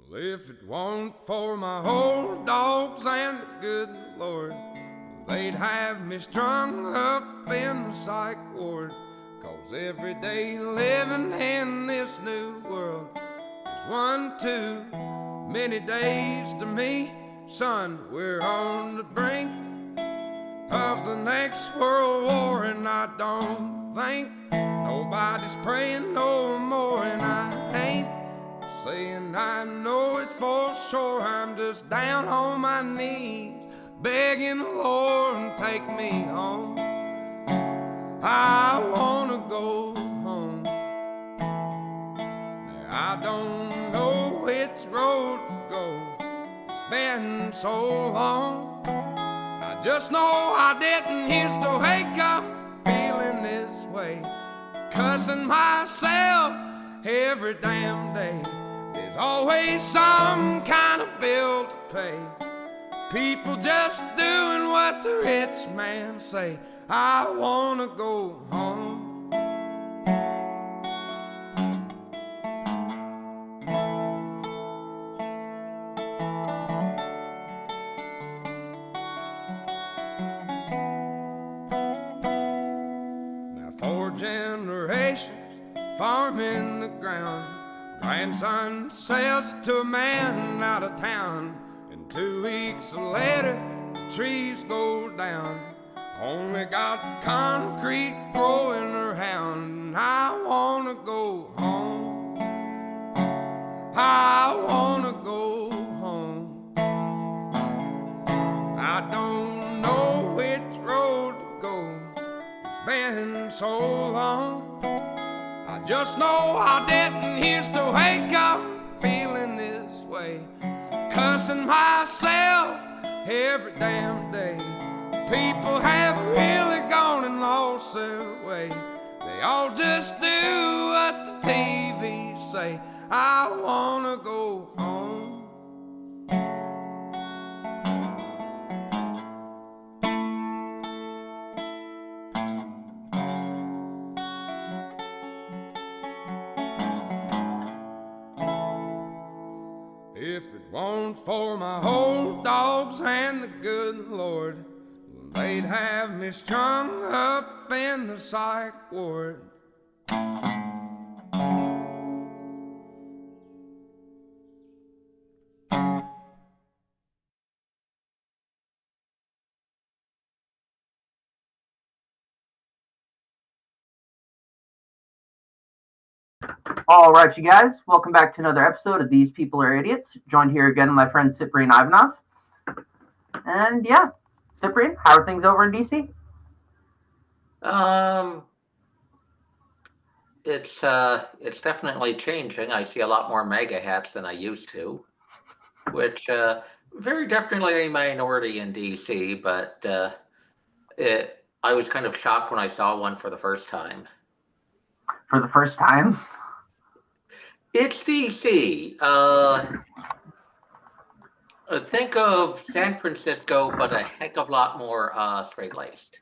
Well, if it weren't for my old dogs and the good Lord, they'd have me strung up in the psych ward. 'Cause every day living in this new world is one too many days to me. Son, we're on the brink of the next world war, and I don't think nobody's praying no more. And I ain't saying I know it for sure. I'm just down on my knees begging the Lord to take me home. I wanna go home. Now, I don't know which road to go. It's been so long. I just know I didn't used to wake up feeling this way, cussing myself every damn day. There's always some kind of bill to pay. People just doing what the rich man say. I wanna go home. Now 4 generations farming the ground. Grandson sells it to a man out of town. And 2 weeks later, the trees go down. Only got concrete growing around. I wanna go home. I wanna go home. I don't know which road to go. It's been so long. I just know I didn't used to wake up feeling this way, cussing myself every damn day. People have really gone and lost their way. They all just do what the TV say. I wanna go home. If it weren't for my old dogs and the good Lord, they'd have me strung up in the psych ward. All right, you guys, welcome back to another episode of These People Are Idiots. Joined here again with my friend Ciprian Ivanov. And yeah, Ciprian, how are things over in DC? It's definitely changing. I see a lot more MAGA hats than I used to, which very definitely a minority in DC, but I was kind of shocked when I saw one for the first time. For the first time? It's DC. Think of San Francisco, but a heck of a lot more straight-laced.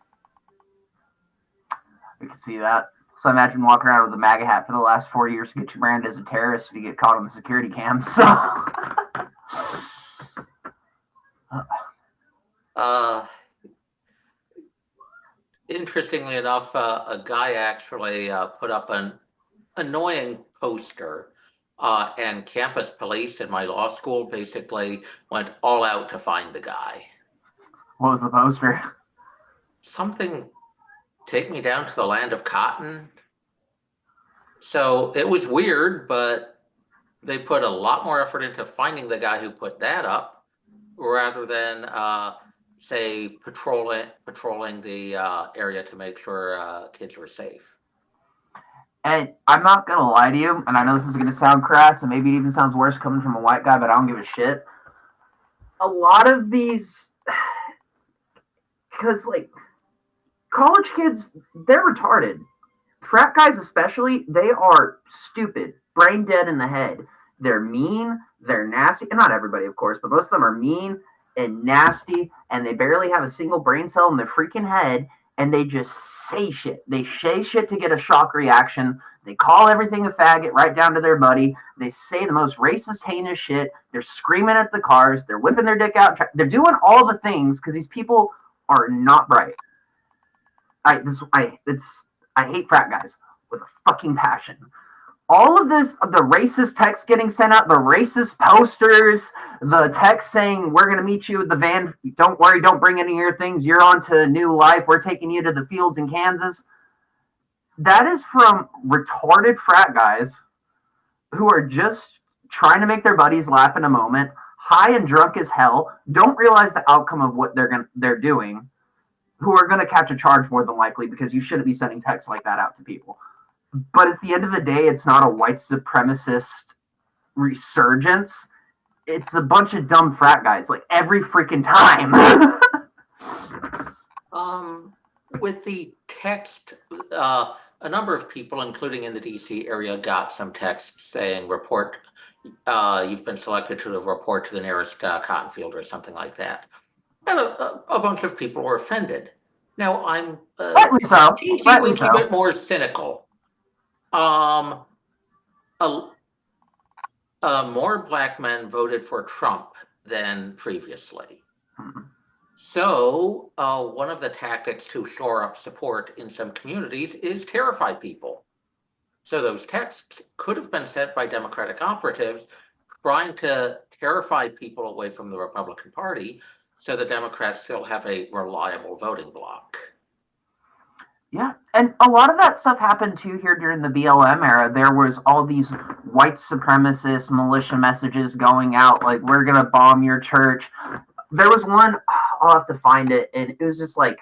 I can see that. So I imagine walking around with a MAGA hat for the last 4 years to get you branded as a terrorist if you get caught on the security cam. So, interestingly enough, a guy actually put up an annoying poster, and campus police in my law school basically went all out to find the guy. What was the poster? Something, take me down to the land of cotton. So it was weird, but they put a lot more effort into finding the guy who put that up rather than, say, patrolling the area to make sure kids were safe. And I'm not going to lie to you, and I know this is going to sound crass, and maybe it even sounds worse coming from a white guy, but I don't give a shit. A lot of these, because, like, college kids, they're retarded. Frat guys especially, they are stupid, brain dead in the head. They're mean, they're nasty, and not everybody, of course, but most of them are mean and nasty, and they barely have a single brain cell in their freaking head, and they just say shit. They say shit to get a shock reaction. They call everything a faggot right down to their buddy. They say the most racist, heinous shit. They're screaming at the cars. They're whipping their dick out. They're doing all the things because these people are not bright. I hate frat guys with a fucking passion. All of this, the racist text getting sent out, the racist posters, the text saying, we're going to meet you at the van. Don't worry, don't bring any of your things. You're on to a new life. We're taking you to the fields in Kansas. That is from retarded frat guys who are just trying to make their buddies laugh in a moment, high and drunk as hell, don't realize the outcome of what they're doing, who are going to catch a charge more than likely because you shouldn't be sending texts like that out to people. But at the end of the day, it's not a white supremacist resurgence. It's a bunch of dumb frat guys, like every freaking time. With the text, a number of people, including in the DC area, got some texts saying, report, you've been selected to report to the nearest cotton field or something like that. And a bunch of people were offended. Now, I'm Rightly so. a bit more cynical. More black men voted for Trump than previously. Mm-hmm. So one of the tactics to shore up support in some communities is terrify people. So those texts could have been sent by Democratic operatives trying to terrify people away from the Republican Party so the Democrats still have a reliable voting bloc. Yeah, and a lot of that stuff happened too here during the BLM era. There was all these white supremacist militia messages going out, like, we're going to bomb your church. There was one, I'll have to find it, and it was just like,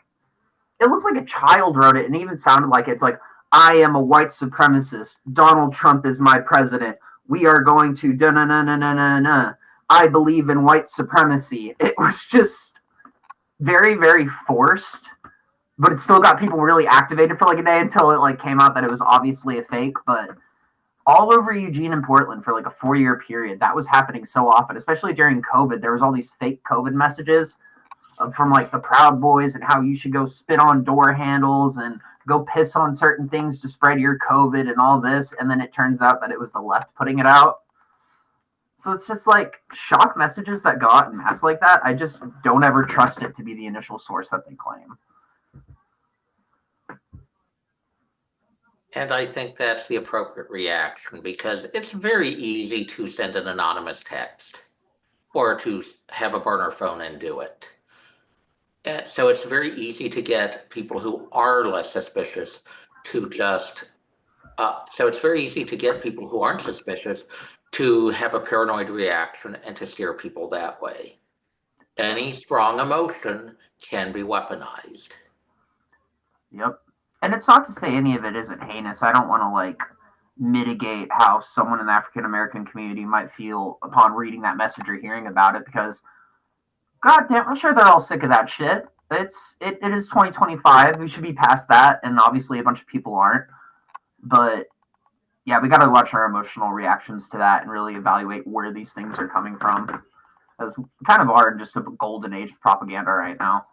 it looked like a child wrote it, and it even sounded like it's like, I am a white supremacist. Donald Trump is my president. We are going to da-na-na-na-na-na-na. I believe in white supremacy. It was just very, very forced. But it still got people really activated for like a day until it like came out that it was obviously a fake. But all over Eugene and Portland for like a 4-year period, that was happening so often, especially during COVID. There was all these fake COVID messages from like the Proud Boys and how you should go spit on door handles and go piss on certain things to spread your COVID and all this. And then it turns out that it was the left putting it out. So it's just like shock messages that go out in mass like that. I just don't ever trust it to be the initial source that they claim. And I think that's the appropriate reaction because it's very easy to send an anonymous text or to have a burner phone and do it. And so it's very easy to get people who are less suspicious to just, so it's very easy to get people who aren't suspicious to have a paranoid reaction and to steer people that way. Any strong emotion can be weaponized. Yep. And it's not to say any of it isn't heinous. I don't want to like mitigate how someone in the African American community might feel upon reading that message or hearing about it because goddamn, I'm sure they're all sick of that shit. It is 2025. We should be past that, and obviously a bunch of people aren't. But yeah, we got to watch our emotional reactions to that and really evaluate where these things are coming from. Because we kind of are in just a golden age of propaganda right now.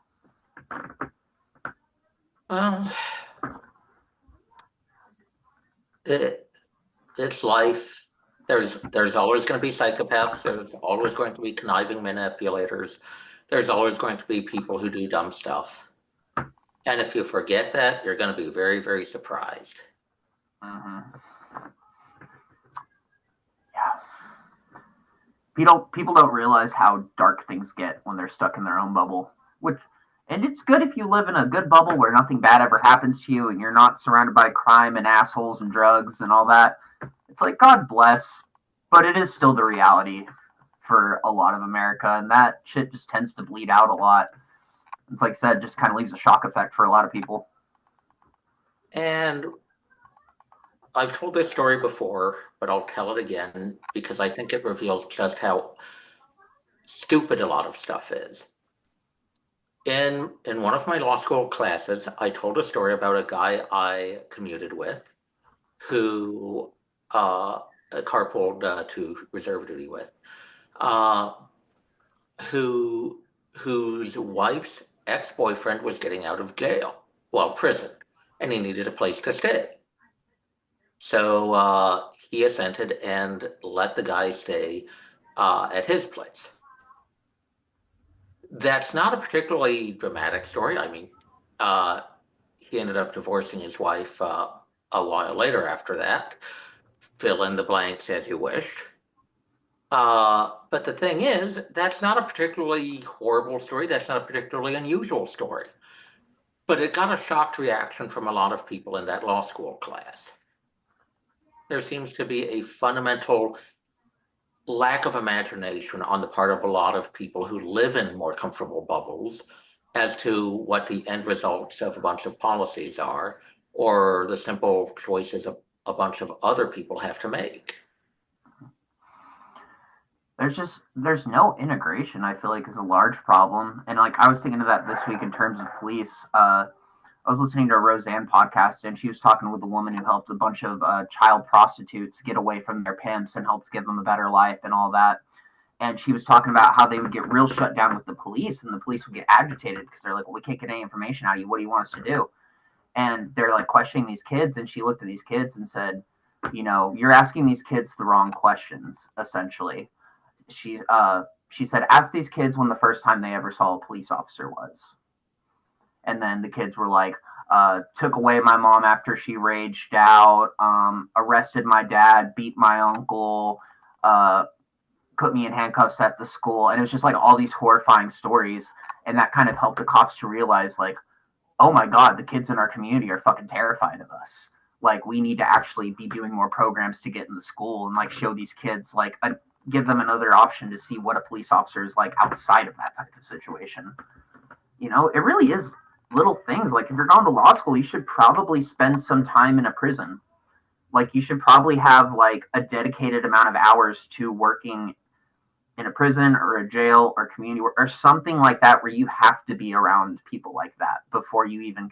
It's life. There's always going to be psychopaths. There's always going to be conniving manipulators. There's always going to be people who do dumb stuff. And if you forget that, you're going to be very, very surprised. Mm-hmm. Yeah. People don't realize how dark things get when they're stuck in their own bubble. And it's good if you live in a good bubble where nothing bad ever happens to you and you're not surrounded by crime and assholes and drugs and all that. It's like, God bless. But it is still the reality for a lot of America. And that shit just tends to bleed out a lot. It's like I said, just kind of leaves a shock effect for a lot of people. And I've told this story before, but I'll tell it again because I think it reveals just how stupid a lot of stuff is. In one of my law school classes, I told a story about a guy I commuted with who carpooled to reserve duty with, whose wife's ex-boyfriend was getting out of jail. prison, and he needed a place to stay. So he assented and let the guy stay at his place. That's not a particularly dramatic story. I mean, he ended up divorcing his wife a while later after that. Fill in the blanks as you wish. But the thing is, that's not a particularly horrible story. That's not a particularly unusual story. But it got a shocked reaction from a lot of people in that law school class. There seems to be a fundamental lack of imagination on the part of a lot of people who live in more comfortable bubbles as to what the end results of a bunch of policies are, or the simple choices a bunch of other people have to make. There's no integration, I feel like, is a large problem. And like I was thinking of that this week in terms of police. I was listening to a Roseanne podcast, and she was talking with a woman who helped a bunch of child prostitutes get away from their pimps and helps give them a better life and all that. And she was talking about how they would get real shut down with the police, and the police would get agitated because they're like, well, we can't get any information out of you. What do you want us to do? And they're like questioning these kids. And she looked at these kids and said, you're asking these kids the wrong questions, essentially. She said, ask these kids when the first time they ever saw a police officer was. And then the kids were like, took away my mom after she raged out, arrested my dad, beat my uncle, put me in handcuffs at the school. And it was just like all these horrifying stories. And that kind of helped the cops to realize, like, oh my God, the kids in our community are fucking terrified of us. Like, we need to actually be doing more programs to get in the school and like show these kids, like, give them another option to see what a police officer is like outside of that type of situation. It really is little things. Like, if you're going to law school, you should probably spend some time in a prison. Like, you should probably have like a dedicated amount of hours to working in a prison or a jail or community or something like that, where you have to be around people like that before you even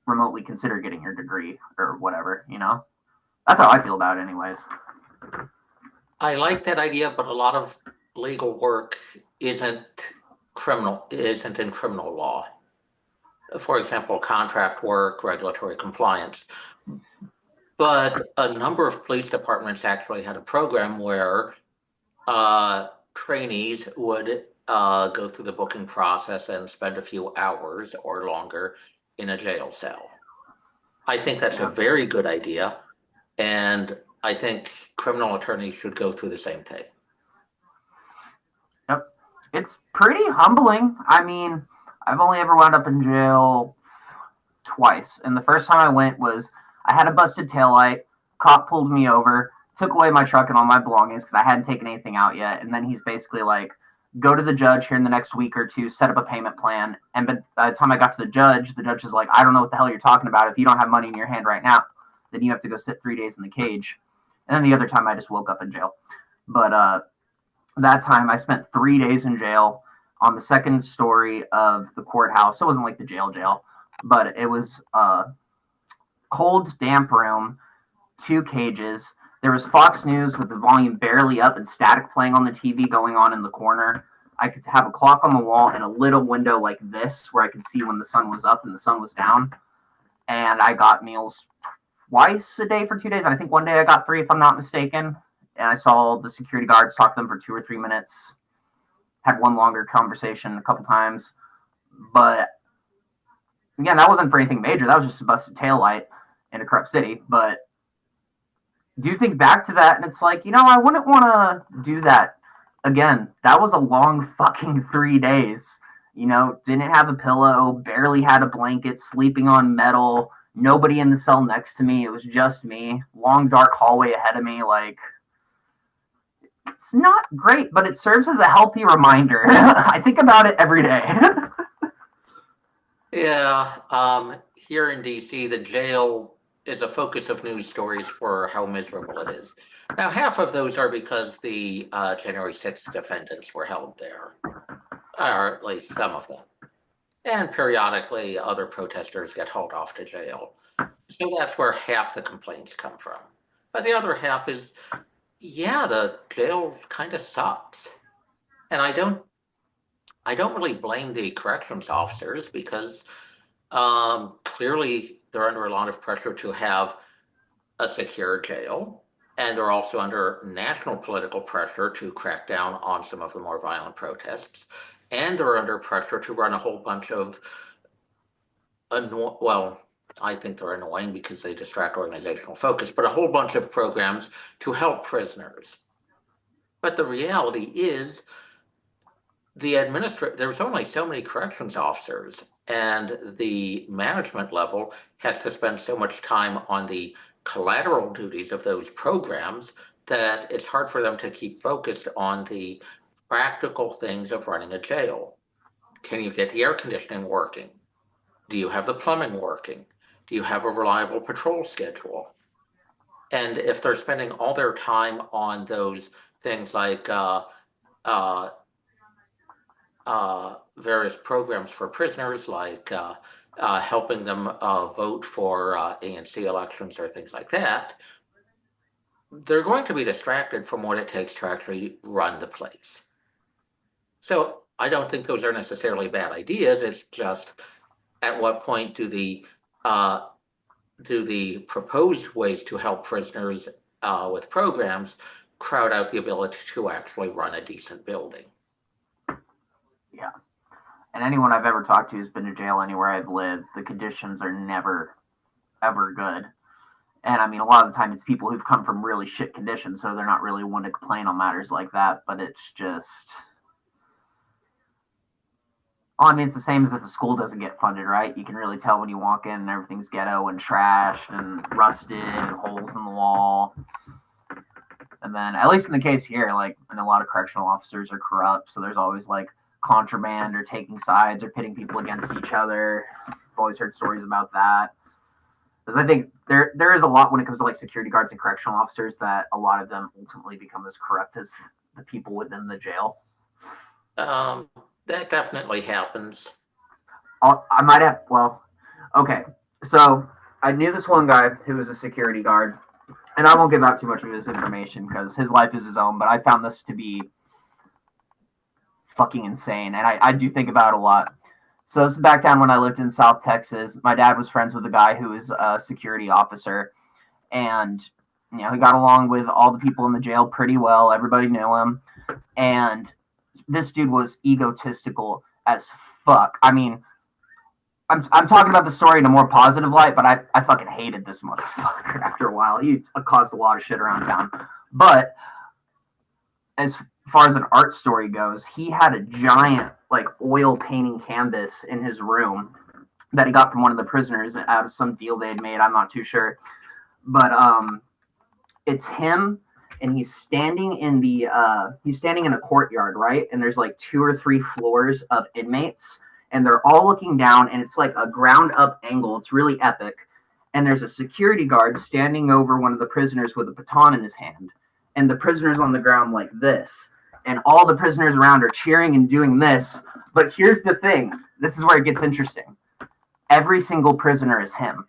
remotely consider getting your degree or whatever. That's how I feel about it anyways. I like that idea, but a lot of legal work isn't in criminal law. For example, contract work, regulatory compliance. But a number of police departments actually had a program where trainees would go through the booking process and spend a few hours or longer in a jail cell. I think that's a very good idea, and I think criminal attorneys should go through the same thing. Yep. It's pretty humbling. I mean, I've only ever wound up in jail twice. And the first time I went was I had a busted taillight. Cop pulled me over, took away my truck and all my belongings because I hadn't taken anything out yet. And then he's basically like, go to the judge here in the next week or two, set up a payment plan. And by the time I got to the judge is like, I don't know what the hell you're talking about. If you don't have money in your hand right now, then you have to go sit 3 days in the cage. And then the other time I just woke up in jail. But that time I spent 3 days in jail on the second story of the courthouse. It wasn't like the jail, but it was a cold, damp room, 2 cages. There was Fox News with the volume barely up and static playing on the TV going on in the corner. I could have a clock on the wall and a little window like this where I could see when the sun was up and the sun was down. And I got meals twice a day for 2 days. I think one day I got 3, if I'm not mistaken. And I saw the security guards, talk to them for 2 or 3 minutes. Had one longer conversation a couple times. But again, that wasn't for anything major. That was just a busted taillight in a corrupt city. But do you think back to that and it's like, I wouldn't want to do that again. That was a long fucking 3 days. Didn't have a pillow, barely had a blanket, sleeping on metal, nobody in the cell next to me. It was just me. Long, dark hallway ahead of me. Like, it's not great, but it serves as a healthy reminder. I think about it every day. Yeah. Here in DC, the jail is a focus of news stories for how miserable it is. Now, half of those are because the January 6th defendants were held there, or at least some of them. And periodically, other protesters get hauled off to jail. So that's where half the complaints come from. But the other half is, the jail kind of sucks. And I don't really blame the corrections officers because Clearly, they're under a lot of pressure to have a secure jail, and they're also under national political pressure to crack down on some of the more violent protests, and they're under pressure to run a whole bunch of I think they're annoying because they distract organizational focus, but a whole bunch of programs to help prisoners. But the reality is there's only so many corrections officers, and the management level has to spend so much time on the collateral duties of those programs that it's hard for them to keep focused on the practical things of running a jail. Can you get the air conditioning working? Do you have the plumbing working? Do you have a reliable patrol schedule? And if they're spending all their time on those things like various programs for prisoners, like helping them vote for ANC elections or things like that, they're going to be distracted from what it takes to actually run the place. So I don't think those are necessarily bad ideas. It's just, at what point do the proposed ways to help prisoners with programs crowd out the ability to actually run a decent building? Yeah. And anyone I've ever talked to who's been to jail anywhere I've lived, the conditions are never, ever good. And I mean, a lot of the time it's people who've come from really shit conditions, so they're not really one to complain on matters like that. But it's just, I mean, it's the same as if a school doesn't get funded, right? You can really tell when you walk in and everything's ghetto and trashed and rusted and holes in the wall. And then, at least in the case here, like, and a lot of correctional officers are corrupt, so there's always like contraband or taking sides or pitting people against each other. I've always heard stories about that. Because I think there is a lot when it comes to like security guards and correctional officers that a lot of them ultimately become as corrupt as the people within the jail. That definitely happens. I might have, well, okay. So I knew this one guy who was a security guard, and I won't give out too much of his information because his life is his own, but I found this to be fucking insane, and I do think about it a lot. So this is back down when I lived in South Texas. My dad was friends with a guy who was a security officer, and you know, he got along with all the people in the jail pretty well. Everybody knew him, and this dude was egotistical as fuck. I mean, I'm talking about the story in a more positive light, but I fucking hated this motherfucker after a while. He caused a lot of shit around town. But as far as an art story goes, he had a giant like oil painting canvas in his room that he got from one of the prisoners out of some deal they had made. I'm not too sure, but it's him, and he's standing in a courtyard, right? And there's like 2 or 3 floors of inmates, and they're all looking down, and it's like a ground up angle. It's really epic. And there's a security guard standing over one of the prisoners with a baton in his hand, and the prisoner's on the ground like this. And all the prisoners around are cheering and doing this. But here's the thing. This is where it gets interesting. Every single prisoner is him.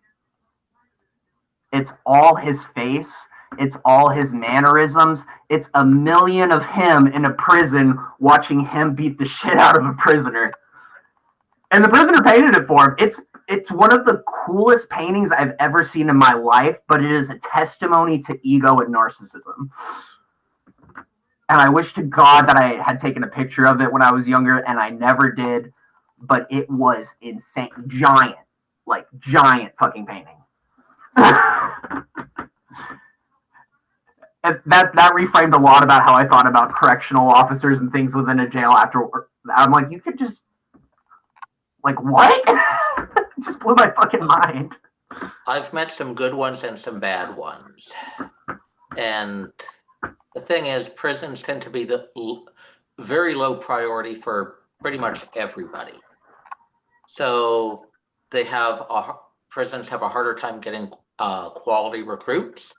It's all his face. It's all his mannerisms. It's a million of him in a prison watching him beat the shit out of a prisoner. And the prisoner painted it for him. It's one of the coolest paintings I've ever seen in my life, but it is a testimony to ego and narcissism. And I wish to God that I had taken a picture of it when I was younger, and I never did. But it was insane. Giant fucking painting. And that reframed a lot about how I thought about correctional officers and things within a jail after. I'm like, you could just, like, what? It just blew my fucking mind. I've met some good ones and some bad ones. And the thing is, prisons tend to be the very low priority for pretty much everybody. So prisons have a harder time getting quality recruits,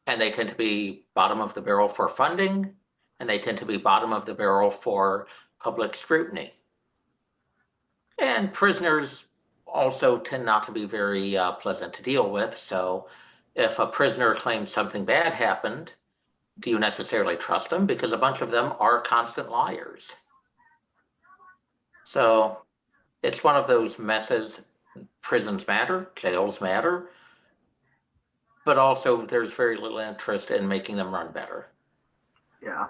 and they tend to be bottom of the barrel for funding, and they tend to be bottom of the barrel for public scrutiny. And prisoners also tend not to be very pleasant to deal with. So if a prisoner claims something bad happened, do you necessarily trust them? Because a bunch of them are constant liars. So it's one of those messes. Prisons matter, jails matter, but also there's very little interest in making them run better. Yeah.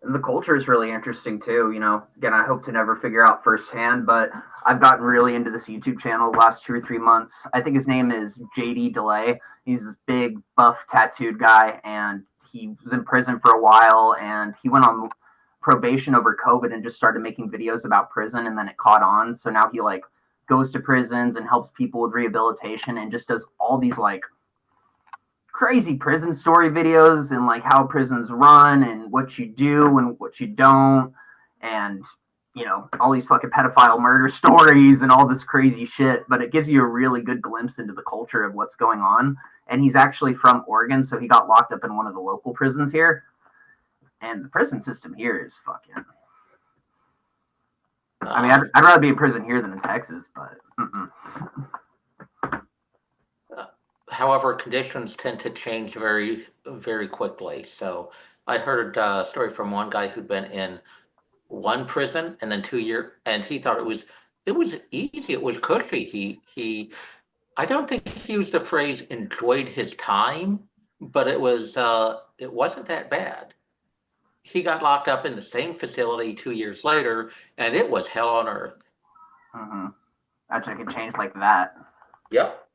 And the culture is really interesting too. Again, I hope to never figure out firsthand, but I've gotten really into this YouTube channel the last 2 or 3 months. I think his name is JD Delay. He's this big, buff, tattooed guy, and he was in prison for a while, and he went on probation over COVID and just started making videos about prison, and then it caught on. So now he goes to prisons and helps people with rehabilitation and just does all these crazy prison story videos and how prisons run and what you do and what you don't, and all these fucking pedophile murder stories and all this crazy shit. But it gives you a really good glimpse into the culture of what's going on. And he's actually from Oregon, so he got locked up in one of the local prisons here, and the prison system here is fucking, I mean, I'd rather be in prison here than in Texas, but however, conditions tend to change very, very quickly. So I heard a story from one guy who'd been in one prison and then 2 years, and he thought it was easy, it was cushy. I don't think he used the phrase enjoyed his time, but it wasn't that bad. He got locked up in the same facility 2 years later, and it was hell on earth. Actually, it can change like that. Yep.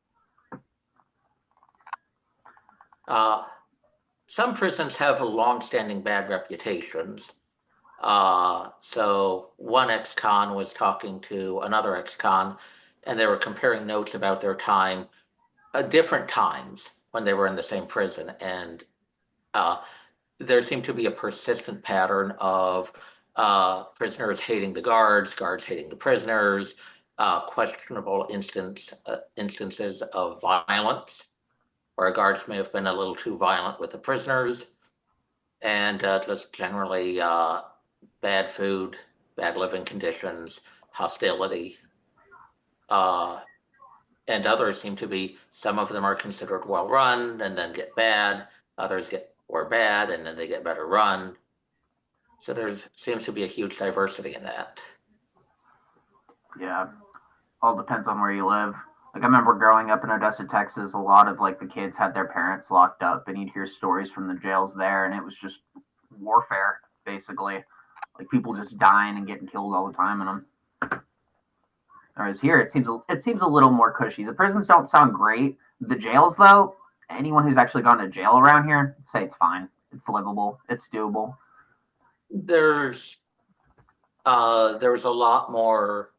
Some prisons have long-standing bad reputations. So one ex-con was talking to another ex-con, and they were comparing notes about their time, different times when they were in the same prison. And there seemed to be a persistent pattern of prisoners hating the guards hating the prisoners, questionable instances of violence, where guards may have been a little too violent with the prisoners, and just generally bad food, bad living conditions, hostility. And others seem to be, some of them are considered well run and then get bad, others were bad and then they get better run. So there seems to be a huge diversity in that. Yeah, all depends on where you live. I remember growing up in Odessa, Texas, a lot of the kids had their parents locked up, and you'd hear stories from the jails there, and it was just warfare, basically. People just dying and getting killed all the time in them. Whereas here, it seems a little more cushy. The prisons don't sound great. The jails, though, anyone who's actually gone to jail around here say it's fine. It's livable. It's doable. There's a lot more.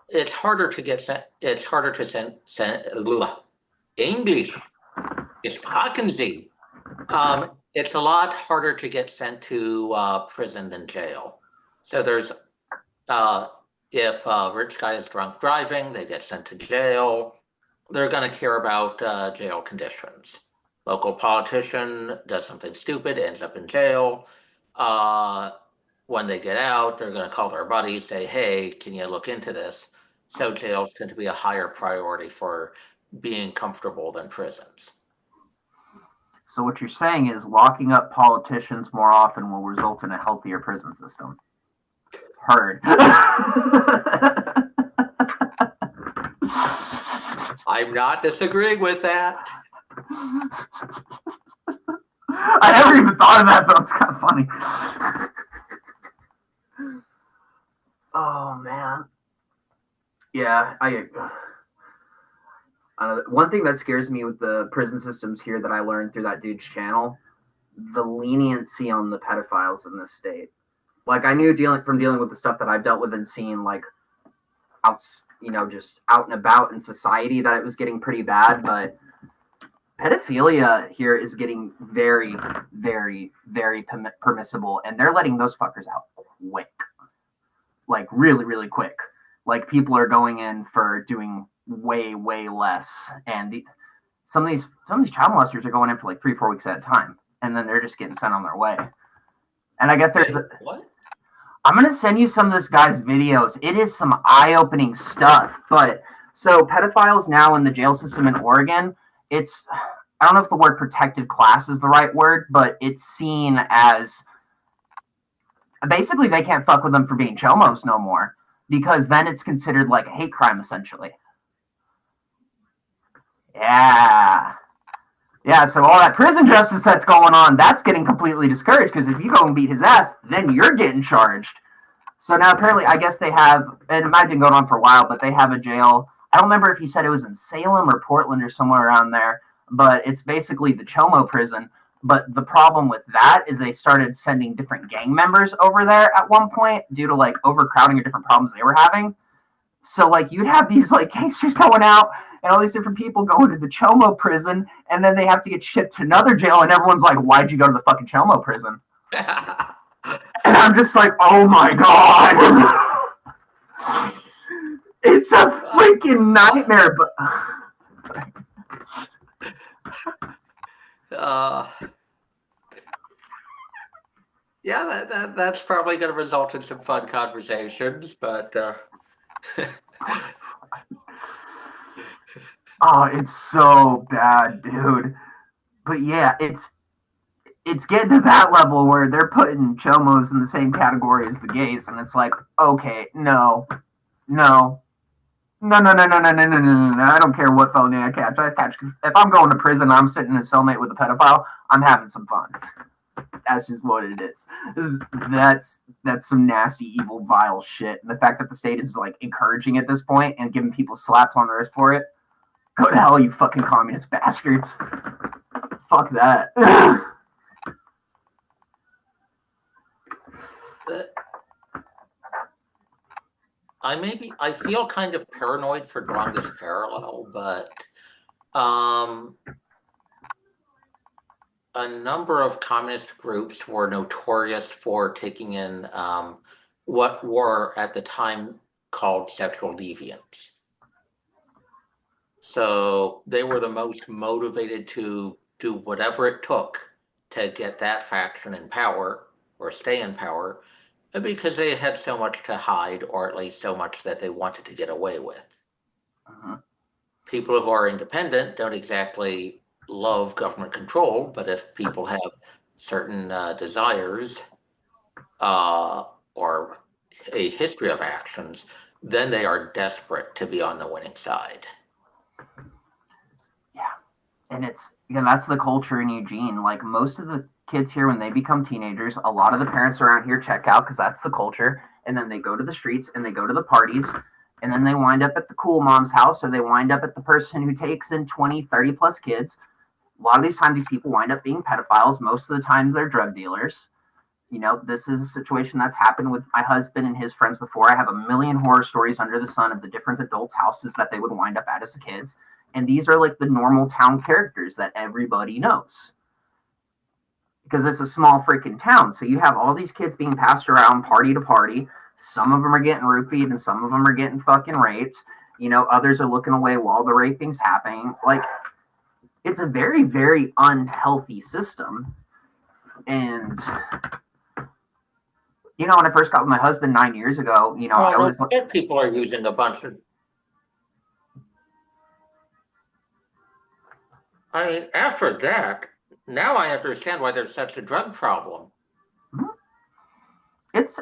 It's harder to get sent. It's harder to send English. Sprachen Sie. It's a lot harder to get sent to prison than jail. So there's, if a rich guy is drunk driving, they get sent to jail. They're going to care about jail conditions. Local politician does something stupid, ends up in jail. When they get out, they're going to call their buddies, say, hey, can you look into this? So jails tend to be a higher priority for being comfortable than prisons. So what you're saying is locking up politicians more often will result in a healthier prison system. Heard. I'm not disagreeing with that. I never even thought of that, but it's kind of funny. Oh, man. Yeah, one thing that scares me with the prison systems here that I learned through that dude's channel, the leniency on the pedophiles in this state. I knew dealing with the stuff that I've dealt with and seen, just out and about in society, that it was getting pretty bad, but pedophilia here is getting very, very, very permissible, and they're letting those fuckers out quick. Really, really quick. People are going in for doing way, way less, and some of these child molesters are going in for 3-4 weeks at a time, and then they're just getting sent on their way. And I guess there's what? I'm gonna send you some of this guy's videos. It is some eye-opening stuff. But so pedophiles now in the jail system in Oregon, I don't know if the word protected class is the right word, but it's seen as basically they can't fuck with them for being chomos no more. because then it's considered like a hate crime, essentially. Yeah. Yeah, so all that prison justice that's going on, that's getting completely discouraged, because if you go and beat his ass, then you're getting charged. So now apparently, I guess they have, and it might have been going on for a while, but they have a jail. I don't remember if he said it was in Salem or Portland or somewhere around there, but it's basically the Chomo prison. But the problem with that is they started sending different gang members over there at one point due to like overcrowding or different problems they were having. So like you'd have these like gangsters going out and all these different people going to the Chomo prison, and then they have to get shipped to another jail, and everyone's like, "Why'd you go to the fucking Chomo prison?" And I'm just like, "Oh my god, it's a freaking nightmare." But yeah, that's probably going to result in some fun conversations, but oh, it's so bad, dude. But yeah, it's getting to that level where they're putting chomos in the same category as the gays, and it's like, okay, no. No, I don't care what felony I catch. If I'm going to prison, I'm sitting in a cellmate with a pedophile, I'm having some fun. That's just what it is. That's some nasty, evil, vile shit. And the fact that the state is like encouraging at this point and giving people slaps on the wrist for it, go to hell, you fucking communist bastards. Fuck that. I feel kind of paranoid for drawing this parallel, but a number of communist groups were notorious for taking in what were at the time called sexual deviants. So they were the most motivated to do whatever it took to get that faction in power or stay in power, because they had so much to hide, or at least so much that they wanted to get away with. Uh-huh. People who are independent don't exactly love government control, but if people have certain desires or a history of actions, then they are desperate to be on the winning side. Yeah, and that's the culture in Eugene. Like most of the kids here, when they become teenagers, a lot of the parents around here check out because that's the culture, and then they go to the streets and they go to the parties, and then they wind up at the cool mom's house, or they wind up at the person who takes in 20, 30 plus kids. A lot of these times, these people wind up being pedophiles. Most of the time, they're drug dealers. You know, this is a situation that's happened with my husband and his friends before. I have a million horror stories under the sun of the different adults' houses that they would wind up at as kids. And these are like the normal town characters that everybody knows. Because it's a small freaking town. So you have all these kids being passed around party to party. Some of them are getting roofied and some of them are getting fucking raped. You know, others are looking away while the raping's happening. Like, it's a very, very unhealthy system. And, you know, when I first got with my husband 9 years ago, you know, I was like, people are using a bunch of. I mean, after that, now I understand why there's such a drug problem. It's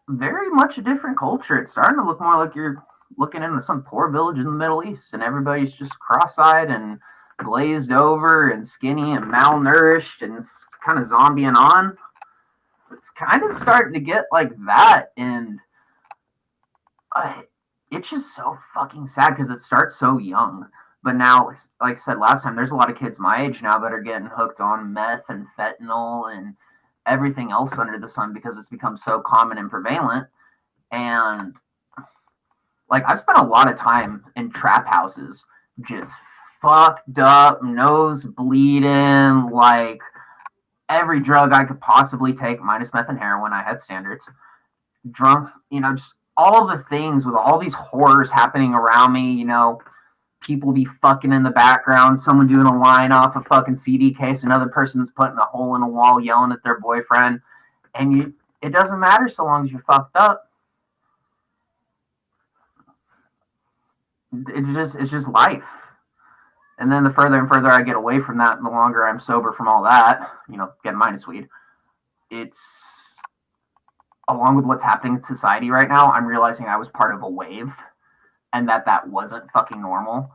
very much a different culture. It's starting to look more like you're looking into some poor village in the Middle East, and everybody's just cross-eyed and glazed over and skinny and malnourished and it's kind of zombieing on. It's kind of starting to get like that, and it's just so fucking sad because it starts so young. But now, like I said last time, there's a lot of kids my age now that are getting hooked on meth and fentanyl and everything else under the sun because it's become so common and prevalent. And like I've spent a lot of time in trap houses, just fucked up, nose bleeding, like every drug I could possibly take, minus meth and heroin. I had standards. Drunk, you know, just all the things with all these horrors happening around me, you know, people be fucking in the background, someone doing a line off a fucking CD case, another person's putting a hole in a wall yelling at their boyfriend, and it doesn't matter so long as you're fucked up. It's just life. And then the further and further I get away from that, and the longer I'm sober from all that, you know, getting minus weed, it's along with what's happening in society right now, I'm realizing I was part of a wave and that wasn't fucking normal.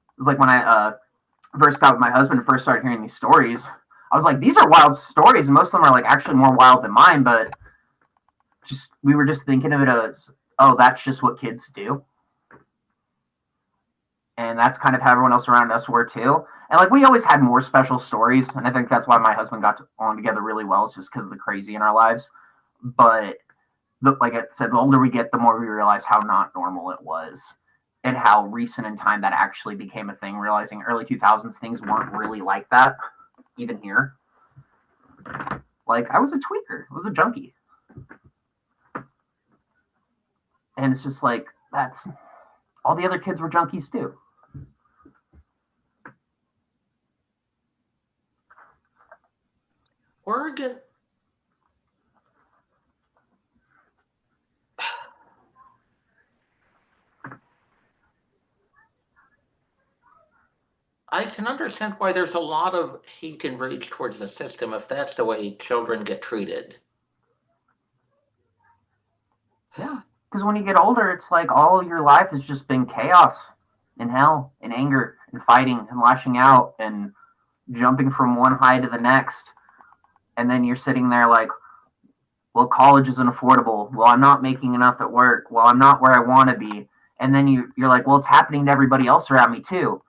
It was like when I first got with my husband and first started hearing these stories, I was like, these are wild stories, and most of them are like actually more wild than mine, but we were just thinking of it as, oh, that's just what kids do. And that's kind of how everyone else around us were too. And like we always had more special stories, and I think that's why my husband got along together really well. It's just because of the crazy in our lives. But like I said, the older we get, the more we realize how not normal it was, and how recent in time that actually became a thing. Realizing early 2000s things weren't really like that, even here. Like I was a tweaker, I was a junkie, and it's just like that's all the other kids were junkies too. Oregon. I can understand why there's a lot of hate and rage towards the system if that's the way children get treated. Yeah, because when you get older, it's like all your life has just been chaos and hell and anger and fighting and lashing out and jumping from one high to the next. And then you're sitting there like, well, college isn't affordable. Well, I'm not making enough at work. Well, I'm not where I want to be. And then you're like, well, it's happening to everybody else around me too.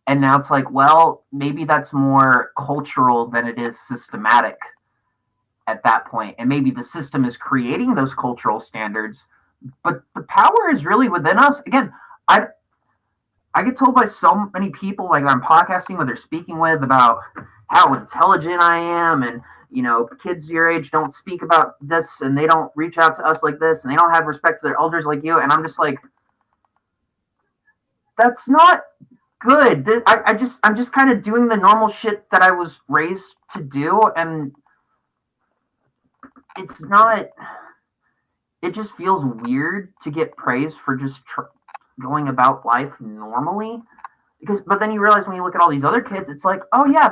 And now it's like, well, maybe that's more cultural than it is systematic at that point. And maybe the system is creating those cultural standards, but the power is really within us. Again, I get told by so many people, like I'm podcasting with or speaking with, about how intelligent I am, and kids your age don't speak about this, and they don't reach out to us like this, and they don't have respect for their elders like you. And I'm just like, that's not good. I'm just kind of doing the normal shit that I was raised to do, and it's not. It just feels weird to get praised for just going about life normally. But then you realize when you look at all these other kids, it's like, oh yeah,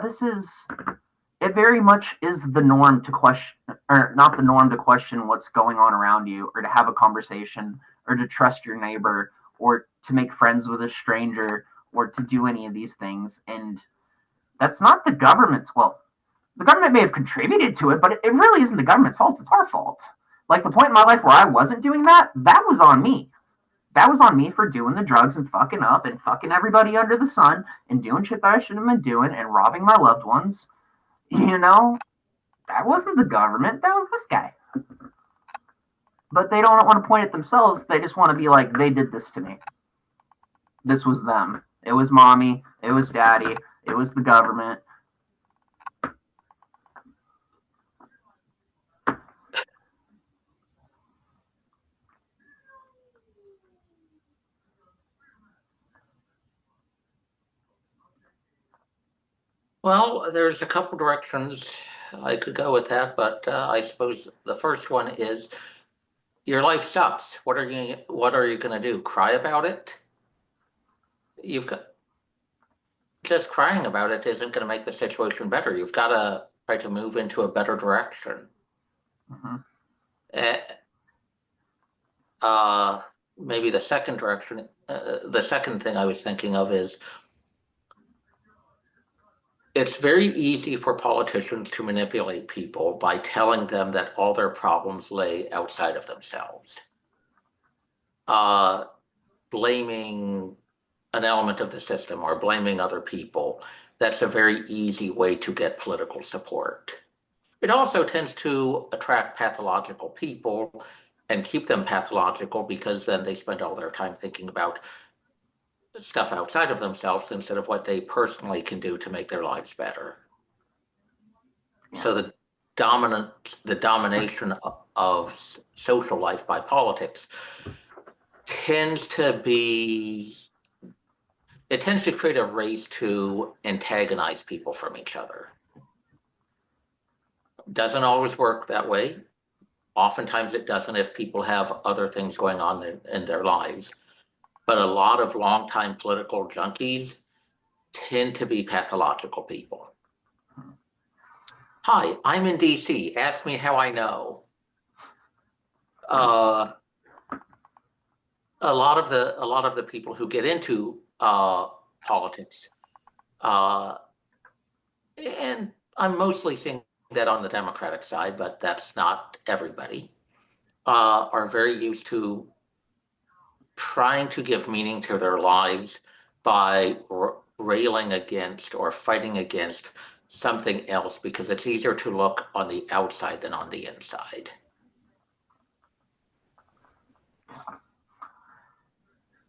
it very much is the norm to question, or not the norm to question what's going on around you, or to have a conversation, or to trust your neighbor, or to make friends with a stranger, or to do any of these things. And that's not the government's. Well, the government may have contributed to it, but it really isn't the government's fault. It's our fault. Like the point in my life where I wasn't doing that, that was on me. That was on me for doing the drugs and fucking up and fucking everybody under the sun and doing shit that I shouldn't have been doing and robbing my loved ones. That wasn't the government. That was this guy. But they don't want to point at themselves. They just want to be like, they did this to me. This was them. It was mommy. It was daddy. It was the government. Well, there's a couple directions I could go with that, but I suppose the first one is your life sucks. What are you going to do? Cry about it? You've got just crying about it isn't going to make the situation better. You've got to try to move into a better direction. Mm-hmm. Maybe the second direction, the second thing I was thinking of is it's very easy for politicians to manipulate people by telling them that all their problems lay outside of themselves. Blaming an element of the system or blaming other people, that's a very easy way to get political support. It also tends to attract pathological people and keep them pathological because then they spend all their time thinking about stuff outside of themselves instead of what they personally can do to make their lives better. Yeah. So the domination of social life by politics tends to create a race to antagonize people from each other. Doesn't always work that way. Oftentimes it doesn't if people have other things going on in their lives. But a lot of longtime political junkies tend to be pathological people. Hi, I'm in DC. Ask me how I know. uh, a lot of the people who get into politics, and I'm mostly seeing that on the Democratic side, but that's not everybody, are very used to trying to give meaning to their lives by railing against or fighting against something else because it's easier to look on the outside than on the inside.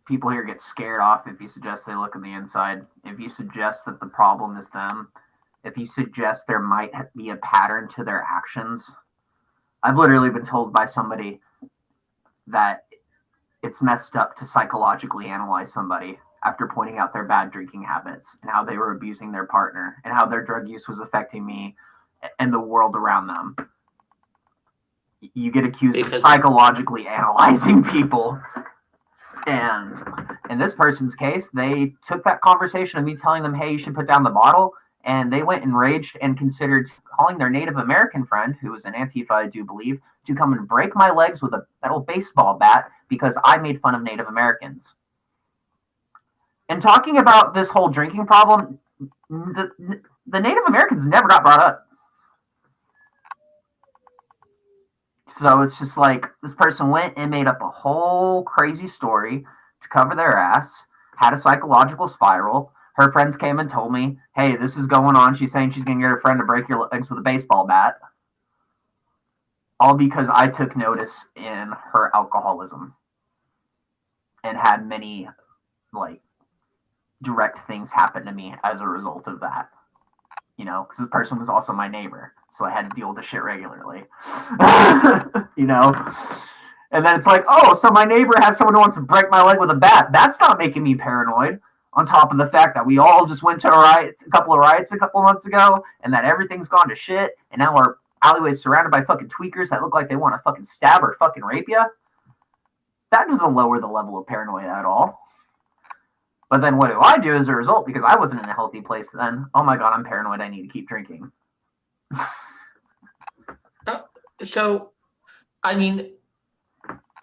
People here get scared off if you suggest they look on the inside. If you suggest that the problem is them, if you suggest there might be a pattern to their actions. I've literally been told by somebody that it's messed up to psychologically analyze somebody after pointing out their bad drinking habits and how they were abusing their partner and how their drug use was affecting me and the world around them. You get accused of psychologically analyzing people. And in this person's case, they took that conversation of me telling them, hey, you should put down the bottle, and they went and raged and considered calling their Native American friend, who was an Antifa, I do believe, to come and break my legs with a metal baseball bat because I made fun of Native Americans. And talking about this whole drinking problem, the Native Americans never got brought up. So it's just like this person went and made up a whole crazy story to cover their ass, had a psychological spiral. Her friends came and told me, hey, this is going on. She's saying she's going to get her friend to break your legs with a baseball bat. All because I took notice in her alcoholism and had many, like, direct things happen to me as a result of that. You know, because this person was also my neighbor, so I had to deal with the shit regularly. You know? And then it's like, oh, so my neighbor has someone who wants to break my leg with a bat. That's not making me paranoid. On top of the fact that we all just went to a couple of riots a couple of months ago, and that everything's gone to shit, and now our alleyway's surrounded by fucking tweakers that look like they want to fucking stab or fucking rape you. That doesn't lower the level of paranoia at all. But then what do I do as a result? Because I wasn't in a healthy place then. Oh my God, I'm paranoid. I need to keep drinking. So, I mean,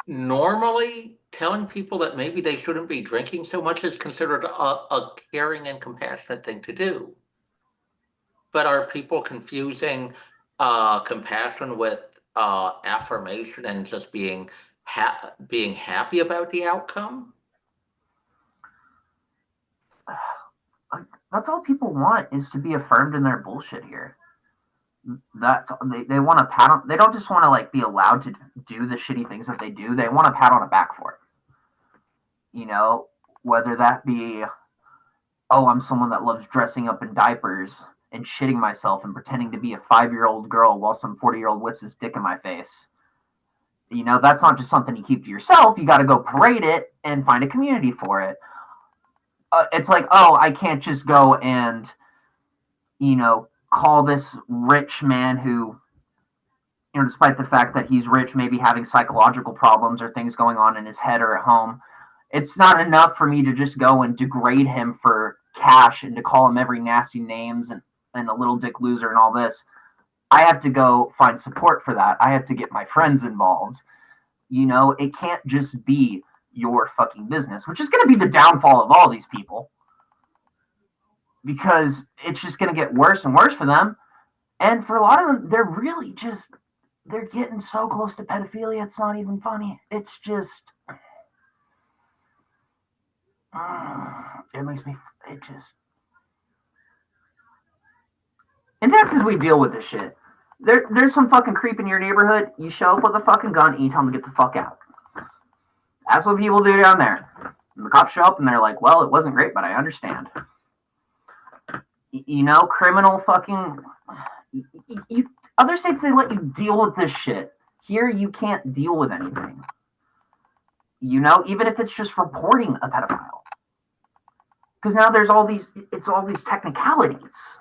normally telling people that maybe they shouldn't be drinking so much is considered a caring and compassionate thing to do. But are people confusing compassion with affirmation and just being happy about the outcome? That's all people want, is to be affirmed in their bullshit here. That's they want a pat on. They don't just want to like be allowed to do the shitty things that they do. They want a pat on the back for it. You know, whether that be, oh, I'm someone that loves dressing up in diapers and shitting myself and pretending to be a 5-year-old girl while some 40-year-old whips his dick in my face. You know, that's not just something you keep to yourself. You got to go parade it and find a community for it. It's like, oh, I can't just go and, you know, call this rich man who, you know, despite the fact that he's rich, maybe having psychological problems or things going on in his head or at home. It's not enough for me to just go and degrade him for cash and to call him every nasty names and a little dick loser and all this. I have to go find support for that. I have to get my friends involved. You know, it can't just be your fucking business, which is going to be the downfall of all these people, because it's just going to get worse and worse for them. And for a lot of them, they're getting so close to pedophilia, it's not even funny. It's just, in Texas, we deal with this shit. There's some fucking creep in your neighborhood. You show up with a fucking gun and you tell them to get the fuck out. That's what people do down there. And the cops show up and they're like, well, it wasn't great, but I understand. You know, criminal fucking... other states, they let you deal with this shit. Here, you can't deal with anything. You know, even if it's just reporting a pedophile. Because now there's all these technicalities.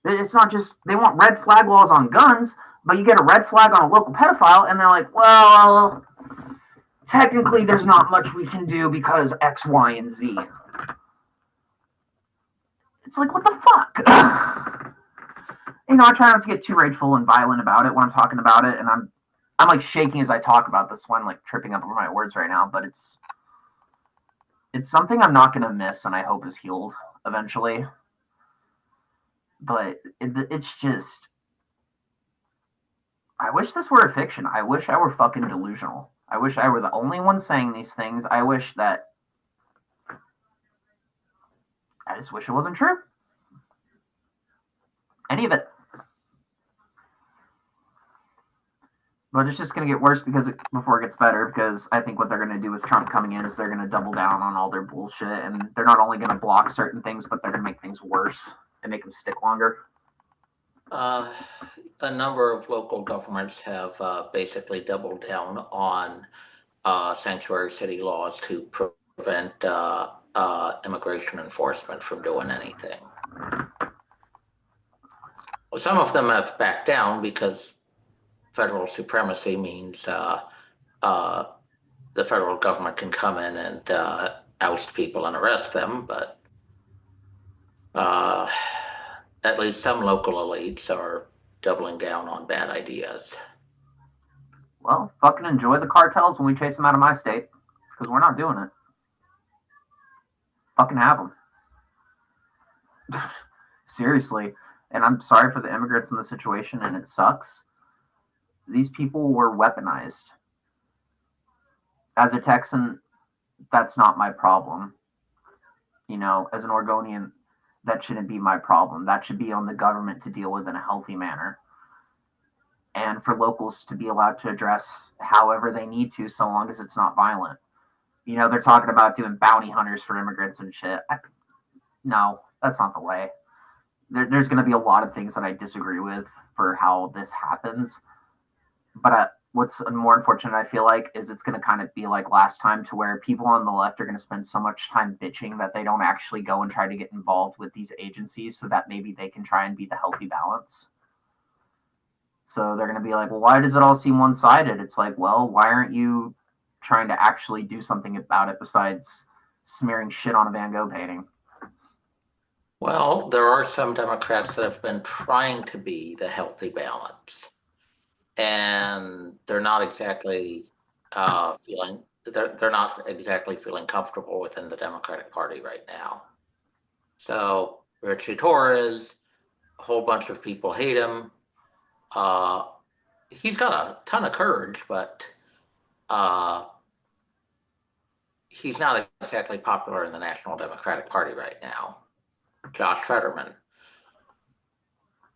It's not just, they want red flag laws on guns, but you get a red flag on a local pedophile, and they're like, well, technically there's not much we can do because X, Y, and Z. It's like, what the fuck? You know, I try not to get too rageful and violent about it when I'm talking about it, and I'm like shaking as I talk about this one, like tripping up over my words right now, but it's something I'm not going to miss, and I hope is healed eventually. But it's just, I wish this were a fiction. I wish I were fucking delusional. I wish I were the only one saying these things. I just wish it wasn't true. Any of it. But it's just going to get worse before it gets better, because I think what they're going to do with Trump coming in is they're going to double down on all their bullshit, and they're not only going to block certain things, but they're going to make things worse and make them stick longer. A number of local governments have basically doubled down on sanctuary city laws to prevent immigration enforcement from doing anything. Well, some of them have backed down because federal supremacy means the federal government can come in and oust people and arrest them, but at least some local elites are doubling down on bad ideas. Well, fucking enjoy the cartels when we chase them out of my state, because we're not doing it. Fucking have them. Seriously. And I'm sorry for the immigrants in the situation, and it sucks. These people were weaponized. As a Texan, that's not my problem. You know, as an Oregonian, that shouldn't be my problem. That should be on the government to deal with in a healthy manner. And for locals to be allowed to address however they need to, so long as it's not violent. You know, they're talking about doing bounty hunters for immigrants and shit. No, that's not the way. There's going to be a lot of things that I disagree with for how this happens. But what's more unfortunate, I feel like, is it's going to kind of be like last time, to where people on the left are going to spend so much time bitching that they don't actually go and try to get involved with these agencies, so that maybe they can try and be the healthy balance. So they're going to be like, well, why does it all seem one-sided? It's like, well, why aren't you trying to actually do something about it besides smearing shit on a Van Gogh painting? Well, there are some Democrats that have been trying to be the healthy balance, and they're not exactly feeling comfortable within the Democratic Party right now. So Richie Torres, a whole bunch of people hate him. He's got a ton of courage, but he's not exactly popular in the National Democratic Party right now. Josh Fetterman.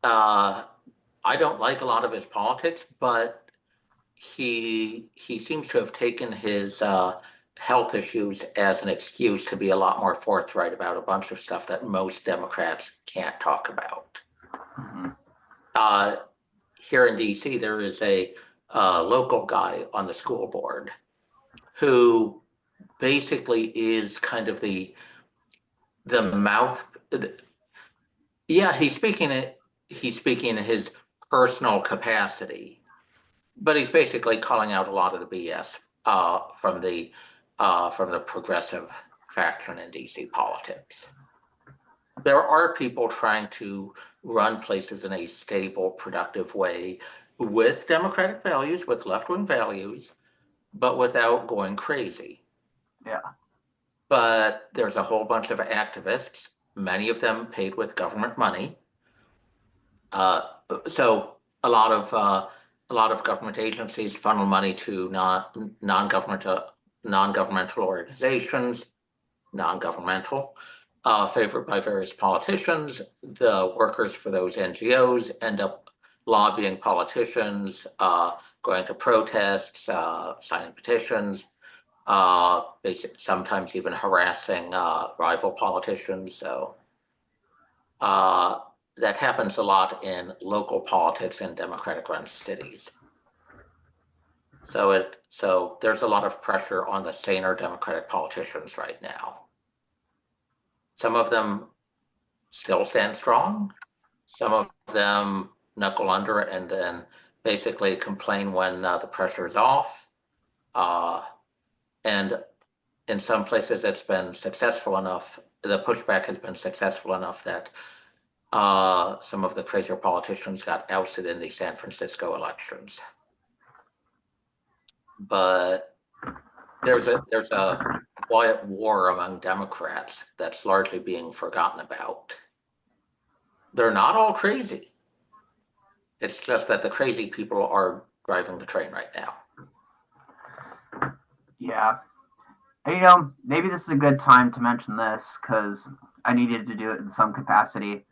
I don't like a lot of his politics, but he seems to have taken his health issues as an excuse to be a lot more forthright about a bunch of stuff that most Democrats can't talk about. Mm-hmm. Here in DC, there is a local guy on the school board who basically is kind of the mouth. Yeah, he's speaking in his personal capacity, but he's basically calling out a lot of the BS from the progressive faction in DC politics. There are people trying to run places in a stable, productive way with democratic values, with left-wing values, but without going crazy. Yeah. But there's a whole bunch of activists, many of them paid with government money. So a lot of government agencies funnel money to non-governmental organizations, favored by various politicians. The workers for those NGOs end up lobbying politicians, going to protests, signing petitions, sometimes even harassing rival politicians. So that happens a lot in local politics in Democratic-run cities. So there's a lot of pressure on the saner Democratic politicians right now. Some of them still stand strong. Some of them knuckle under and then basically complain when the pressure is off. And in some places it's been successful enough, the pushback has been successful enough that some of the crazier politicians got ousted in the San Francisco elections. but there's a quiet war among Democrats that's largely being forgotten about. They're not all crazy. It's just that the crazy people are driving the train right now. Yeah. And, maybe this is a good time to mention this because I needed to do it in some capacity.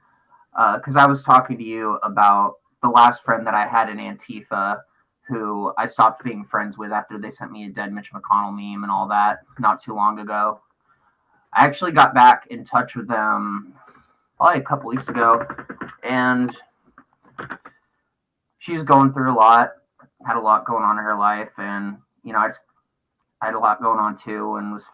Because I was talking to you about the last friend that I had in Antifa who I stopped being friends with after they sent me a dead Mitch McConnell meme and all that not too long ago. I actually got back in touch with them probably a couple weeks ago, and she's going through a lot, had a lot going on in her life, and I had a lot going on too, and was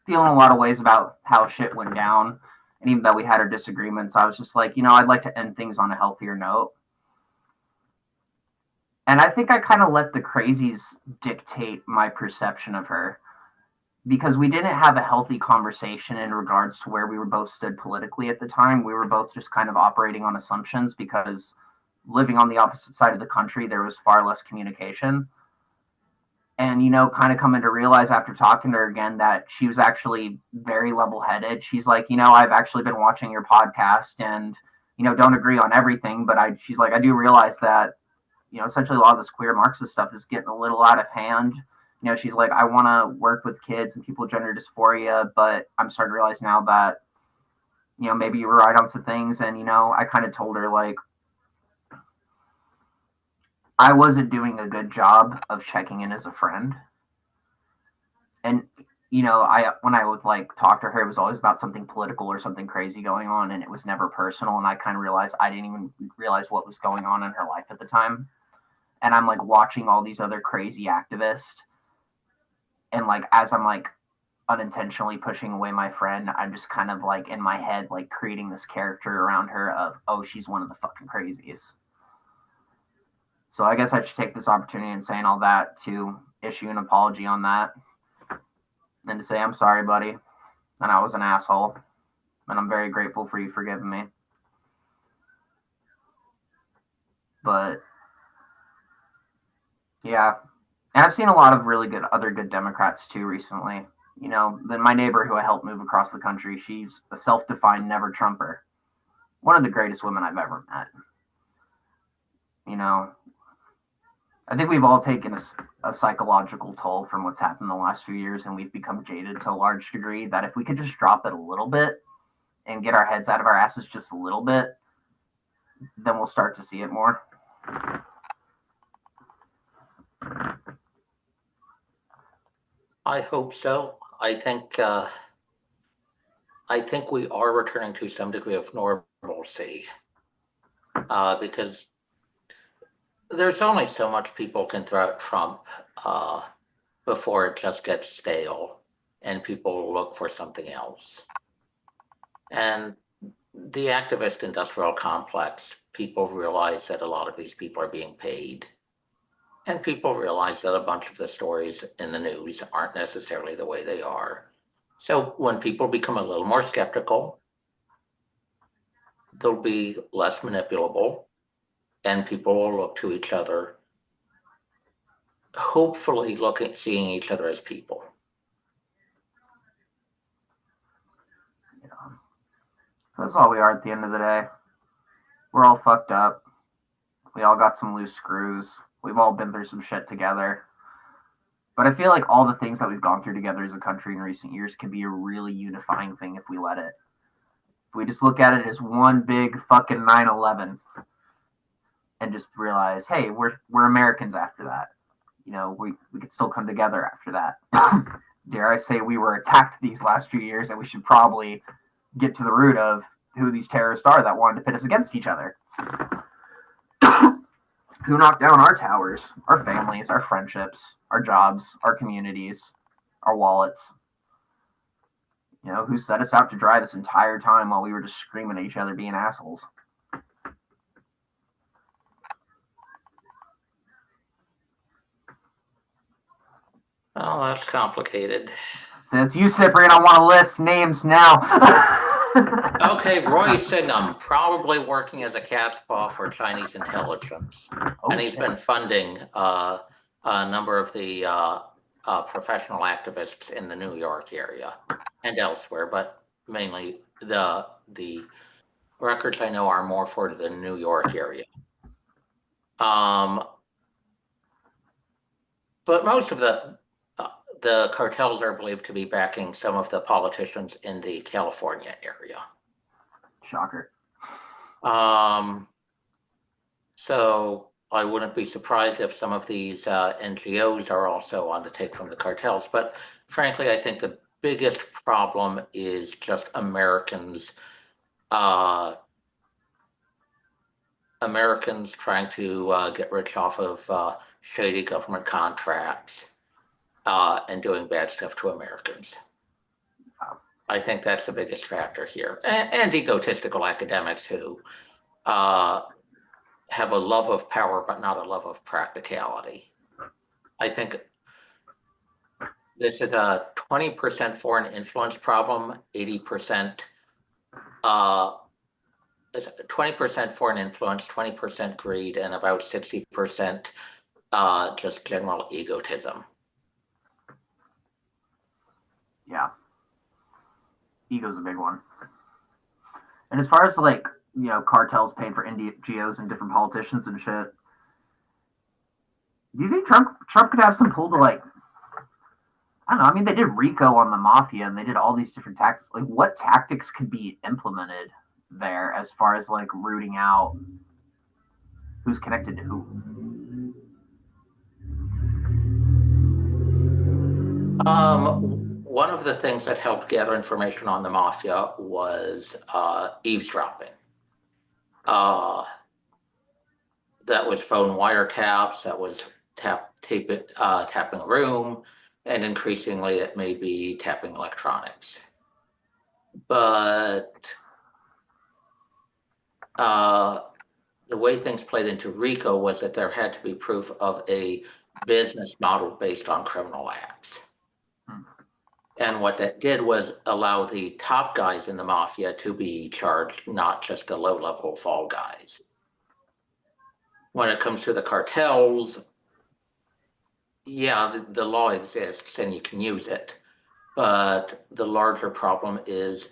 feeling a lot of ways about how shit went down. And even though we had our disagreements, I was just like, I'd like to end things on a healthier note. And I think I kind of let the crazies dictate my perception of her because we didn't have a healthy conversation in regards to where we were both stood politically at the time. We were both just kind of operating on assumptions because living on the opposite side of the country, there was far less communication. And, kind of coming to realize after talking to her again that she was actually very level-headed. She's like, I've actually been watching your podcast and, don't agree on everything. But she's like, I do realize that, essentially a lot of this queer Marxist stuff is getting a little out of hand. She's like, I want to work with kids and people with gender dysphoria, but I'm starting to realize now that, maybe you were right on some things. And, I kind of told her, like, I wasn't doing a good job of checking in as a friend. And, when I would like talk to her, it was always about something political or something crazy going on. And it was never personal. And I kind of realized I didn't even realize what was going on in her life at the time. And I'm like watching all these other crazy activists. And like, as I'm like unintentionally pushing away my friend, I'm just kind of like in my head, like creating this character around her of, oh, she's one of the fucking crazies. So I guess I should take this opportunity and saying all that to issue an apology on that and to say, I'm sorry, buddy. And I was an asshole. And I'm very grateful for you forgiving me. But yeah. And I've seen a lot of really good other good Democrats too recently. Then my neighbor who I helped move across the country, she's a self-defined never Trumper. One of the greatest women I've ever met. I think we've all taken a psychological toll from what's happened in the last few years, and we've become jaded to a large degree that if we could just drop it a little bit and get our heads out of our asses just a little bit, then we'll start to see it more. I hope so. I think we are returning to some degree of normalcy because there's only so much people can throw at Trump before it just gets stale and people look for something else. And the activist industrial complex, people realize that a lot of these people are being paid. And people realize that a bunch of the stories in the news aren't necessarily the way they are. So when people become a little more skeptical, they'll be less manipulable, and people will look to each other, hopefully seeing each other as people. Yeah. That's all we are at the end of the day. We're all fucked up. We all got some loose screws. We've all been through some shit together. But I feel like all the things that we've gone through together as a country in recent years can be a really unifying thing if we let it. If we just look at it as one big fucking 9/11 and just realize, hey, we're Americans after that. We could still come together after that. Dare I say we were attacked these last few years, and we should probably get to the root of who these terrorists are that wanted to pit us against each other. Who knocked down our towers, our families, our friendships, our jobs, our communities, our wallets. Who set us out to dry this entire time while we were just screaming at each other being assholes. Oh, that's complicated. Since you, Ciprian, I want to list names now. Okay, Roy Singham, probably working as a cat's paw for Chinese intelligence. Oh, and he's been funding a number of the professional activists in the New York area and elsewhere, but mainly the records I know are more for the New York area. But most of the cartels are believed to be backing some of the politicians in the California area. Shocker. So I wouldn't be surprised if some of these NGOs are also on the take from the cartels. But frankly, I think the biggest problem is just Americans trying to get rich off of shady government contracts and doing bad stuff to Americans. I think that's the biggest factor here. And egotistical academics who have a love of power, but not a love of practicality. I think this is a 20% foreign influence problem, 80%, 20% foreign influence, 20% greed, and about 60% just general egotism. Yeah. Ego's a big one. And as far as like, you know, cartels paying for NGOs and different politicians and shit, do you think Trump could have some pull to, like, I don't know, I mean, they did RICO on the mafia and they did all these different tactics. Like, what tactics could be implemented there as far as like rooting out who's connected to who? One of the things that helped gather information on the mafia was eavesdropping. That was phone wiretaps, that was tapping a room, and increasingly it may be tapping electronics. But the way things played into RICO was that there had to be proof of a business model based on criminal acts. And what that did was allow the top guys in the mafia to be charged, not just the low-level fall guys. When it comes to the cartels, yeah, the law exists and you can use it. But the larger problem is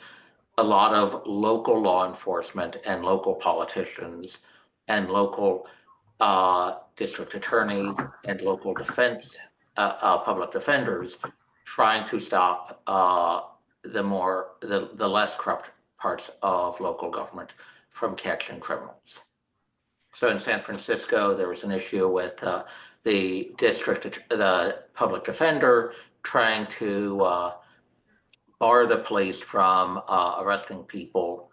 a lot of local law enforcement and local politicians and local district attorneys and local defense, public defenders trying to stop the less corrupt parts of local government from catching criminals. So in San Francisco, there was an issue with the public defender trying to bar the police from arresting people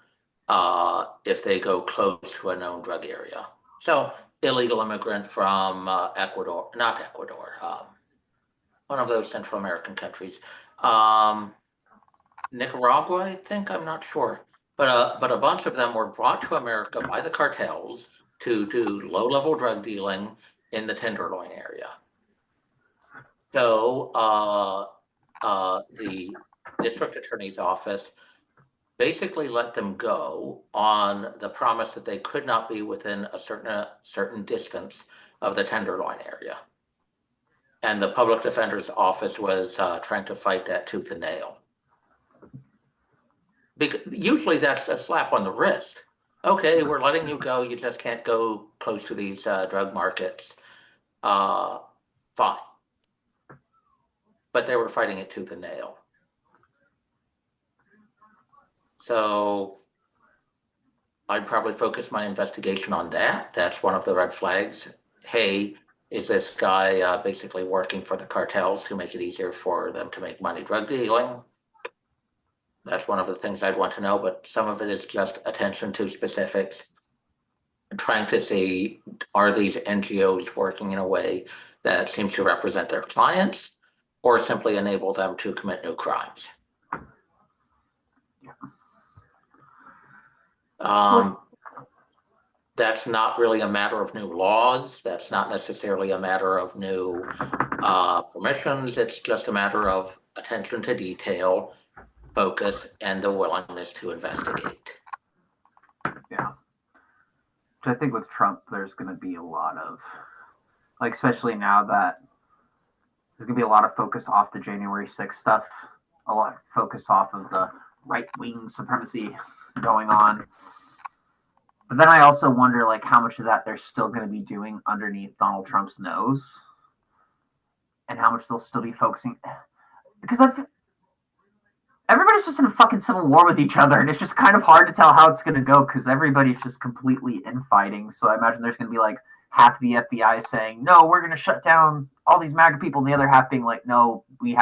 if they go close to a known drug area. So illegal immigrant from Ecuador, not Ecuador, one of those Central American countries. Nicaragua, I think, I'm not sure. But a bunch of them were brought to America by the cartels to do low-level drug dealing in the Tenderloin area. So the district attorney's office basically let them go on the promise that they could not be within a certain distance of the Tenderloin area. And the public defender's office was trying to fight that tooth and nail. Because usually that's a slap on the wrist. Okay, we're letting you go. You just can't go close to these drug markets. Fine. But they were fighting it tooth and nail. So I'd probably focus my investigation on that. That's one of the red flags. Hey, is this guy basically working for the cartels to make it easier for them to make money drug dealing? That's one of the things I'd want to know, but some of it is just attention to specifics. Trying to see, are these NGOs working in a way that seems to represent their clients or simply enable them to commit new crimes? That's not really a matter of new laws. That's not necessarily a matter of new permissions. It's just a matter of attention to detail, focus, and the willingness to investigate. Yeah. Which I think with Trump, there's going to be a lot of, like, especially now that There's going to be a lot of focus off the January 6th stuff, a lot of focus off of the right-wing supremacy going on. But then I also wonder, like, how much of that they're still going to be doing underneath Donald Trump's nose, and how much they'll still be focusing. Because everybody's just in a fucking civil war with each other, and it's just kind of hard to tell how it's going to go because everybody's just completely infighting. So I imagine there's going to be like half the FBI saying, no, we're going to shut down all these MAGA people, and the other half being like, no, we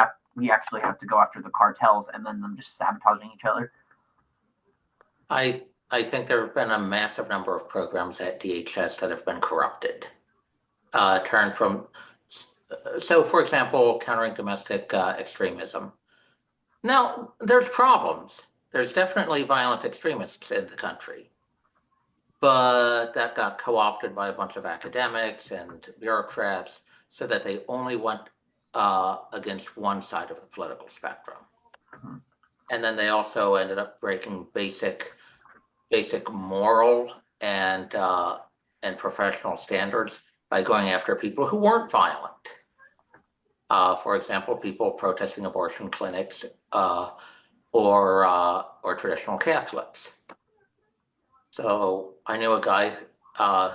actually have to go after the cartels, and then them just sabotaging each other. I think there have been a massive number of programs at DHS that have been corrupted. So for example, countering domestic extremism. Now, there's problems. There's definitely violent extremists in the country. But that got co-opted by a bunch of academics and bureaucrats so that they only went against one side of the political spectrum. And then they also ended up breaking basic moral and professional standards by going after people who weren't violent. For example, people protesting abortion clinics or traditional Catholics. So I knew a guy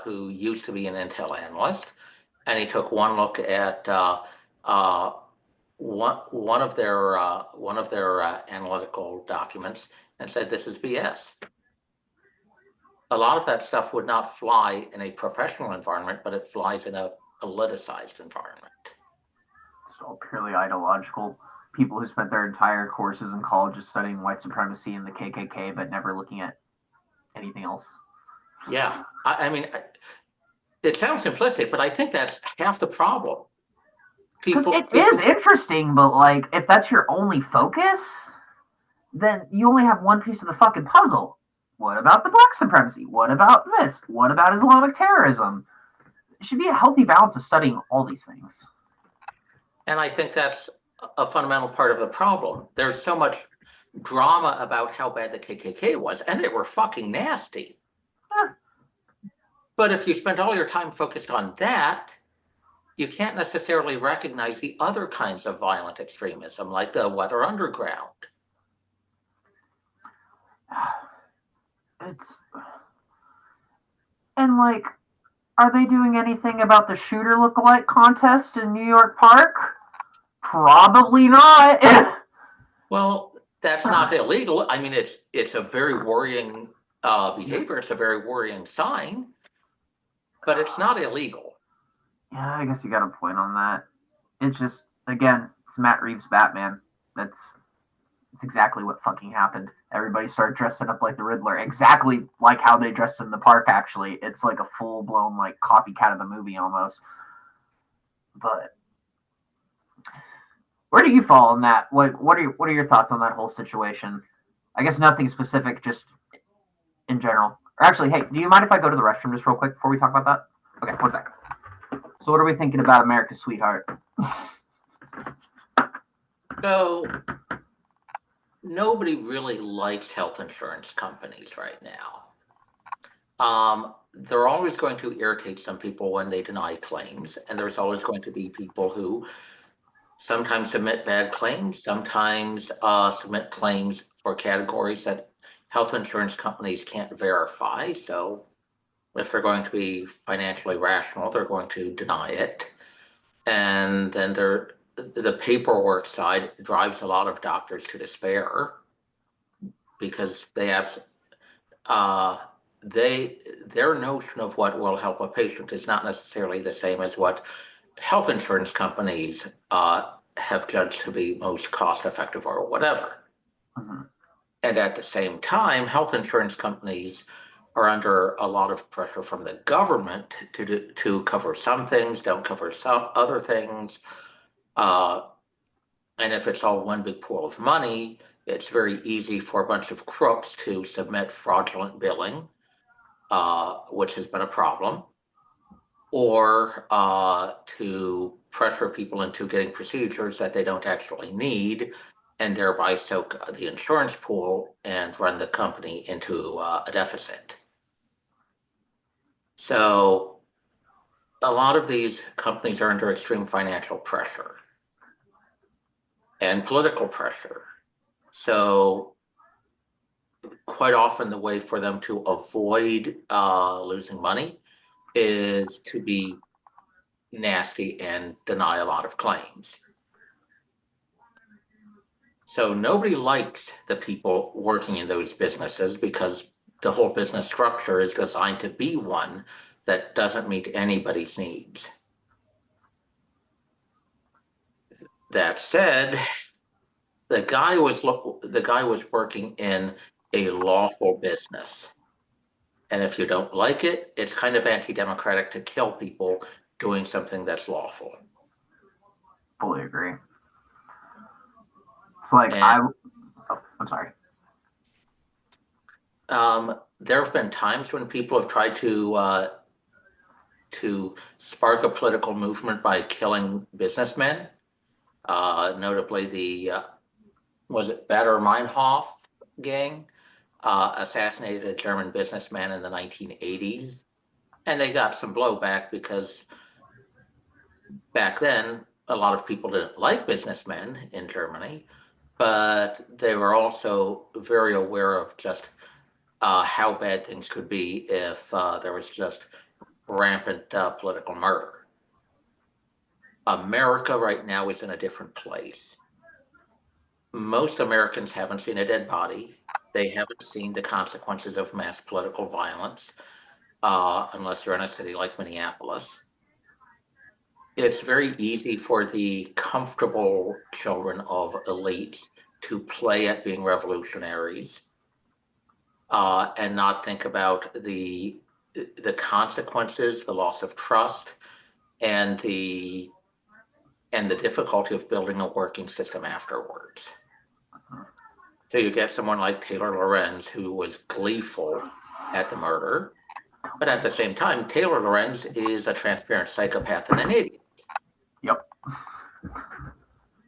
who used to be an intel analyst, and he took one look at one of their analytical documents and said, "This is BS." A lot of that stuff would not fly in a professional environment, but it flies in a politicized environment. It's all purely ideological. People who spent their entire courses in college just studying white supremacy and the KKK, but never looking at anything else. Yeah, I mean, it sounds simplistic, but I think that's half the problem. Because it is interesting, but like, if that's your only focus, then you only have one piece of the fucking puzzle. What about the black supremacy? What about this? What about Islamic terrorism? It should be a healthy balance of studying all these things. And I think that's a fundamental part of the problem. There's so much drama about how bad the KKK was, and they were fucking nasty. But if you spend all your time focused on that, you can't necessarily recognize the other kinds of violent extremism, like the Weather Underground. And like, are they doing anything about the shooter lookalike contest in New York Park? Probably not. Well, that's not illegal. I mean, it's a very worrying behavior. It's a very worrying sign, but it's not illegal. Yeah, I guess you got a point on that. It's just, again, it's Matt Reeves' Batman. That's exactly what fucking happened. Everybody started dressing up like the Riddler, exactly like how they dressed in the park. Actually, it's like a full-blown like copycat of the movie almost. But where do you fall on that? What are your thoughts on that whole situation? I guess nothing specific, just in general. Or actually, hey, do you mind if I go to the restroom just real quick before we talk about that? Okay, one sec. So what are we thinking about America's Sweetheart? So nobody really likes health insurance companies right now. They're always going to irritate some people when they deny claims, and there's always going to be people who sometimes submit bad claims, sometimes submit claims for categories that health insurance companies can't verify. So if they're going to be financially rational, they're going to deny it. And then the paperwork side drives a lot of doctors to despair because they have their notion of what will help a patient is not necessarily the same as what health insurance companies have judged to be most cost effective or whatever. Mm-hmm. And at the same time, health insurance companies are under a lot of pressure from the government to cover some things, don't cover some other things. And if it's all one big pool of money, it's very easy for a bunch of crooks to submit fraudulent billing, which has been a problem, or to pressure people into getting procedures that they don't actually need, and thereby soak the insurance pool and run the company into a deficit. So a lot of these companies are under extreme financial pressure. and political pressure. So quite often the way for them to avoid losing money is to be nasty and deny a lot of claims. So nobody likes the people working in those businesses because the whole business structure is designed to be one that doesn't meet anybody's needs. That said, the guy was working in a lawful business. And if you don't like it, it's kind of anti-democratic to kill people doing something that's lawful. Fully agree. It's like And, I'm sorry. There have been times when people have tried to spark a political movement by killing businessmen. Notably, the was it Baader Meinhof gang assassinated a German businessman in the 1980s, and they got some blowback because back then a lot of people didn't like businessmen in Germany, but they were also very aware of just how bad things could be if there was just rampant political murder. America right now is in a different place. Most Americans haven't seen a dead body. They haven't seen the consequences of mass political violence, unless you're in a city like Minneapolis. It's very easy for the comfortable children of elites to play at being revolutionaries and not think about the consequences, the loss of trust, and the difficulty of building a working system afterwards. So you get someone like Taylor Lorenz, who was gleeful at the murder, but at the same time, Taylor Lorenz is a transparent psychopath and an idiot. Yep.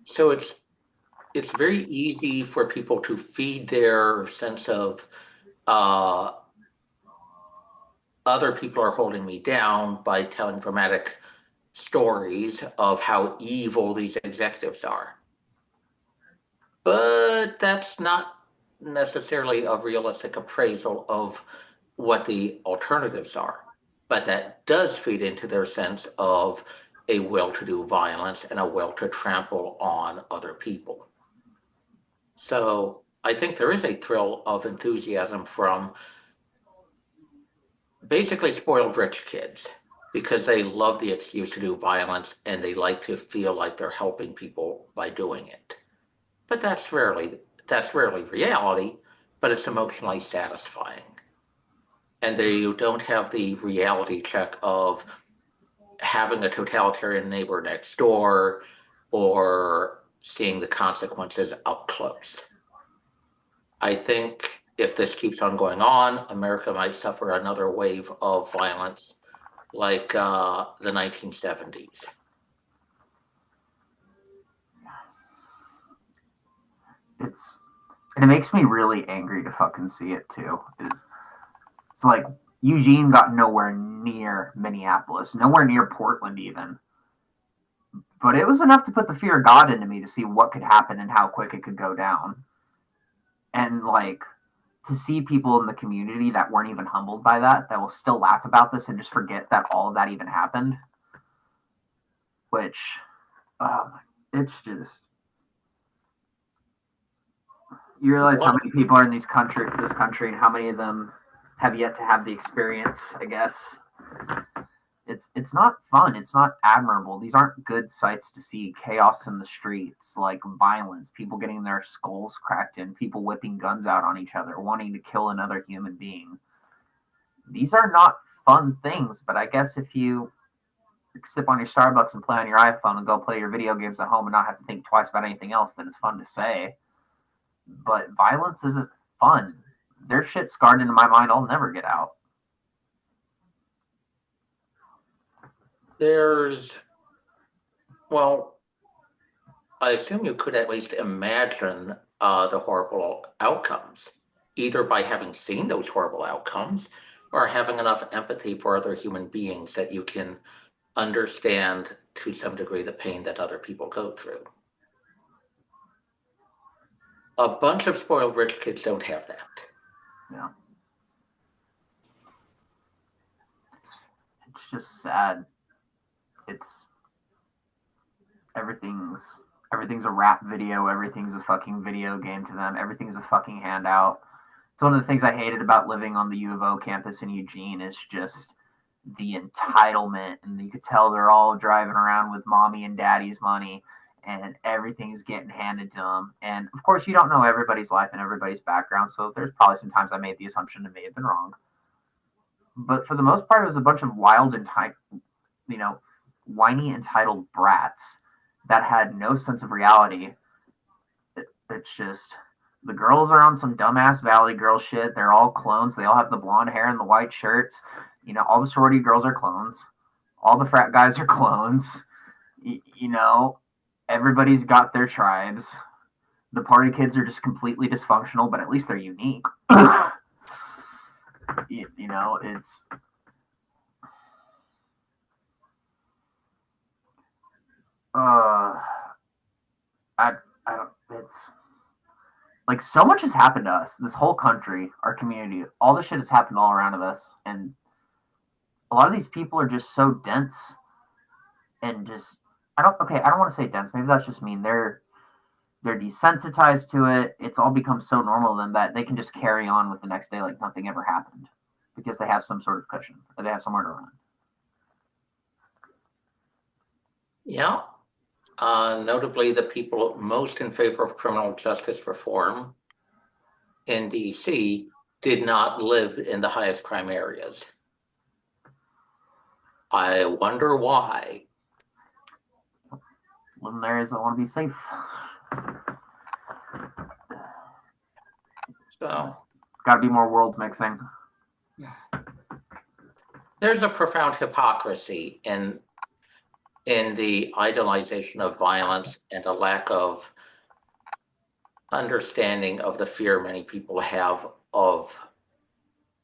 So it's very easy for people to feed their sense of other people are holding me down by telling dramatic stories of how evil these executives are. But that's not necessarily a realistic appraisal of what the alternatives are. But that does feed into their sense of a will to do violence and a will to trample on other people. So I think there is a thrill of enthusiasm from basically spoiled rich kids because they love the excuse to do violence and they like to feel like they're helping people by doing it. But that's rarely reality, but it's emotionally satisfying. And you don't have the reality check of having a totalitarian neighbor next door or seeing the consequences up close. I think if this keeps on going on, America might suffer another wave of violence like the 1970s. And it makes me really angry to fucking see it too. It's like Eugene got nowhere near Minneapolis, nowhere near Portland even. But it was enough to put the fear of God into me to see what could happen and how quick it could go down. And like to see people in the community that weren't even humbled by that will still laugh about this and just forget that all of that even happened. Which, it's just, you realize how many people are in this country and how many of them have yet to have the experience, I guess. It's not fun. It's not admirable. These aren't good sights to see. Chaos in the streets, like violence, people getting their skulls cracked in, people whipping guns out on each other, wanting to kill another human being. These are not fun things, but I guess if you sip on your Starbucks and play on your iPhone and go play your video games at home and not have to think twice about anything else, then it's fun to say. But violence isn't fun. There's shit scarred into my mind I'll never get out. I assume you could at least imagine the horrible outcomes, either by having seen those horrible outcomes or having enough empathy for other human beings that you can understand to some degree the pain that other people go through. A bunch of spoiled rich kids don't have that. Yeah. It's just sad. It's everything's a rap video, everything's a fucking video game to them, everything's a fucking handout. It's one of the things I hated about living on the U of O campus in Eugene is just the entitlement, and you could tell they're all driving around with mommy and daddy's money, and everything's getting handed to them. And of course, you don't know everybody's life and everybody's background, so there's probably some times I made the assumption it may have been wrong. But for the most part, it was a bunch of wild, whiny, entitled brats that had no sense of reality. It's just the girls are on some dumbass Valley Girl shit. They're all clones. They all have the blonde hair and the white shirts. All the sorority girls are clones. All the frat guys are clones. Everybody's got their tribes. The party kids are just completely dysfunctional, but at least they're unique. It's I don't. It's like so much has happened to us. This whole country, our community, all this shit has happened all around of us, and a lot of these people are just so dense and just. I don't want to say dense. Maybe that's just mean. They're desensitized to it. It's all become so normal to them that they can just carry on with the next day like nothing ever happened because they have some sort of cushion or they have somewhere to run. Yeah. Notably, the people most in favor of criminal justice reform in DC did not live in the highest crime areas. I wonder why. Living there is I want to be safe. So it's got to be more world mixing. There's a profound hypocrisy in the idolization of violence and a lack of understanding of the fear many people have of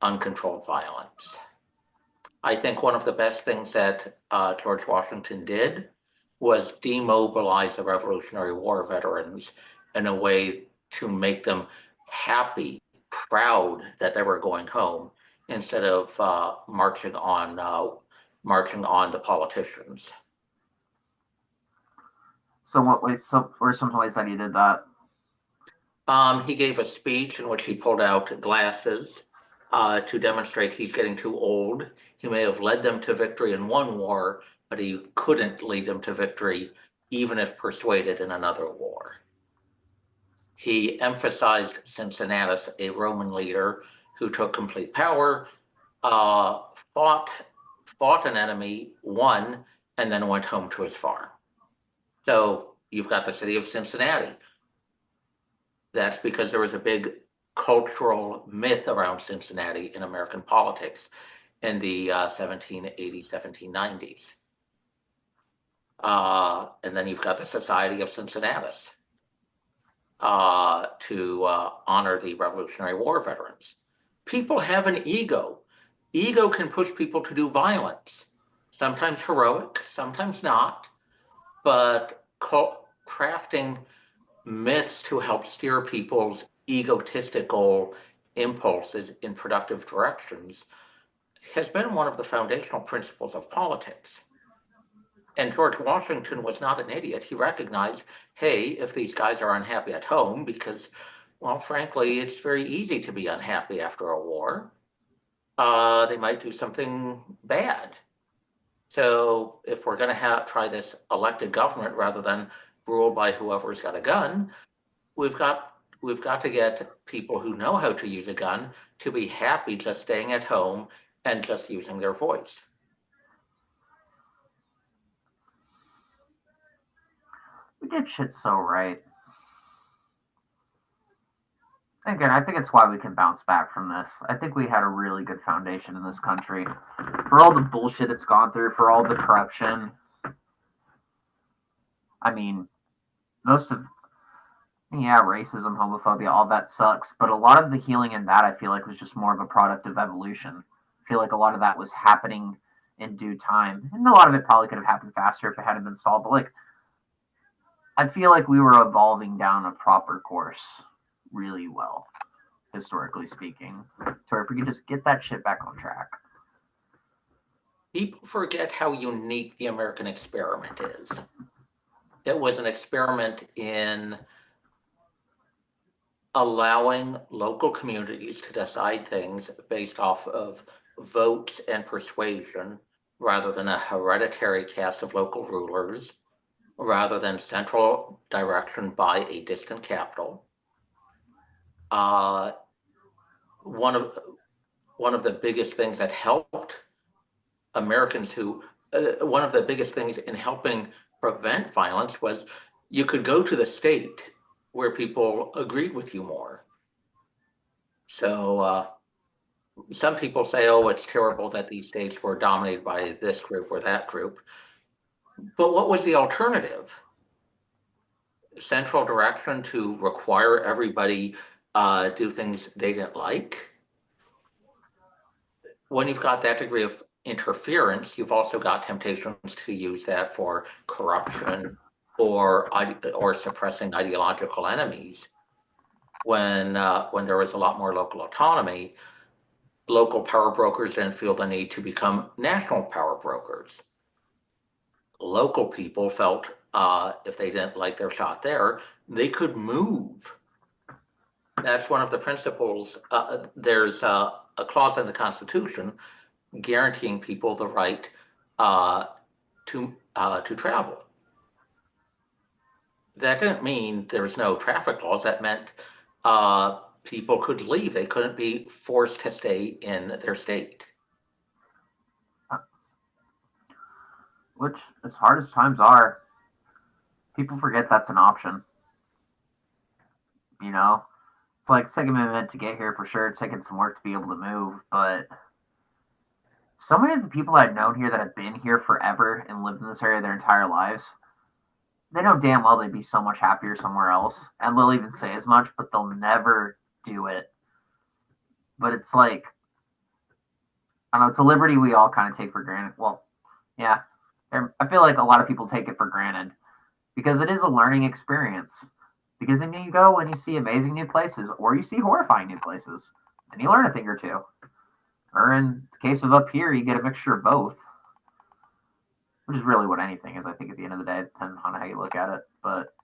uncontrolled violence. I think one of the best things that George Washington did was demobilize the Revolutionary War veterans in a way to make them happy, proud that they were going home, instead of marching on the politicians. So what ways? What are some ways that he did that? He gave a speech in which he pulled out glasses to demonstrate he's getting too old. He may have led them to victory in one war, but he couldn't lead them to victory even if persuaded in another war. He emphasized Cincinnatus, a Roman leader who took complete power, fought an enemy, won, and then went home to his farm. So you've got the city of Cincinnati. That's because there was a big cultural myth around Cincinnati in American politics in the 1780s, 1790s. And then you've got the Society of Cincinnatus to honor the Revolutionary War veterans. People have an ego. Ego can push people to do violence, sometimes heroic, sometimes not, but crafting myths to help steer people's egotistical impulses in productive directions has been one of the foundational principles of politics. And George Washington was not an idiot. He recognized, hey, if these guys are unhappy at home, because, well, frankly, it's very easy to be unhappy after a war, they might do something bad. So if we're going to try this elected government rather than ruled by whoever's got a gun, we've got to get people who know how to use a gun to be happy just staying at home and just using their voice. We did shit so right. Again, I think it's why we can bounce back from this. I think we had a really good foundation in this country. For all the bullshit it's gone through, for all the corruption. I mean, racism, homophobia, all that sucks. But a lot of the healing in that, I feel like, was just more of a product of evolution. I feel like a lot of that was happening in due time. And a lot of it probably could have happened faster if it hadn't been solved. But, I feel like we were evolving down a proper course. really well, historically speaking. So if we could just get that shit back on track. People forget how unique the American experiment is. It was an experiment in allowing local communities to decide things based off of votes and persuasion, rather than a hereditary caste of local rulers, rather than central direction by a distant capital. One of the biggest things that helped Americans one of the biggest things in helping prevent violence was you could go to the state where people agreed with you more. So some people say, oh, it's terrible that these states were dominated by this group or that group. But what was the alternative? Central direction to require everybody do things they didn't like? When you've got that degree of interference, you've also got temptations to use that for corruption or suppressing ideological enemies. When there was a lot more local autonomy, local power brokers didn't feel the need to become national power brokers. Local people felt if they didn't like their shot there, they could move. That's one of the principles. There's a clause in the Constitution guaranteeing people the right to travel. That didn't mean there was no traffic laws. That meant people could leave. They couldn't be forced to stay in their state. Which, as hard as times are, people forget that's an option. You know? It's like, it's taken a minute to get here for sure. It's taken some work to be able to move, but so many of the people I've known here that have been here forever and lived in this area their entire lives, they know damn well they'd be so much happier somewhere else. And they'll even say as much, but they'll never do it. But it's like, I don't know, it's a liberty we all kind of take for granted. Well, yeah. I feel like a lot of people take it for granted because it is a learning experience. Because then you go and you see amazing new places, or you see horrifying new places, and you learn a thing or two. Or in the case of up here, you get a mixture of both, which is really what anything is, I think, at the end of the day, depending on how you look at it. But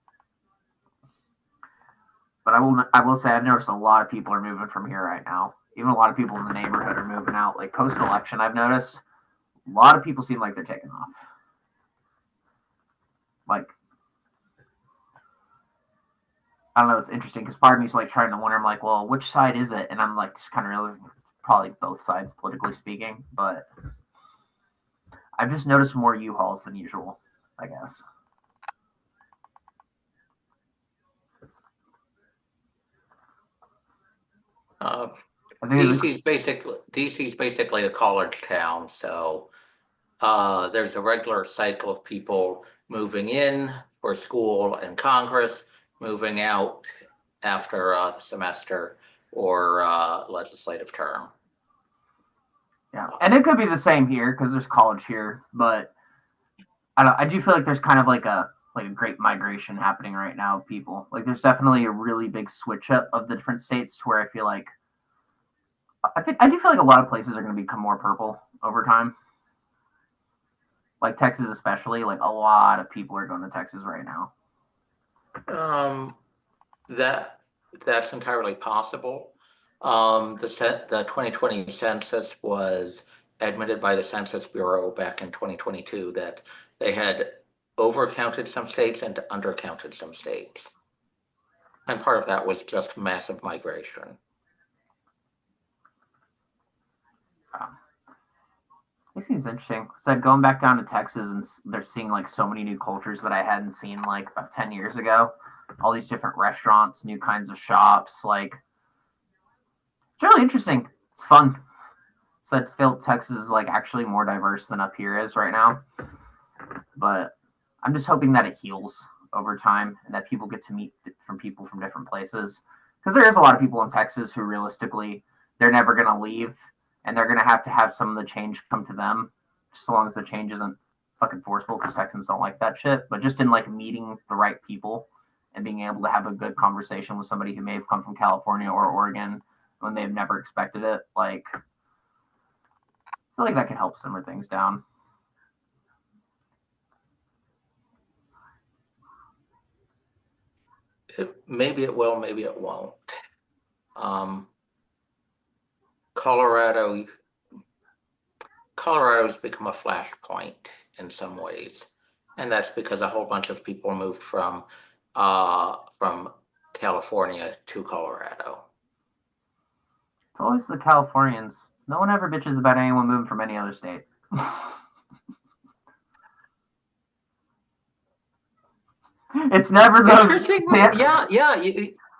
I will say I've noticed a lot of people are moving from here right now. Even a lot of people in the neighborhood are moving out. Like post-election, I've noticed a lot of people seem like they're taking off. Like, I don't know, it's interesting because part of me is like trying to wonder, I'm like, well, which side is it? And I'm like just kind of realizing it's probably both sides, politically speaking. But I've just noticed more U-Hauls than usual, I guess. DC's basically a college town, so there's a regular cycle of people moving in for school and Congress, moving out after the semester or legislative term. Yeah, and it could be the same here because there's college here, but I do feel like there's kind of like a great migration happening right now of people. Like there's definitely a really big switch up of the different states to where I do feel like a lot of places are going to become more purple over time. Like Texas especially, like a lot of people are going to Texas right now. That's entirely possible. The 2020 census was admitted by the Census Bureau back in 2022 that they had overcounted some states and undercounted some states. And part of that was just massive migration. This seems interesting. So going back down to Texas, and they're seeing like so many new cultures that I hadn't seen like about 10 years ago. All these different restaurants, new kinds of shops. Like, it's really interesting. It's fun. So I feel Texas is like actually more diverse than up here is right now. But I'm just hoping that it heals over time and that people get to meet from people from different places. Because there is a lot of people in Texas who realistically, they're never going to leave. And they're going to have some of the change come to them, just as long as the change isn't fucking forceful, because Texans don't like that shit. But just in like meeting the right people and being able to have a good conversation with somebody who may have come from California or Oregon when they've never expected it. Like, I feel like that could help simmer things down. Maybe it will, maybe it won't. Colorado's become a flashpoint in some ways, and that's because a whole bunch of people moved from California to Colorado. It's always the Californians. No one ever bitches about anyone moving from any other state. It's never those. Yeah.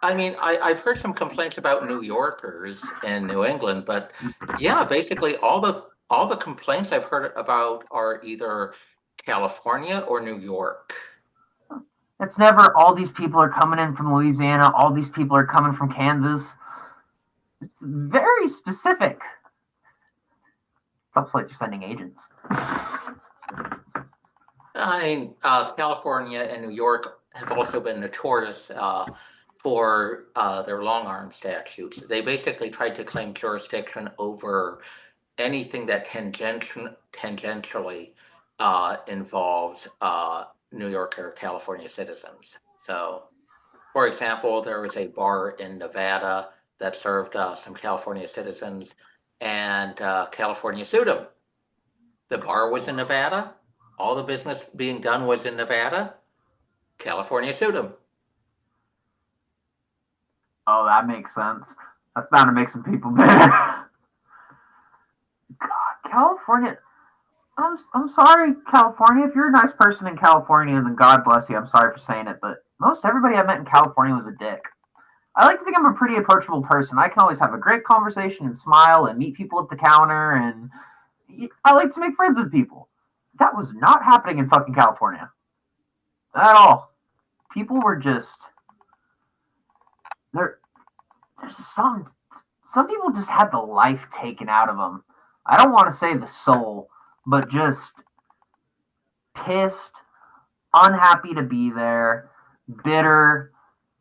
I mean, I've heard some complaints about New Yorkers in New England, but yeah, basically all the complaints I've heard about are either California or New York. It's never all these people are coming in from Louisiana, all these people are coming from Kansas. It's very specific. It's almost like they're sending agents. I mean, California and New York have also been notorious for their long arm statutes. They basically tried to claim jurisdiction over anything that tangentially involves New York or California citizens. So, for example, there was a bar in Nevada that served some California citizens, and California sued them. The bar was in Nevada. All the business being done was in Nevada. California sued them. Oh, that makes sense. That's bound to make some people bitter. God, California. I'm sorry, California. If you're a nice person in California, then God bless you. I'm sorry for saying it, but most everybody I met in California was a dick. I like to think I'm a pretty approachable person. I can always have a great conversation and smile and meet people at the counter, and I like to make friends with people. That was not happening in fucking California at all. People were just there. There's some people just had the life taken out of them. I don't want to say the soul, but just pissed, unhappy to be there, bitter,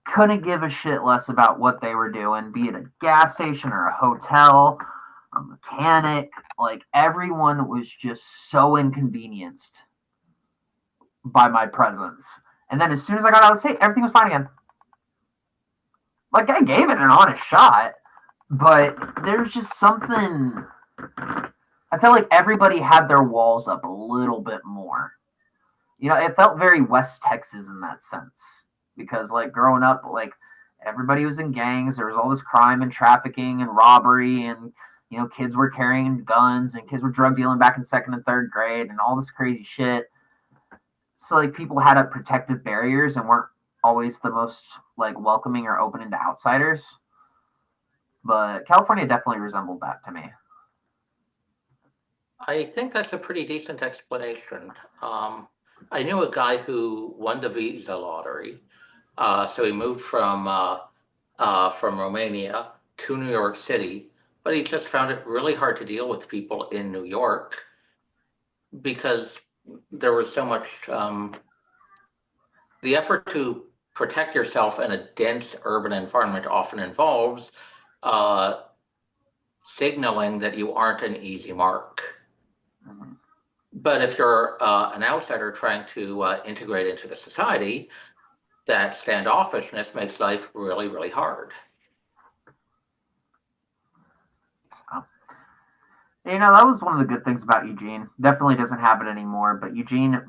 couldn't give a shit less about what they were doing, be it a gas station or a hotel, a mechanic. Like, everyone was just so inconvenienced by my presence. And then as soon as I got out of the state, everything was fine again. Like, I gave it an honest shot, but there's just something. I felt like everybody had their walls up a little bit more. You know, it felt very West Texas in that sense. Because, like, growing up, like, everybody was in gangs. There was all this crime and trafficking and robbery, and, you know, kids were carrying guns, and kids were drug dealing back in 2nd and 3rd grade, and all this crazy shit. So, like, people had up protective barriers and weren't always the most, like, welcoming or open to outsiders. But California definitely resembled that to me. I think that's a pretty decent explanation. I knew a guy who won the visa lottery. So he moved from Romania to New York City, but he just found it really hard to deal with people in New York because there was so much. The effort to protect yourself in a dense urban environment often involves signaling that you aren't an easy mark. Mm-hmm. But if you're an outsider trying to integrate into the society, that standoffishness makes life really, really hard. You know, that was one of the good things about Eugene. Definitely doesn't have it anymore, but Eugene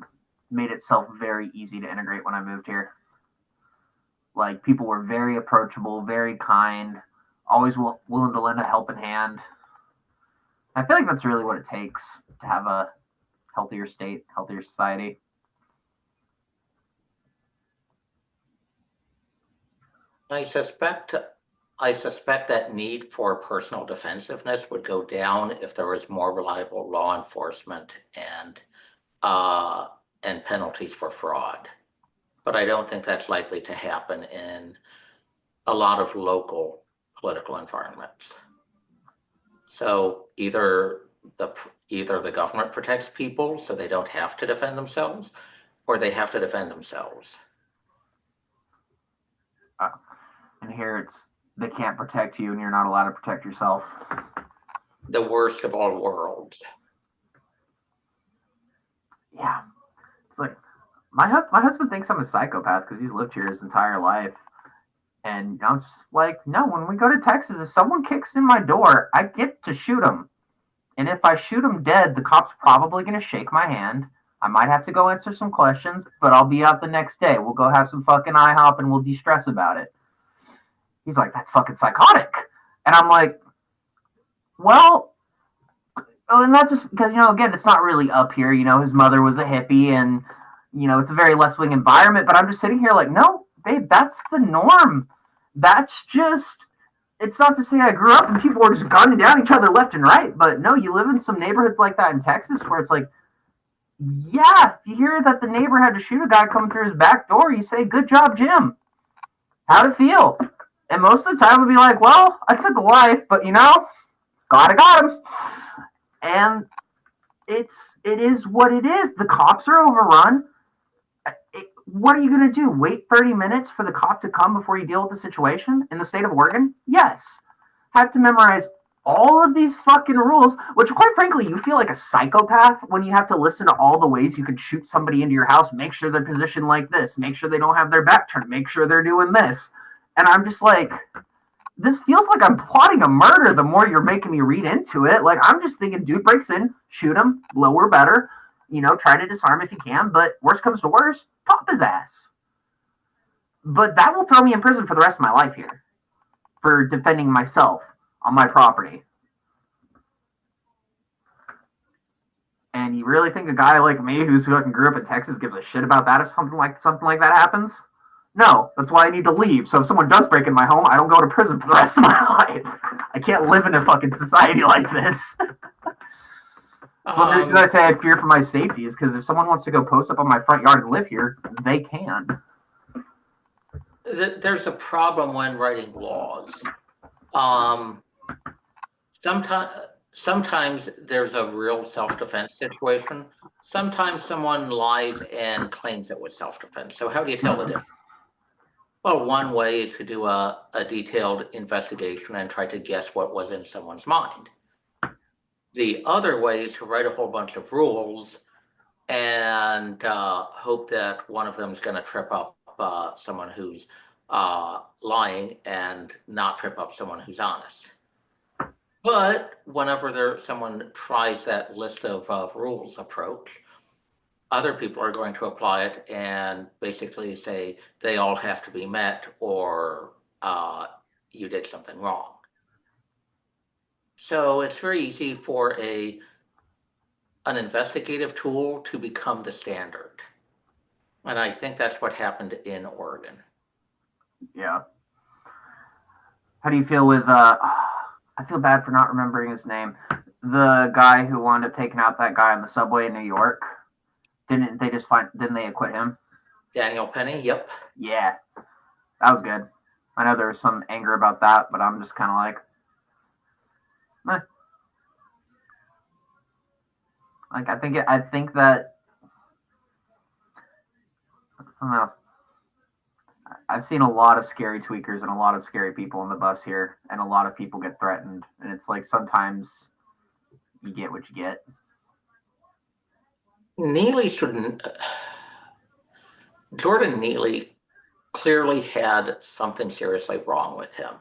made itself very easy to integrate when I moved here. Like, people were very approachable, very kind, always willing to lend a helping hand. I feel like that's really what it takes to have a healthier state, healthier society. I suspect that need for personal defensiveness would go down if there was more reliable law enforcement and penalties for fraud. But I don't think that's likely to happen in a lot of local political environments. So either the government protects people so they don't have to defend themselves, or they have to defend themselves. And here they can't protect you, and you're not allowed to protect yourself. The worst of all worlds. Yeah, it's like my husband thinks I'm a psychopath because he's lived here his entire life, and I was like, no. When we go to Texas, if someone kicks in my door, I get to shoot them, and if I shoot them dead, the cop's probably going to shake my hand. I might have to go answer some questions, but I'll be out the next day. We'll go have some fucking IHOP and we'll de-stress about it. He's like, that's fucking psychotic. And I'm like, well, and that's just because, again, it's not really up here. His mother was a hippie and, it's a very left-wing environment. But I'm just sitting here like, no, babe, that's the norm. That's just, it's not to say I grew up and people were just gunning down each other left and right. But no, you live in some neighborhoods like that in Texas where it's like, yeah, if you hear that the neighbor had to shoot a guy coming through his back door, you say, good job, Jim. How'd it feel? And most of the time, they'll be like, well, I took a life, but got him. And it is what it is. The cops are overrun. What are you going to do? Wait 30 minutes for the cop to come before you deal with the situation in the state of Oregon? Yes. Have to memorize all of these fucking rules, which quite frankly, you feel like a psychopath when you have to listen to all the ways you could shoot somebody into your house, make sure they're positioned like this, make sure they don't have their back turned, make sure they're doing this. And I'm just like, this feels like I'm plotting a murder the more you're making me read into it. Like, I'm just thinking, dude breaks in, shoot him, lower better, try to disarm if you can, but worst comes to worst, pop his ass. But that will throw me in prison for the rest of my life here for defending myself on my property. And you really think a guy like me who's fucking grew up in Texas gives a shit about that if something like that happens? No, that's why I need to leave. So if someone does break in my home, I don't go to prison for the rest of my life. I can't live in a fucking society like this. That's one of the reasons I say I fear for my safety is because if someone wants to go post up on my front yard and live here, they can. There's a problem when writing laws. Sometimes there's a real self-defense situation. Sometimes someone lies and claims it was self-defense. So how do you tell the difference? Well, one way is to do a detailed investigation and try to guess what was in someone's mind. The other way is to write a whole bunch of rules and hope that one of them is going to trip up someone who's lying and not trip up someone who's honest. But whenever someone tries that list of rules approach, other people are going to apply it and basically say they all have to be met or you did something wrong. So it's very easy for an investigative tool to become the standard. And I think that's what happened in Oregon. Yeah. How do you feel with, I feel bad for not remembering his name, the guy who wound up taking out that guy on the subway in New York? Didn't they acquit him? Daniel Penny, yep. Yeah, that was good. I know there was some anger about that, but I'm just kind of like, meh. Like, I think that, I don't know. I've seen a lot of scary tweakers and a lot of scary people on the bus here, and a lot of people get threatened, and it's like sometimes you get what you get. Jordan Neely clearly had something seriously wrong with him.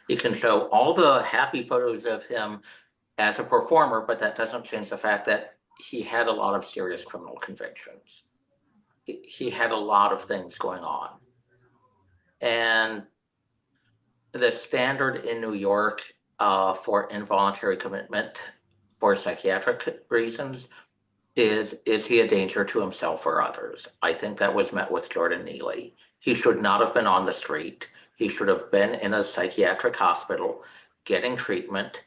You can show all the happy photos of him as a performer, but that doesn't change the fact that he had a lot of serious criminal convictions. He had a lot of things going on. And the standard in New York for involuntary commitment for psychiatric reasons is he a danger to himself or others? I think that was met with Jordan Neely. He should not have been on the street. He should have been in a psychiatric hospital getting treatment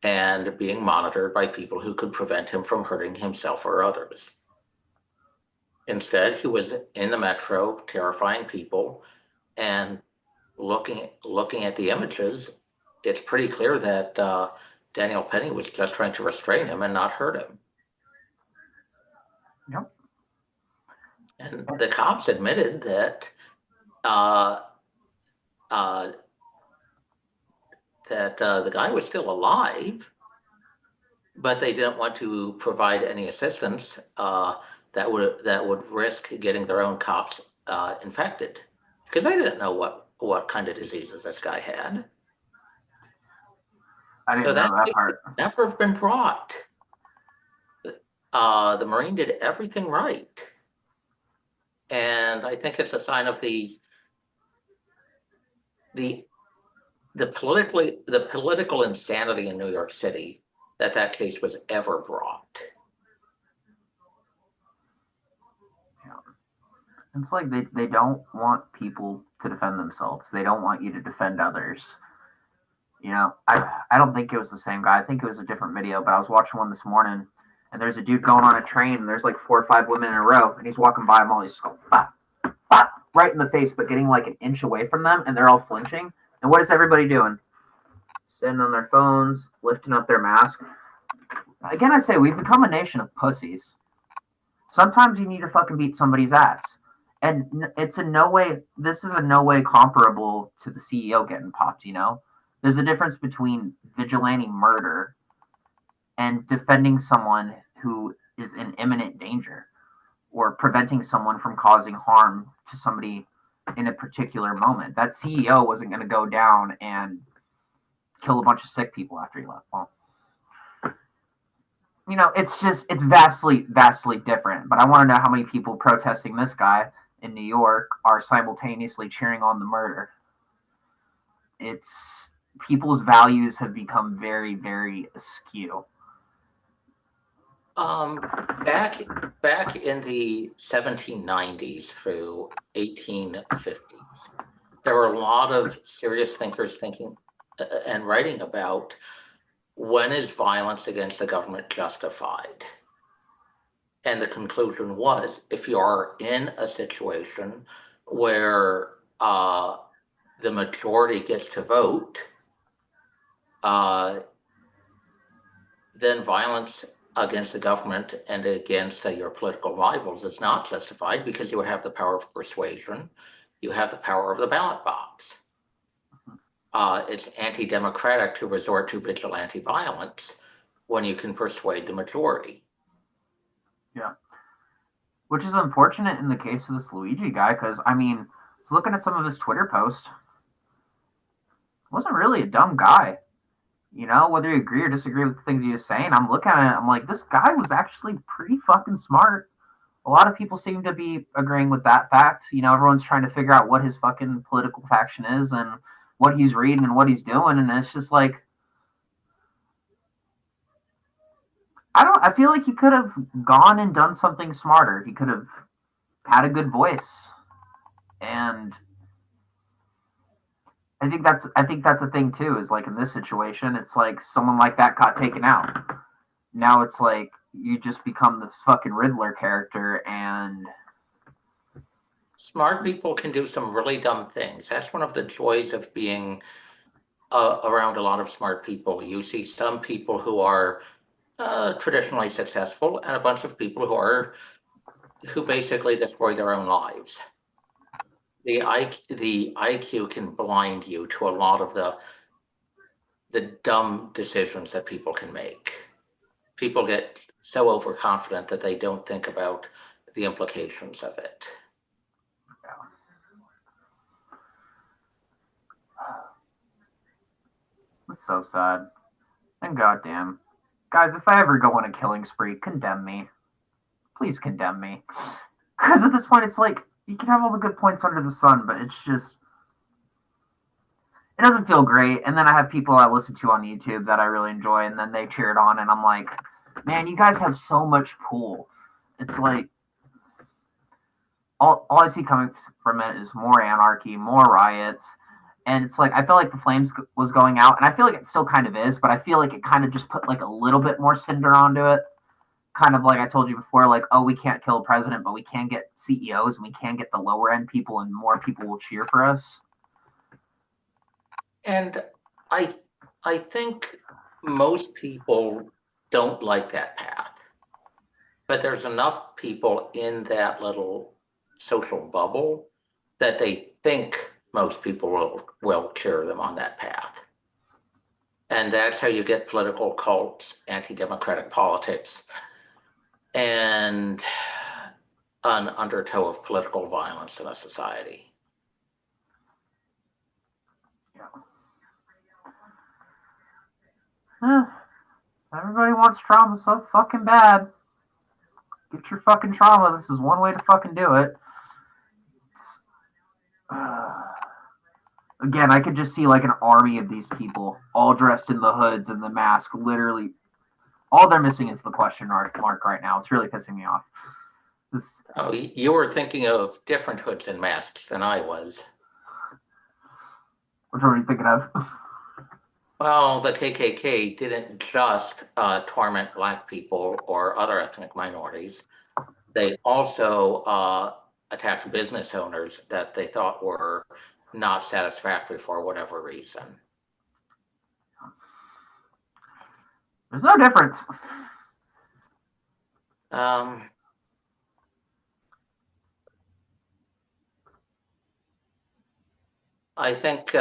and being monitored by people who could prevent him from hurting himself or others. Instead, he was in the metro, terrifying people, and looking at the images, it's pretty clear that Daniel Penny was just trying to restrain him and not hurt him. Yep. And the cops admitted that the guy was still alive, but they didn't want to provide any assistance that would risk getting their own cops infected, because they didn't know what kind of diseases this guy had. I didn't So know that that case part. would never have been brought. The Marine did everything right, and I think it's a sign of the political insanity in New York City that case was ever brought. It's like they don't want people to defend themselves. They don't want you to defend others. You know, I don't think it was the same guy. I think it was a different video, but I was watching one this morning, and there's a dude going on a train, and there's like 4 or 5 women in a row, and he's walking by them all. He's just going, bah, bah, right in the face, but getting like an inch away from them, and they're all flinching. And what is everybody doing? Sitting on their phones, lifting up their mask. Again, I say we've become a nation of pussies. Sometimes you need to fucking beat somebody's ass. And it's in no way, this is in no way comparable to the CEO getting popped, you know? There's a difference between vigilante murder and defending someone who is in imminent danger or preventing someone from causing harm to somebody in a particular moment. That CEO wasn't going to go down and kill a bunch of sick people after he left. Well, you know, it's vastly, vastly different. But I want to know how many people protesting this guy in New York are simultaneously cheering on the murder. It's people's values have become very, very askew. Back in the 1790s through 1850s, there were a lot of serious thinkers thinking and writing about when is violence against the government justified. And the conclusion was, if you are in a situation where the majority gets to vote, then violence against the government and against your political rivals is not justified, because you have the power of persuasion, you have the power of the ballot box. It's anti-democratic to resort to vigilante violence when you can persuade the majority. Yeah. Which is unfortunate in the case of this Luigi guy, because, I mean, I was looking at some of his Twitter posts. Wasn't really a dumb guy. You know, whether you agree or disagree with the things he was saying, I'm looking at it, I'm like, this guy was actually pretty fucking smart. A lot of people seem to be agreeing with that fact. You know, everyone's trying to figure out what his fucking political faction is and what he's reading and what he's doing, and it's just like, I feel like he could have gone and done something smarter. He could have had a good voice. And I think that's a thing too, is like in this situation, it's like someone like that got taken out. Now it's like you just become this fucking Riddler character, and Smart people can do some really dumb things. That's one of the joys of being around a lot of smart people. You see some people who are traditionally successful, and a bunch of people who basically destroy their own lives. The IQ can blind you to a lot of the dumb decisions that people can make. People get so overconfident that they don't think about the implications of it. it's so sad. And goddamn, guys, if I ever go on a killing spree, condemn me. Please condemn me. Because at this point, it's like you can have all the good points under the sun, but it's just, it doesn't feel great. And then I have people I listen to on YouTube that I really enjoy, and then they cheer it on, and I'm like, man, you guys have so much pull. It's like all I see coming from it is more anarchy, more riots. And it's like, I feel like the flames was going out, and I feel like it still kind of is, but I feel like it kind of just put like a little bit more cinder onto it. Kind of like I told you before, like, oh, we can't kill a president, but we can get CEOs, and we can get the lower end people, and more people will cheer for us. And I think most people don't like that path, but there's enough people in that little social bubble that they think most people will cheer them on that path. And that's how you get political cults, anti-democratic politics, and an undertow of political violence in a society. Everybody wants trauma so fucking bad. Get your fucking trauma. This is one way to fucking do it. Again, I could just see like an army of these people all dressed in the hoods and the mask. Literally, all they're missing is the question mark right now. It's really pissing me off. Oh, you were thinking of different hoods and masks than I was. Which one are you thinking of? Well, the KKK didn't just torment Black people or other ethnic minorities. They also attacked business owners that they thought were not satisfactory for whatever reason. There's no difference. I think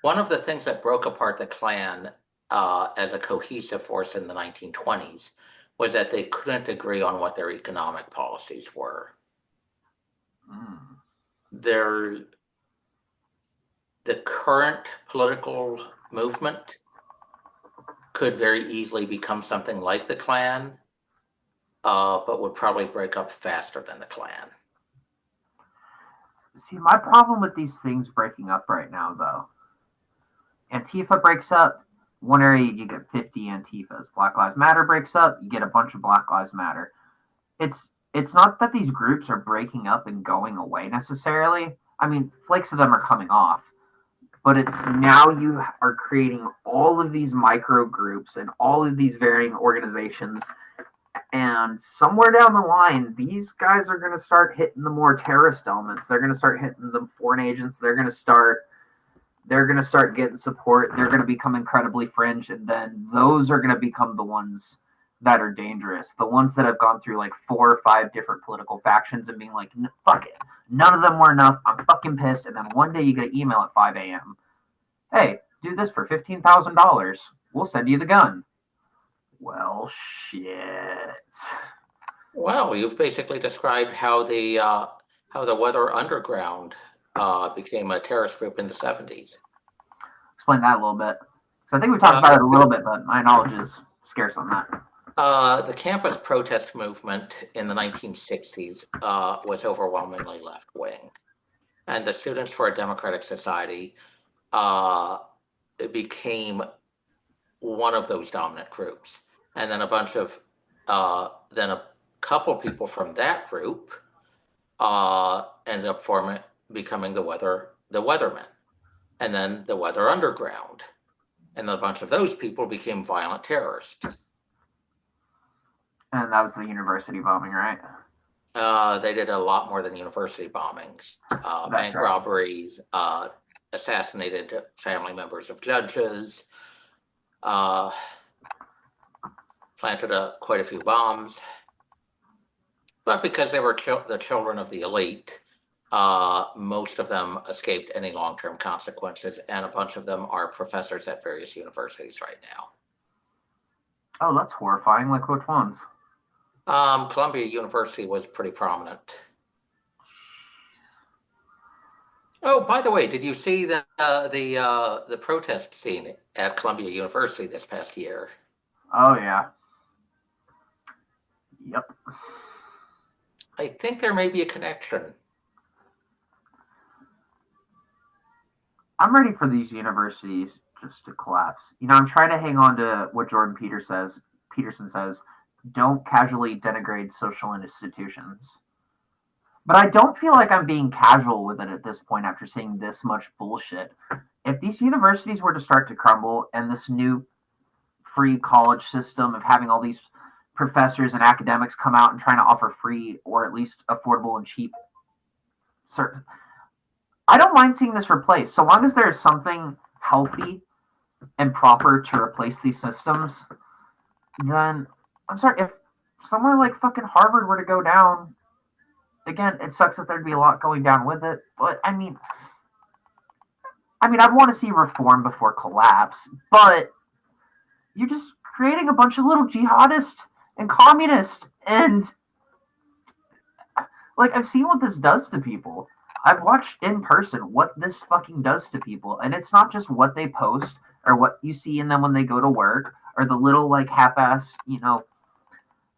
one of the things that broke apart the Klan as a cohesive force in the 1920s was that they couldn't agree on what their economic policies were. The current political movement could very easily become something like the Klan, but would probably break up faster than the Klan. See, my problem with these things breaking up right now, though, Antifa breaks up, one area you get 50 Antifas. Black Lives Matter breaks up, you get a bunch of Black Lives Matter. It's not that these groups are breaking up and going away necessarily. I mean, flakes of them are coming off. But it's now you are creating all of these micro groups and all of these varying organizations. And somewhere down the line, these guys are going to start hitting the more terrorist elements. They're going to start hitting the foreign agents. They're going to start getting support. They're going to become incredibly fringe. And then those are going to become the ones that are dangerous. The ones that have gone through like 4 or 5 different political factions and being like, fuck it. None of them were enough. I'm fucking pissed. And then one day you get an email at 5 a.m. Hey, do this for $15,000. We'll send you the gun. Well, shit. Well, you've basically described how the Weather Underground became a terrorist group in the 70s. Explain that a little bit. So I think we talked about it a little bit, but my knowledge is scarce on that. The campus protest movement in the 1960s was overwhelmingly left-wing. And the Students for a Democratic Society it became one of those dominant groups. And then then a couple people from that group ended up becoming the Weathermen, and then the Weather Underground. And a bunch of those people became violent terrorists. And that was the university bombing, right? They did a lot more than university bombings. Bank robberies, assassinated family members of judges, planted quite a few bombs. But because they were the children of the elite, most of them escaped any long-term consequences, and a bunch of them are professors at various universities right now. Oh, that's horrifying. Like which ones? Columbia University was pretty prominent. Oh, by the way, did you see the protest scene at Columbia University this past year? Oh, yeah. Yep. I think there may be a connection. I'm ready for these universities just to collapse. You know, I'm trying to hang on to what Jordan Peterson says, don't casually denigrate social institutions. But I don't feel like I'm being casual with it at this point after seeing this much bullshit. If these universities were to start to crumble and this new free college system of having all these professors and academics come out and trying to offer free or at least affordable and cheap certain, I don't mind seeing this replaced. So long as there's something healthy and proper to replace these systems, then I'm sorry, if somewhere like fucking Harvard were to go down, again, it sucks that there'd be a lot going down with it, but I mean, I'd want to see reform before collapse, but you're just creating a bunch of little jihadists and communists, and like I've seen what this does to people. I've watched in person what this fucking does to people, and it's not just what they post or what you see in them when they go to work or the little like half-ass,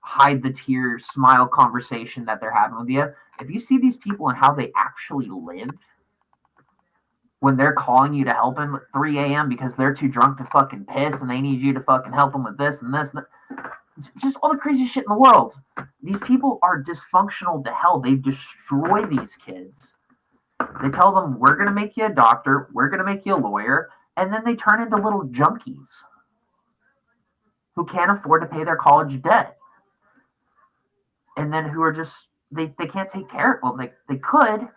hide the tear smile conversation that they're having with you. If you see these people and how they actually live when they're calling you to help them at 3 a.m. because they're too drunk to fucking piss and they need you to fucking help them with this and this, just all the crazy shit in the world. These people are dysfunctional to hell. They destroy these kids. They tell them, we're going to make you a doctor, we're going to make you a lawyer, and then they turn into little junkies who can't afford to pay their college debt. And then who are just, they can't take care of, well, they could,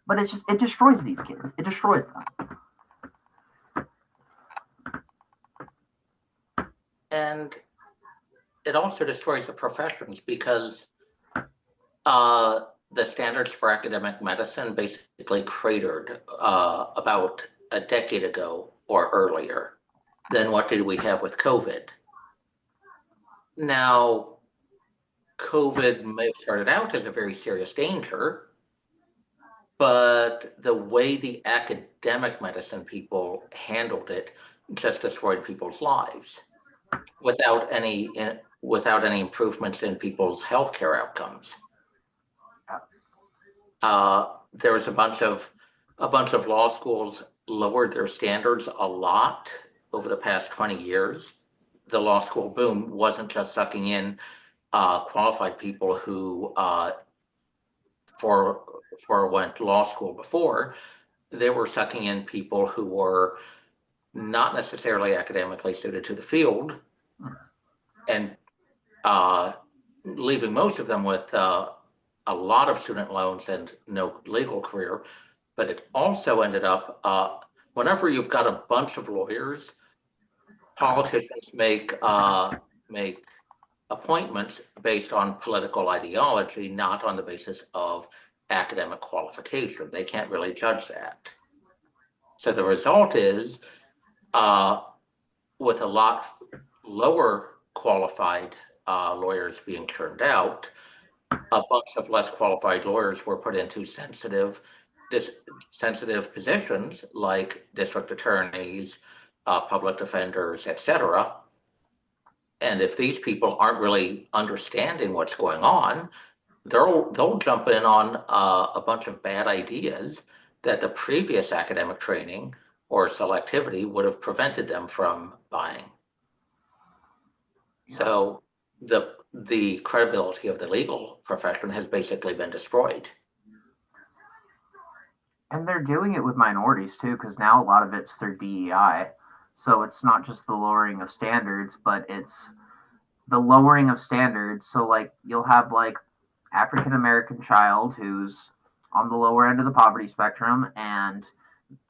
but it destroys these kids. It destroys them. And it also destroys the professions because the standards for academic medicine basically cratered about a decade ago or earlier. Then what did we have with COVID? Now, COVID may have started out as a very serious danger, but the way the academic medicine people handled it just destroyed people's lives without any improvements in people's healthcare outcomes. There was a bunch of law schools lowered their standards a lot over the past 20 years. The law school boom wasn't just sucking in qualified people who went to law school before. They were sucking in people who were not necessarily academically suited to the field, and leaving most of them with a lot of student loans and no legal career. But it also ended up, whenever you've got a bunch of lawyers, politicians make appointments based on political ideology, not on the basis of academic qualification. They can't really judge that. So the result is, with a lot lower qualified lawyers being turned out, a bunch of less qualified lawyers were put into sensitive positions like district attorneys, public defenders, etc. And if these people aren't really understanding what's going on, they'll jump in on a bunch of bad ideas that the previous academic training or selectivity would have prevented them from buying. Yeah. So the credibility of the legal profession has basically been destroyed. And they're doing it with minorities too, because now a lot of it's through DEI. So it's not just the lowering of standards, but it's the lowering of standards. So like you'll have like African American child who's on the lower end of the poverty spectrum, and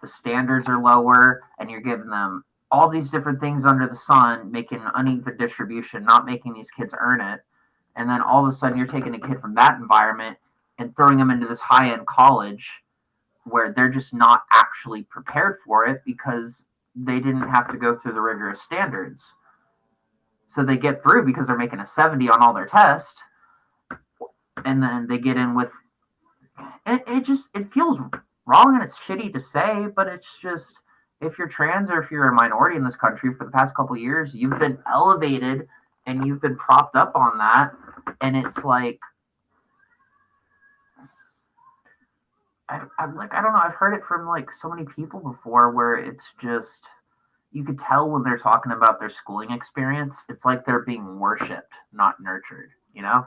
the standards are lower, and you're giving them all these different things under the sun, making uneven distribution, not making these kids earn it. And then all of a sudden you're taking a kid from that environment and throwing them into this high-end college where they're just not actually prepared for it because they didn't have to go through the rigorous standards. So they get through because they're making a 70 on all their tests, and then they get in with it feels wrong and it's shitty to say, but it's just, if you're trans or if you're a minority in this country for the past couple of years, you've been elevated and you've been propped up on that. And it's like, I don't know. I've heard it from like so many people before where it's just, you could tell when they're talking about their schooling experience, it's like they're being worshipped, not nurtured, you know?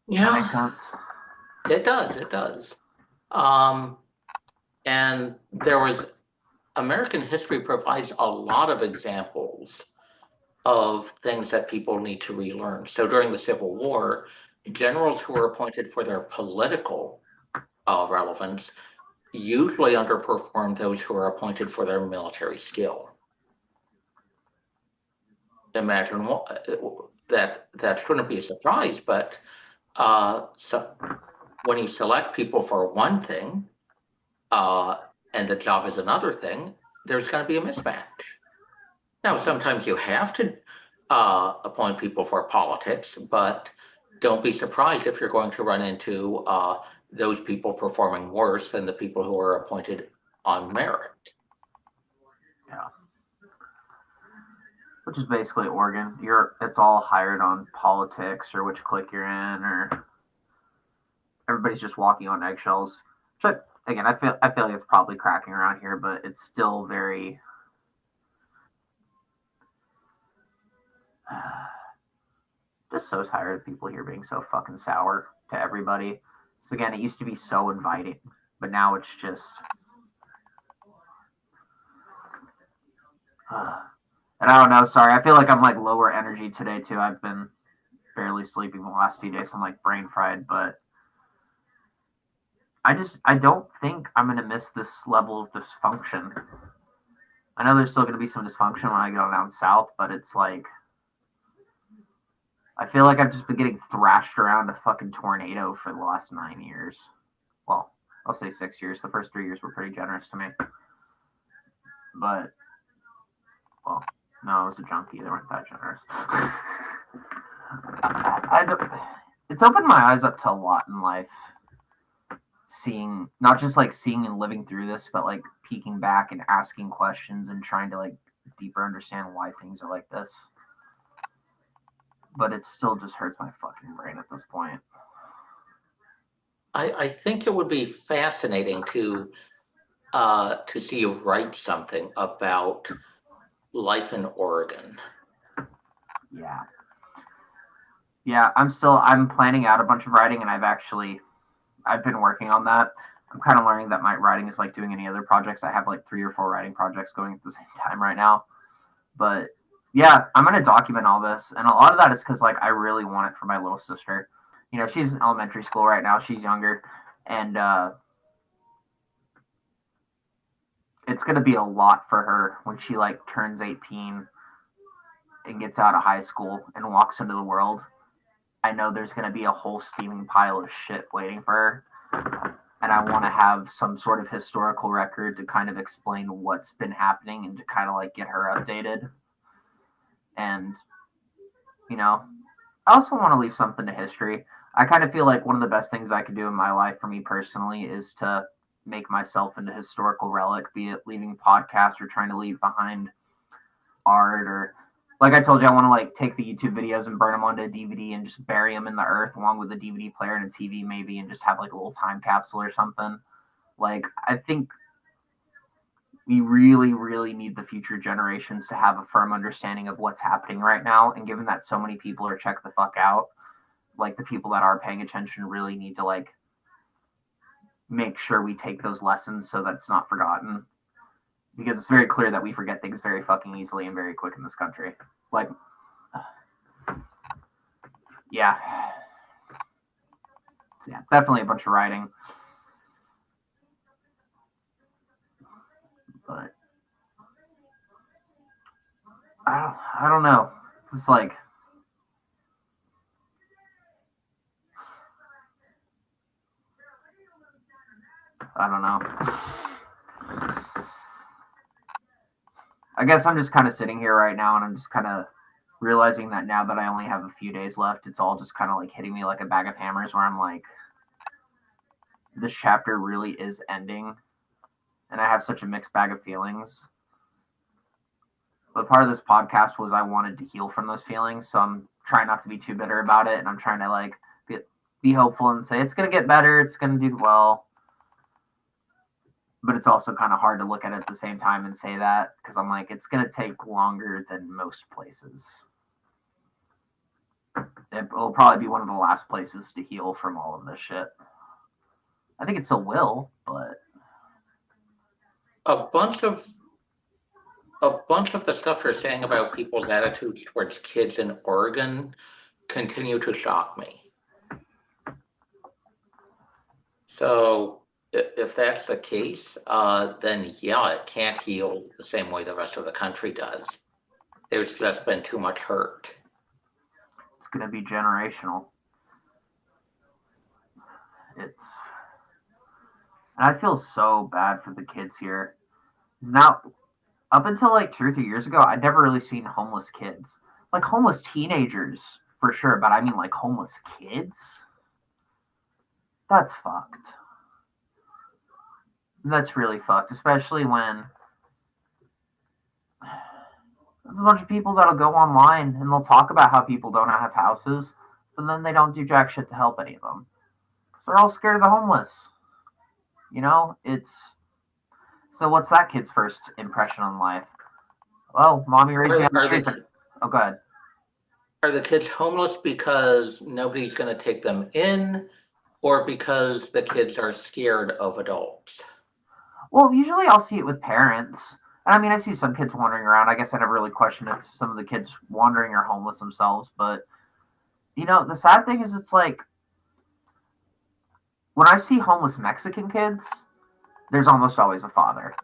Yeah. Does that make sense? It does. And American history provides a lot of examples of things that people need to relearn. So during the Civil War, generals who were appointed for their political relevance usually underperformed those who were appointed for their military skill. Imagine that shouldn't be a surprise, but So when you select people for one thing, and the job is another thing, there's going to be a mismatch. Now, sometimes you have to appoint people for politics, but don't be surprised if you're going to run into those people performing worse than the people who are appointed on merit. Yeah. Which is basically Oregon. It's all hired on politics or which clique you're in, or everybody's just walking on eggshells. Which again, I feel like it's probably cracking around here, but it's still very just so tired of people here being so fucking sour to everybody. So again, it used to be so inviting, but now it's just and I don't know, sorry, I feel like I'm like lower energy today too. I've been barely sleeping the last few days. I'm like brain fried, but I don't think I'm gonna miss this level of dysfunction. I know there's still gonna be some dysfunction when I go down south, but it's like I feel like I've just been getting thrashed around a fucking tornado for the last 9 years. Well, I'll say 6 years. The first 3 years were pretty generous to me. But, well, no, I was a junkie. They weren't that generous. It's opened my eyes up to a lot in life. Seeing, not just like seeing and living through this, but like peeking back and asking questions and trying to like deeper understand why things are like this. But it still just hurts my fucking brain at this point. I think it would be fascinating to see you write something about life in Oregon. Yeah, I'm planning out a bunch of writing, and I've been working on that. I'm kind of learning that my writing is like doing any other projects. I have like 3 or 4 writing projects going at the same time right now. But yeah, I'm going to document all this. And a lot of that is because like I really want it for my little sister. You know, she's in elementary school right now. She's younger. And it's going to be a lot for her when she like turns 18 and gets out of high school and walks into the world. I know there's going to be a whole steaming pile of shit waiting for her. And I want to have some sort of historical record to kind of explain what's been happening and to kind of like get her updated. And, you know, I also want to leave something to history. I kind of feel like one of the best things I could do in my life for me personally is to make myself into historical relic, be it leaving podcasts or trying to leave behind art, or like I told you, I want to like take the YouTube videos and burn them onto a DVD and just bury them in the earth along with a DVD player and a TV maybe, and just have like a little time capsule or something. Like I think we really, really need the future generations to have a firm understanding of what's happening right now. And given that so many people are checked the fuck out, like the people that are paying attention really need to like make sure we take those lessons so that it's not forgotten. Because it's very clear that we forget things very fucking easily and very quick in this country. Like, yeah. So yeah, definitely a bunch of writing. But I don't know. It's like I don't know. I guess I'm just kind of sitting here right now and I'm just kind of realizing that now that I only have a few days left, it's all just kind of like hitting me like a bag of hammers where I'm like, this chapter really is ending. And I have such a mixed bag of feelings. But part of this podcast was I wanted to heal from those feelings. So I'm trying not to be too bitter about it. And I'm trying to like be hopeful and say it's going to get better. It's going to do well. But it's also kind of hard to look at it at the same time and say that because I'm like, it's going to take longer than most places. It'll probably be one of the last places to heal from all of this shit. I think it still will, but a bunch of the stuff you're saying about people's attitudes towards kids in Oregon continue to shock me. So if that's the case, then yeah, it can't heal the same way the rest of the country does. There's just been too much hurt. It's going to be generational. It's, and I feel so bad for the kids here. Because now, up until like 2 or 3 years ago, I'd never really seen homeless kids. Like homeless teenagers, for sure, but I mean like homeless kids? That's fucked. That's really fucked, especially when there's a bunch of people that'll go online and they'll talk about how people don't have houses, but then they don't do jack shit to help any of them. Because they're all scared of the homeless. You know, it's... So what's that kid's first impression on life? Well, mommy raised me on the streets. Oh, go ahead. Are the kids homeless because nobody's going to take them in, or because the kids are scared of adults? Well, usually I'll see it with parents. And I mean, I see some kids wandering around. I guess I never really questioned if some of the kids wandering are homeless themselves. But, you know, the sad thing is it's like, when I see homeless Mexican kids, there's almost always a father.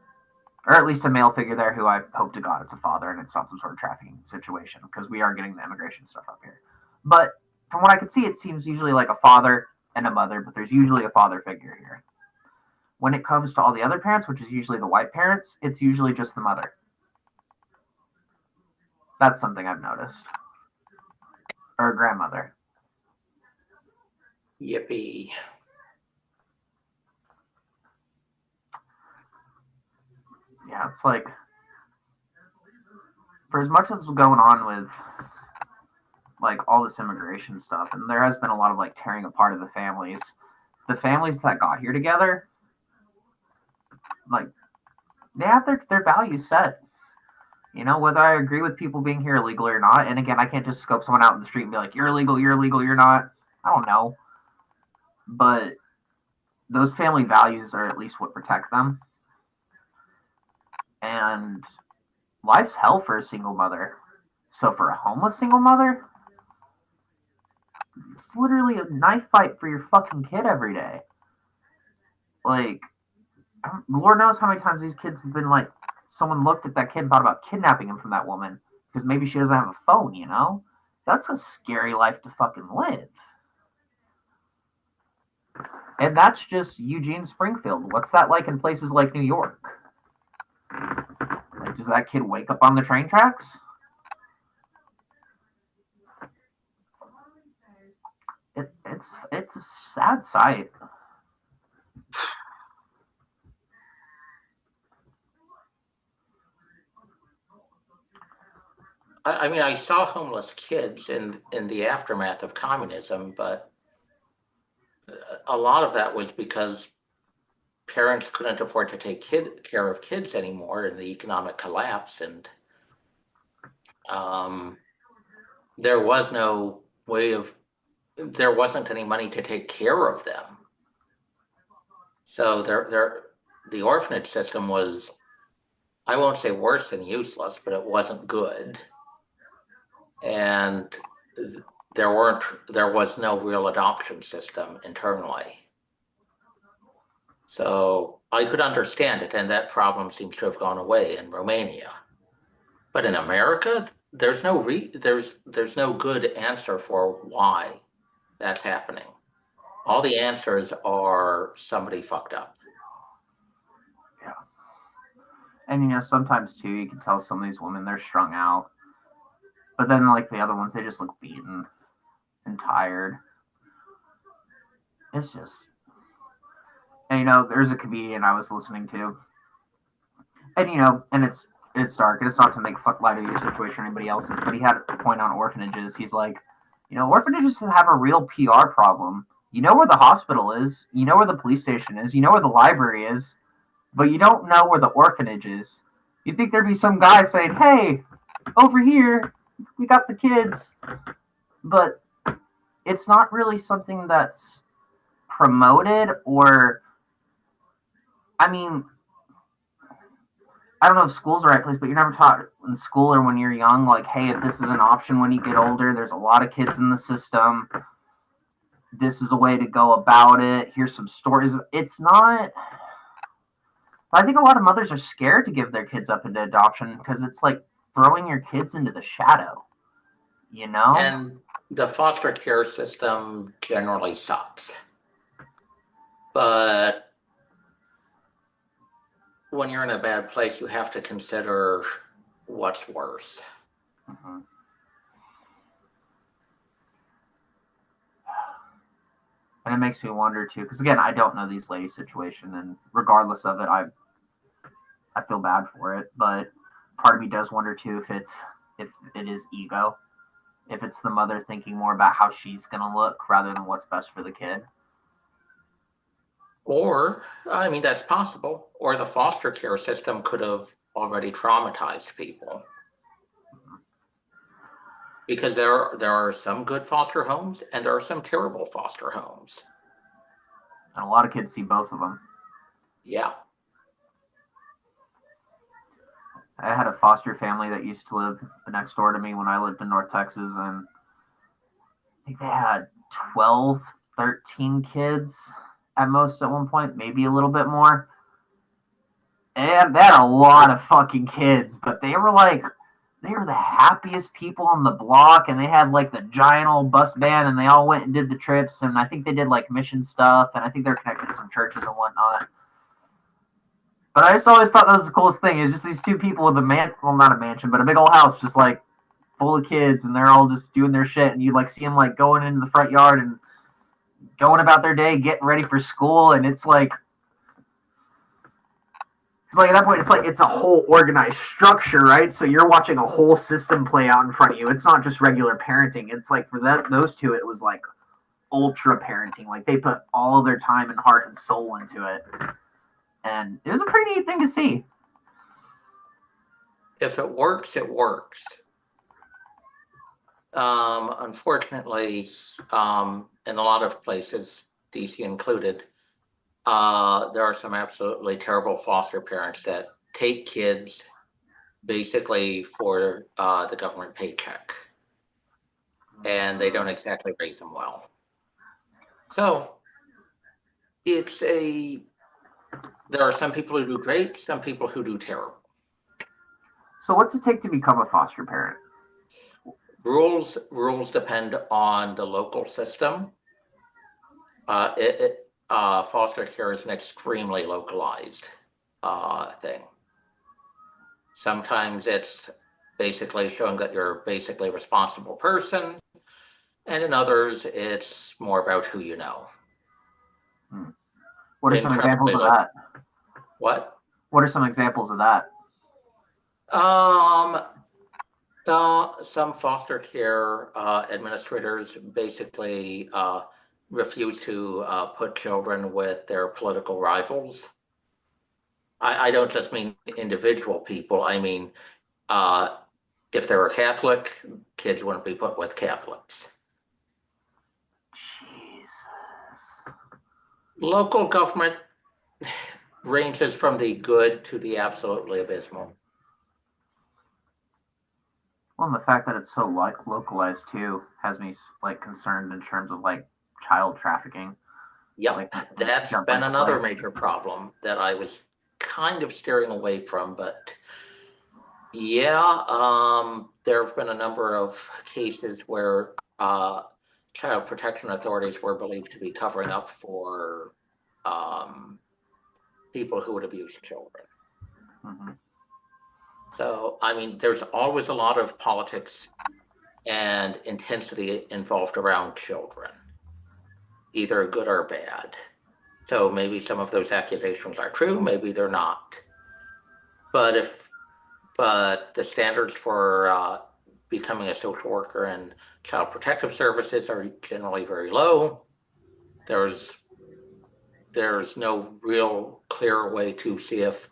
Or at least a male figure there who I hope to God it's a father and it's not some sort of trafficking situation, because we are getting the immigration stuff up here. But from what I can see, it seems usually like a father and a mother, but there's usually a father figure here. When it comes to all the other parents, which is usually the white parents, it's usually just the mother. That's something I've noticed. Or a grandmother. Yippee. Yeah, it's like, for as much as going on with like all this immigration stuff, and there has been a lot of like tearing apart of the families that got here together, like they have their values set. You know, whether I agree with people being here illegally or not, and again, I can't just scope someone out in the street and be like, you're illegal, you're not. I don't know. But those family values are at least what protect them. And life's hell for a single mother. So for a homeless single mother, it's literally a knife fight for your fucking kid every day. Like, Lord knows how many times these kids have been like, someone looked at that kid and thought about kidnapping him from that woman because maybe she doesn't have a phone, you know? That's a scary life to fucking live. And that's just Eugene, Springfield. What's that like in places like New York? Like, does that kid wake up on the train tracks? It's a sad sight. I mean, I saw homeless kids in the aftermath of communism, but a lot of that was because parents couldn't afford to take care of kids anymore in the economic collapse, and there was no way of, there wasn't any money to take care of them. So the orphanage system was, I won't say worse than useless, but it wasn't good. And there was no real adoption system internally. So I could understand it, and that problem seems to have gone away in Romania. But in America, there's no good answer for why that's happening. All the answers are somebody fucked up. Yeah. And you know, sometimes too, you can tell some of these women they're strung out. But then like the other ones, they just look beaten and tired. It's just, and you know, there's a comedian I was listening to, and you know, and it's dark, and it's not to make light of your situation or anybody else's, but he had a point on orphanages. He's like, you know, orphanages have a real PR problem. You know where the hospital is, you know where the police station is, you know where the library is, but you don't know where the orphanage is. You'd think there'd be some guy saying, hey, over here, we got the kids. But it's not really something that's promoted, or, I mean, I don't know if school's the right place, but you're never taught in school or when you're young, like, hey, if this is an option when you get older, there's a lot of kids in the system. This is a way to go about it. Here's some stories. It's not. I think a lot of mothers are scared to give their kids up into adoption because it's like throwing your kids into the shadow, you know? And the foster care system generally sucks. But when you're in a bad place, you have to consider what's worse. Mm-hmm. And it makes me wonder too, because again, I don't know these ladies' situation, and regardless of it, I feel bad for it. But part of me does wonder too if it is ego, if it's the mother thinking more about how she's gonna look rather than what's best for the kid. Or, I mean, that's possible. Or the foster care system could have already traumatized people. Because there are some good foster homes and there are some terrible foster homes. And a lot of kids see both of them. Yeah. I had a foster family that used to live next door to me when I lived in North Texas, and I think they had 12, 13 kids at most at one point, maybe a little bit more. And they had a lot of fucking kids, but they were the happiest people on the block, and they had like the giant old bus band, and they all went and did the trips, and I think they did like mission stuff, and I think they're connected to some churches and whatnot. But I just always thought that was the coolest thing. It's just these two people with not a mansion, but a big old house, just like full of kids, and they're all just doing their shit, and you like see them like going into the front yard and going about their day, getting ready for school, and it's like at that point, it's a whole organized structure, right? So you're watching a whole system play out in front of you. It's not just regular parenting. It's like for those two, it was like ultra parenting. Like they put all their time and heart and soul into it, and it was a pretty neat thing to see. If it works, it works. Unfortunately, in a lot of places, DC included, there are some absolutely terrible foster parents that take kids basically for the government paycheck, and they don't exactly raise them well. So there are some people who do great, some people who do terrible. So what's it take to become a foster parent? Rules depend on the local system. Foster care is an extremely localized thing. Sometimes it's basically showing that you're basically a responsible person, and in others, it's more about who you know. What are some examples of that? What? What are some examples of that? Some foster care administrators basically refuse to put children with their political rivals. I don't just mean individual people. I mean, if they were Catholic, kids wouldn't be put with Catholics. Jesus. Local government ranges from the good to the absolutely abysmal. Well, and the fact that it's so localized too has me like concerned in terms of like child trafficking. Yep, like, that's been another major problem that I was kind of steering away from, but yeah, there have been a number of cases where child protection authorities were believed to be covering up for people who would abuse children. Mm-hmm. So, I mean, there's always a lot of politics and intensity involved around children, either good or bad. So maybe some of those accusations are true, maybe they're not. But the standards for becoming a social worker and child protective services are generally very low. There's no real clear way to see if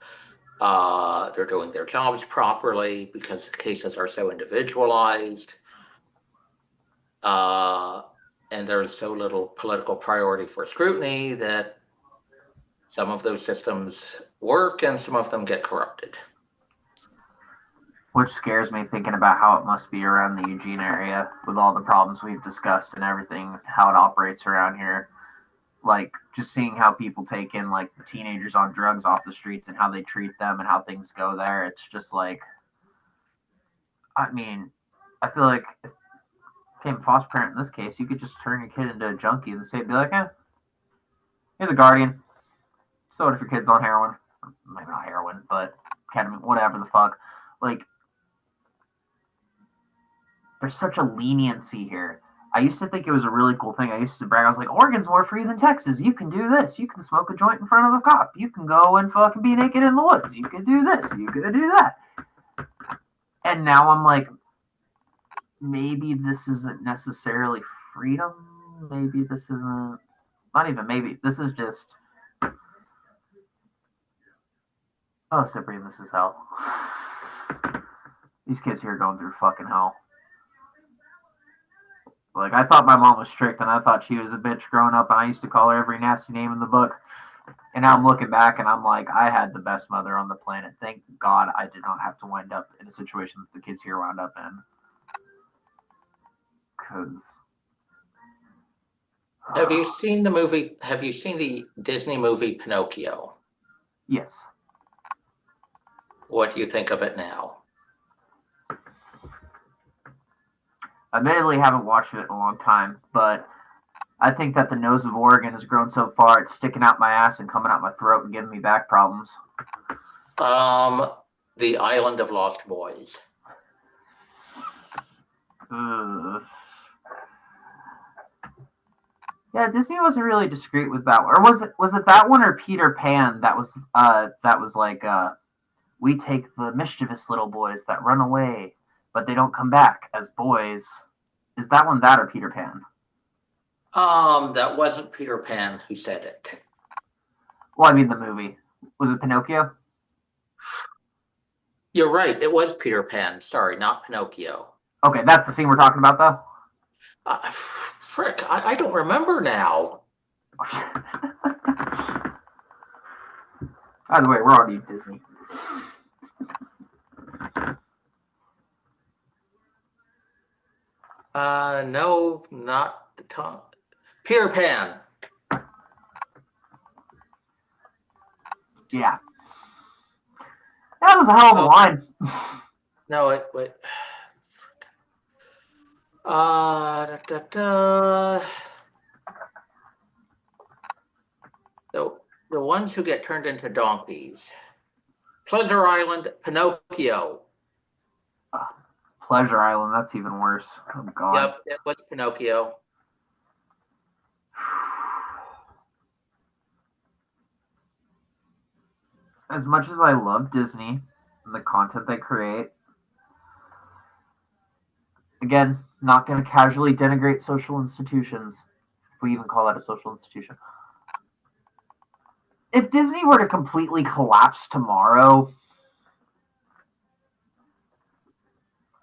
they're doing their jobs properly because cases are so individualized. And there's so little political priority for scrutiny that some of those systems work and some of them get corrupted. Which scares me thinking about how it must be around the Eugene area with all the problems we've discussed and everything, how it operates around here. Like just seeing how people take in like the teenagers on drugs off the streets and how they treat them and how things go there. It's just like, I mean, I feel like if you became a foster parent in this case, you could just turn your kid into a junkie and say, be like, You're the guardian. So what if your kid's on heroin? Maybe not heroin, but ketamine, whatever the fuck. Like, there's such a leniency here. I used to think it was a really cool thing. I used to brag. I was like, Oregon's more free than Texas. You can do this. You can smoke a joint in front of a cop. You can go and fucking be naked in the woods. You can do this. You can do that. And now I'm like, maybe this isn't necessarily freedom. Maybe this isn't, not even maybe. This is just, oh, Ciprian, this is hell. These kids here are going through fucking hell. Like, I thought my mom was strict, and I thought she was a bitch growing up, and I used to call her every nasty name in the book. And now I'm looking back, and I'm like, I had the best mother on the planet. Thank God I did not have to wind up in a situation that the kids here wound up in. Because... Have you seen the movie? Have you seen the Disney movie Pinocchio? Yes. What do you think of it now? Admittedly, haven't watched it in a long time, but I think that the nose of Oregon has grown so far it's sticking out my ass and coming out my throat and giving me back problems. The Island of Lost Boys. Yeah, Disney wasn't really discreet with that one. Or was it that one or Peter Pan that was like we take the mischievous little boys that run away, but they don't come back as boys. Is that one that or Peter Pan? That wasn't Peter Pan who said it. Well, I mean the movie. Was it Pinocchio? You're right. It was Peter Pan. Sorry, not Pinocchio. Okay, that's the scene we're talking about, though? Frick, I don't remember now. By the way, we're already at Disney. No, not the top. Peter Pan. Yeah. That was a hell of a line. No, wait. The ones who get turned into donkeys. Pleasure Island, Pinocchio. Pleasure Island, that's even worse. Oh, God. Yep, it was Pinocchio. As much as I love Disney and the content they create, again, not going to casually denigrate social institutions, if we even call that a social institution. If Disney were to completely collapse tomorrow,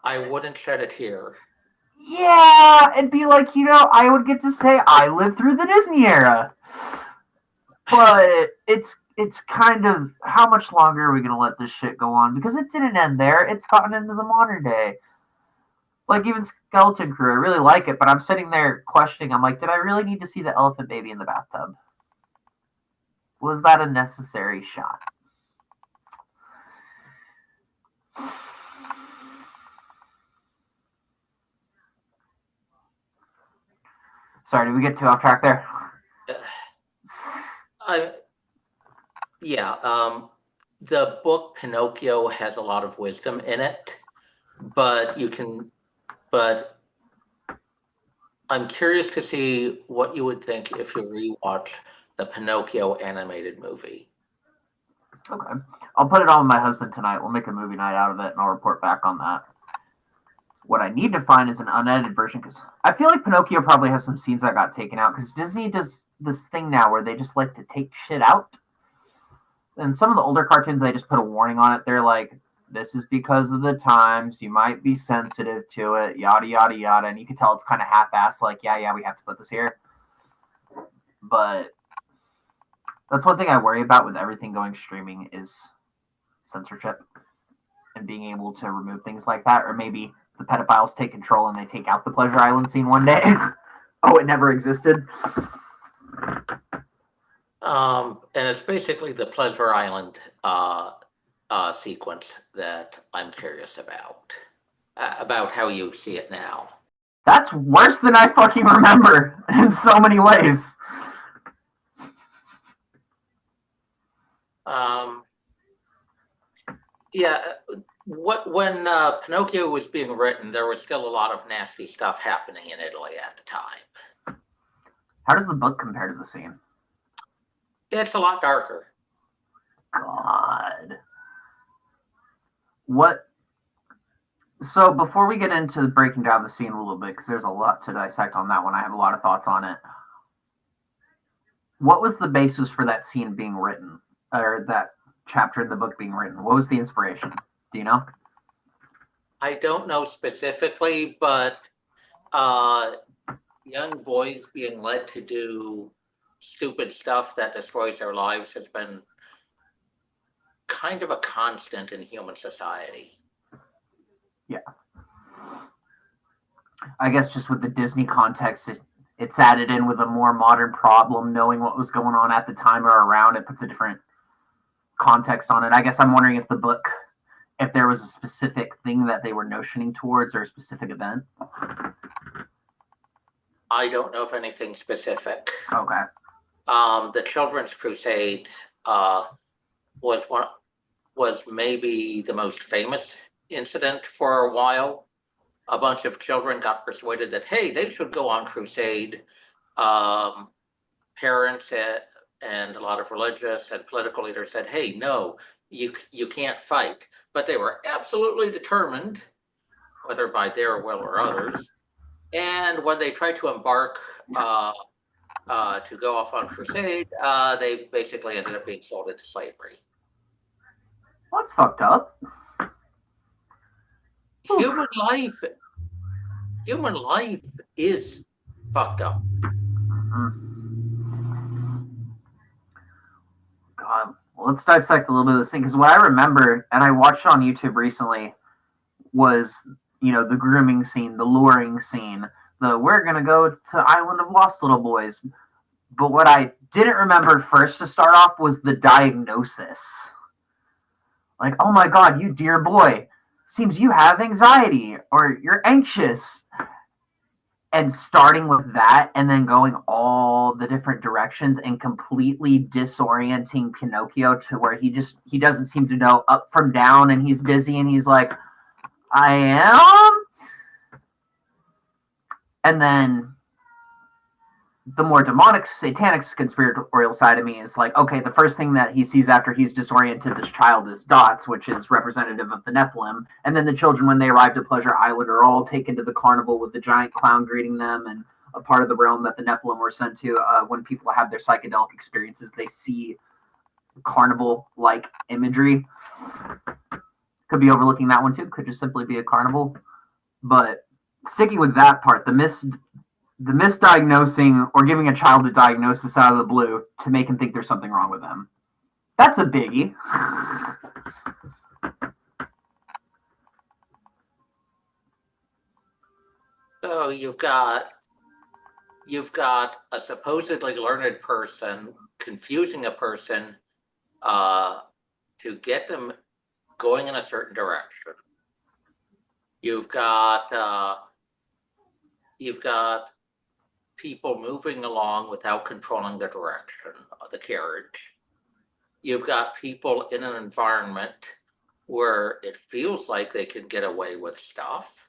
I wouldn't shed a tear. Yeah, it'd be like, I would get to say I lived through the Disney era. But it's kind of, how much longer are we going to let this shit go on? Because it didn't end there. It's gotten into the modern day. Like, even Skeleton Crew, I really like it, but I'm sitting there questioning. I'm like, did I really need to see the elephant baby in the bathtub? Was that a necessary shot? Sorry, did we get too off track there? The book Pinocchio has a lot of wisdom in it, but I'm curious to see what you would think if you rewatch the Pinocchio animated movie. Okay. I'll put it on with my husband tonight. We'll make a movie night out of it, and I'll report back on that. What I need to find is an unedited version, because I feel like Pinocchio probably has some scenes that got taken out, because Disney does this thing now where they just like to take shit out. And some of the older cartoons, they just put a warning on it. They're like, this is because of the times. You might be sensitive to it, yada, yada, yada. And you can tell it's kind of half-assed, like, yeah, we have to put this here. But that's one thing I worry about with everything going streaming is censorship and being able to remove things like that. Or maybe the pedophiles take control and they take out the Pleasure Island scene one day. Oh, it never existed. And it's basically the Pleasure Island sequence that I'm curious about how you see it now. That's worse than I fucking remember in so many ways. Yeah, when Pinocchio was being written, there was still a lot of nasty stuff happening in Italy at the time. How does the book compare to the scene? It's a lot darker. God. What? So before we get into breaking down the scene a little bit, because there's a lot to dissect on that one, I have a lot of thoughts on it. What was the basis for that scene being written, or that chapter in the book being written? What was the inspiration? Do you know? I don't know specifically, but young boys being led to do stupid stuff that destroys their lives has been kind of a constant in human society. Yeah. I guess just with the Disney context, it's added in with a more modern problem, knowing what was going on at the time or around. It puts a different context on it. I guess I'm wondering if the book, if there was a specific thing that they were notioning towards or a specific event. I don't know if anything specific. Okay. The Children's Crusade was maybe the most famous incident for a while. A bunch of children got persuaded that, hey, they should go on crusade. Parents and a lot of religious and political leaders said, hey, no, you can't fight. But they were absolutely determined, whether by their will or others. And when they tried to embark to go off on crusade, they basically ended up being sold into slavery. Well, that's fucked up. Human life is fucked up. God, well, let's dissect a little bit of this thing, because what I remember, and I watched on YouTube recently, was, the grooming scene, the luring scene, the we're gonna go to Island of Lost Little Boys. But what I didn't remember first to start off was the diagnosis. Like, oh my God, you dear boy, seems you have anxiety or you're anxious. And starting with that and then going all the different directions and completely disorienting Pinocchio to where he doesn't seem to know up from down, and he's dizzy and he's like, I am. And then the more demonic, satanic, conspiratorial side of me is like, okay, the first thing that he sees after he's disoriented this child is dots, which is representative of the Nephilim. And then the children, when they arrive at Pleasure Island, are all taken to the carnival with the giant clown greeting them, and a part of the realm that the Nephilim were sent to. When people have their psychedelic experiences, they see carnival-like imagery. Could be overlooking that one too. Could just simply be a carnival. But sticking with that part, the misdiagnosing or giving a child a diagnosis out of the blue to make him think there's something wrong with them. That's a biggie. So you've got a supposedly learned person confusing a person to get them going in a certain direction. You've got people moving along without controlling the direction of the carriage. You've got people in an environment where it feels like they can get away with stuff.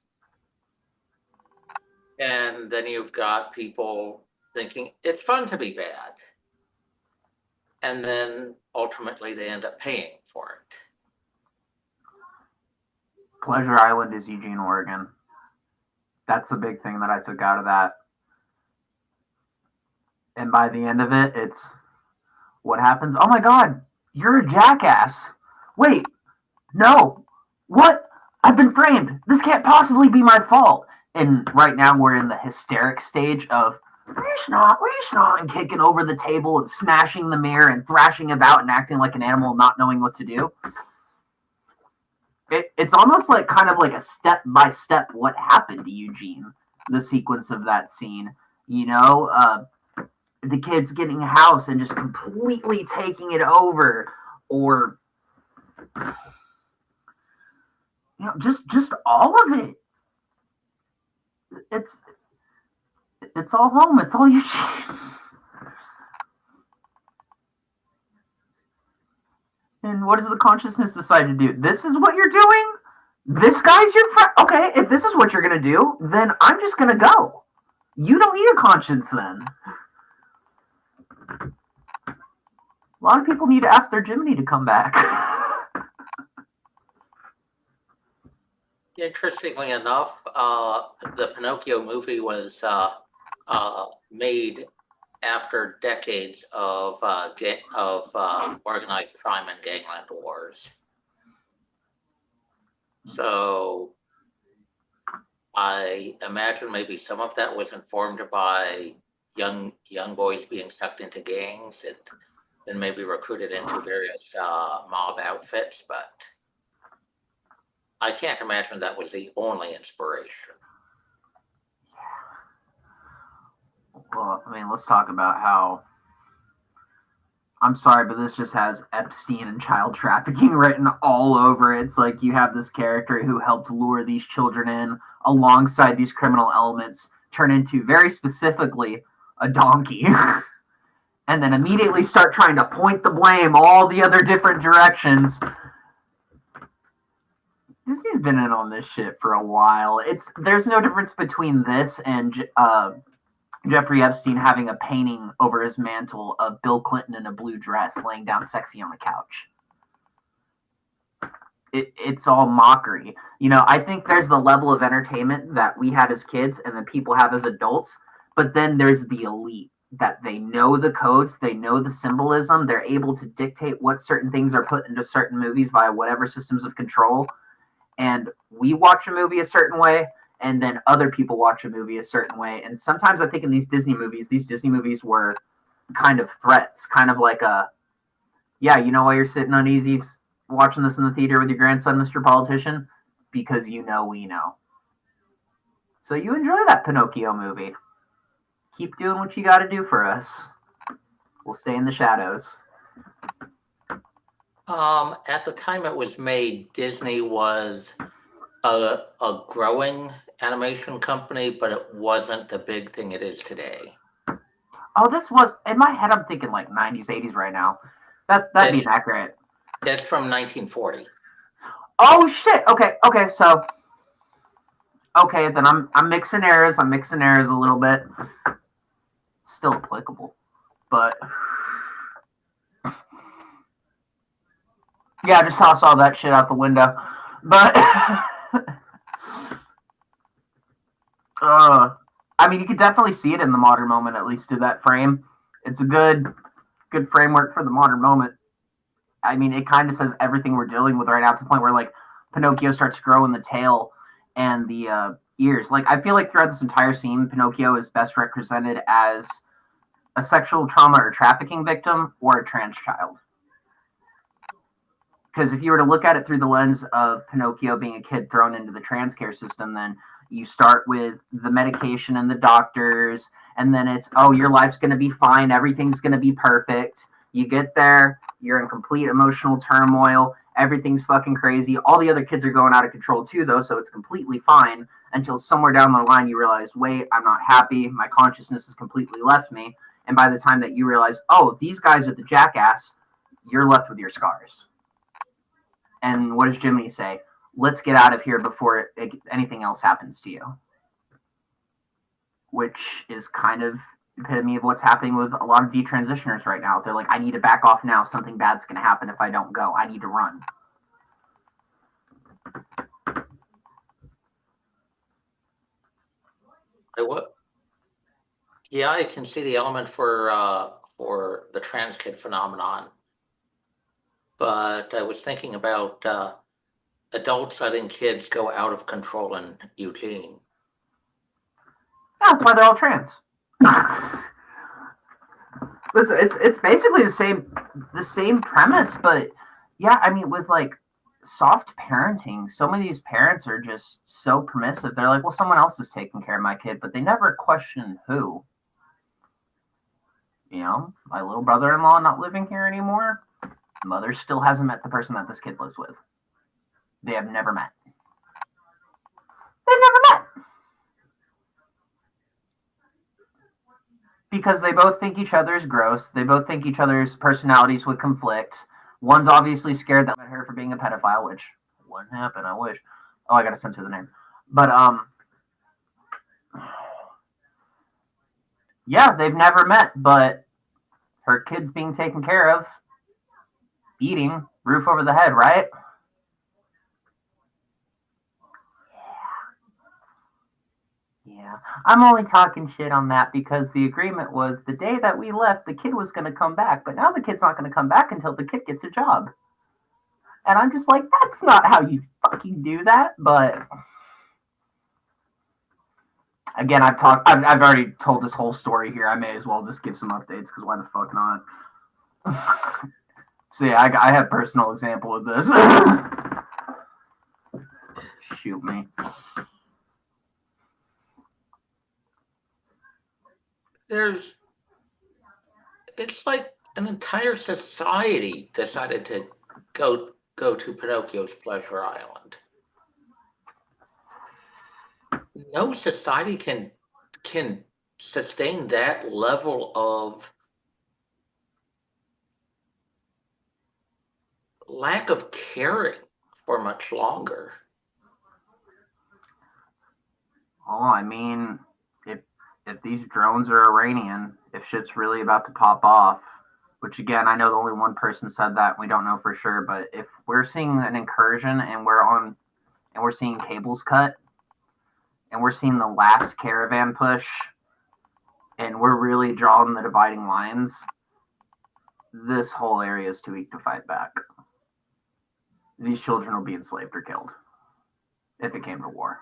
And then you've got people thinking it's fun to be bad. And then ultimately they end up paying for it. Pleasure Island is Eugene, Oregon. That's the big thing that I took out of that. And by the end of it, it's what happens. Oh my God, you're a jackass. Wait, no. What? I've been framed. This can't possibly be my fault. And right now we're in the hysteric stage of leash not, and kicking over the table and smashing the mirror and thrashing about and acting like an animal, not knowing what to do. It's almost like kind of like a step-by-step what happened to Eugene, the sequence of that scene. The kids getting a house and just completely taking it over, or just all of it. It's all home. It's all Eugene. And what does the consciousness decide to do? This is what you're doing? This guy's your friend? Okay, if this is what you're going to do, then I'm just going to go. You don't need a conscience then. A lot of people need to ask their Jiminy to come back. Interestingly enough, the Pinocchio movie was made after decades of organized crime and gangland wars. So I imagine maybe some of that was informed by young boys being sucked into gangs and maybe recruited into various mob outfits, but I can't imagine that was the only inspiration. Well, I mean, let's talk about how, I'm sorry, but this just has Epstein and child trafficking written all over it. It's like you have this character who helped lure these children in alongside these criminal elements, turn into very specifically a donkey, and then immediately start trying to point the blame all the other different directions. Disney's been in on this shit for a while. There's no difference between this and Jeffrey Epstein having a painting over his mantle of Bill Clinton in a blue dress laying down sexy on the couch. It's all mockery. You know, I think there's the level of entertainment that we had as kids and that people have as adults, but then there's the elite that they know the codes, they know the symbolism, they're able to dictate what certain things are put into certain movies via whatever systems of control. And we watch a movie a certain way, and then other people watch a movie a certain way. And sometimes I think in these Disney movies were kind of threats, kind of like yeah, you know why you're sitting uneasy watching this in the theater with your grandson, Mr. Politician? Because you know we know. So you enjoy that Pinocchio movie. Keep doing what you got to do for us. We'll stay in the shadows. At the time it was made, Disney was a growing animation company, but it wasn't the big thing it is today. Oh, this was, in my head, I'm thinking like 90s, 80s right now. That'd be inaccurate. It's from 1940. Oh shit. Okay, so okay, then I'm mixing errors. I'm mixing errors a little bit. Still applicable, but yeah, just toss all that shit out the window. But I mean, you could definitely see it in the modern moment, at least to that frame. It's a good framework for the modern moment. I mean, it kind of says everything we're dealing with right now, to the point where like Pinocchio starts growing the tail and the ears. Like, I feel like throughout this entire scene, Pinocchio is best represented as a sexual trauma or trafficking victim or a trans child. Because if you were to look at it through the lens of Pinocchio being a kid thrown into the trans care system, then you start with the medication and the doctors, and then it's, oh, your life's going to be fine, everything's going to be perfect. You get there, you're in complete emotional turmoil, everything's fucking crazy. All the other kids are going out of control too, though, so it's completely fine until somewhere down the line you realize, wait, I'm not happy, my consciousness has completely left me. And by the time that you realize, oh, these guys are the jackass, you're left with your scars. And what does Jiminy say? Let's get out of here before anything else happens to you. Which is kind of epitome of what's happening with a lot of detransitioners right now. They're like, I need to back off now. Something bad's going to happen if I don't go. I need to run. Yeah, I can see the element for the trans kid phenomenon. But I was thinking about adults letting kids go out of control in Eugene. Yeah, that's why they're all trans. Listen, it's basically the same premise, but yeah, I mean, with like soft parenting, so many of these parents are just so permissive. They're like, well, someone else is taking care of my kid, but they never question who. You know, my little brother-in-law not living here anymore. Mother still hasn't met the person that this kid lives with. They have never met. They've never met. Because they both think each other is gross. They both think each other's personalities would conflict. One's obviously scared that her for being a pedophile, which wouldn't happen, I wish. Oh, I gotta censor the name. But, yeah, they've never met, but her kid's being taken care of, eating, roof over the head, right? Yeah, I'm only talking shit on that because the agreement was the day that we left, the kid was going to come back, but now the kid's not going to come back until the kid gets a job. And I'm just like, that's not how you fucking do that, but again, I've already told this whole story here. I may as well just give some updates because why the fuck not? So yeah, I have personal example of this. Shoot me. It's like an entire society decided to go to Pinocchio's Pleasure Island. No society can sustain that level of lack of caring for much longer. Oh, I mean, if these drones are Iranian, if shit's really about to pop off, which again, I know the only one person said that, we don't know for sure, but if we're seeing an incursion and we're seeing cables cut, and we're seeing the last caravan push, and we're really drawing the dividing lines, this whole area is too weak to fight back. These children will be enslaved or killed if it came to war.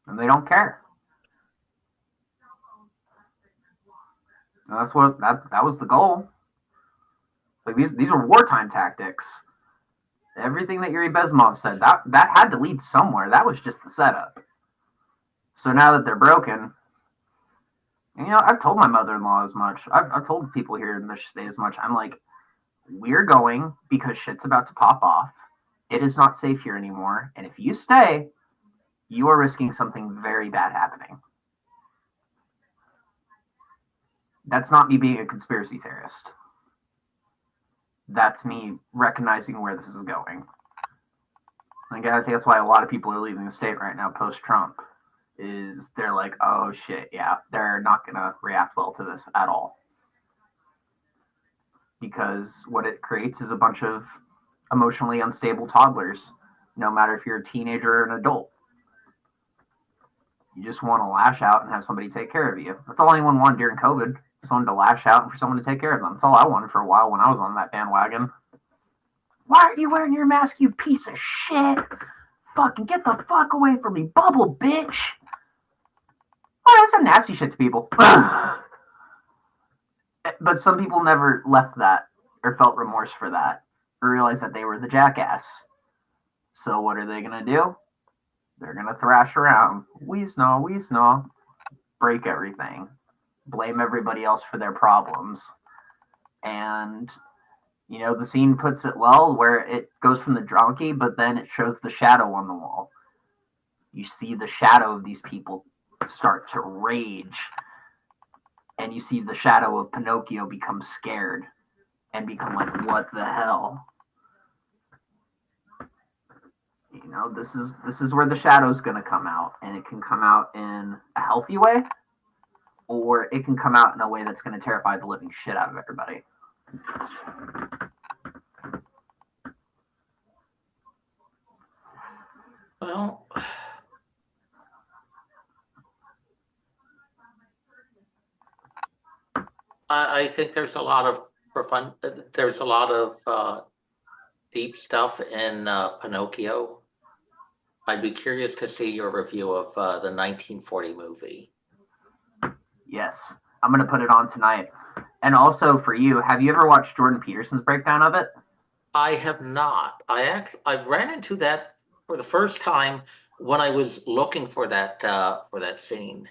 And they don't care. And that's what that was the goal. Like these are wartime tactics. Everything that Yuri Bezmov said, that had to lead somewhere. That was just the setup. So now that they're broken, and, I've told my mother-in-law as much. I've told people here in this state as much. I'm like, we're going because shit's about to pop off. It is not safe here anymore. And if you stay, you are risking something very bad happening. That's not me being a conspiracy theorist. That's me recognizing where this is going. Like, I think that's why a lot of people are leaving the state right now post-Trump, is they're like, oh shit, yeah, they're not going to react well to this at all. Because what it creates is a bunch of emotionally unstable toddlers, no matter if you're a teenager or an adult. You just want to lash out and have somebody take care of you. That's all anyone wanted during COVID. Someone to lash out and for someone to take care of them. That's all I wanted for a while when I was on that bandwagon. Why aren't you wearing your mask, you piece of shit? Fucking get the fuck away from me, bubble bitch. Oh, that's some nasty shit to people. But some people never left that or felt remorse for that or realized that they were the jackass. So what are they going to do? They're going to thrash around. We break everything. Blame everybody else for their problems. And, the scene puts it well where it goes from the donkey, but then it shows the shadow on the wall. You see the shadow of these people start to rage. And you see the shadow of Pinocchio become scared and become like, what the hell? This is where the shadow's going to come out, and it can come out in a healthy way, or it can come out in a way that's going to terrify the living shit out of everybody. Well, I think there's a lot of deep stuff in Pinocchio. I'd be curious to see your review of the 1940 movie. Yes, I'm going to put it on tonight. And also for you, have you ever watched Jordan Peterson's breakdown of it? I have not. I ran into that for the first time when I was looking for that scene.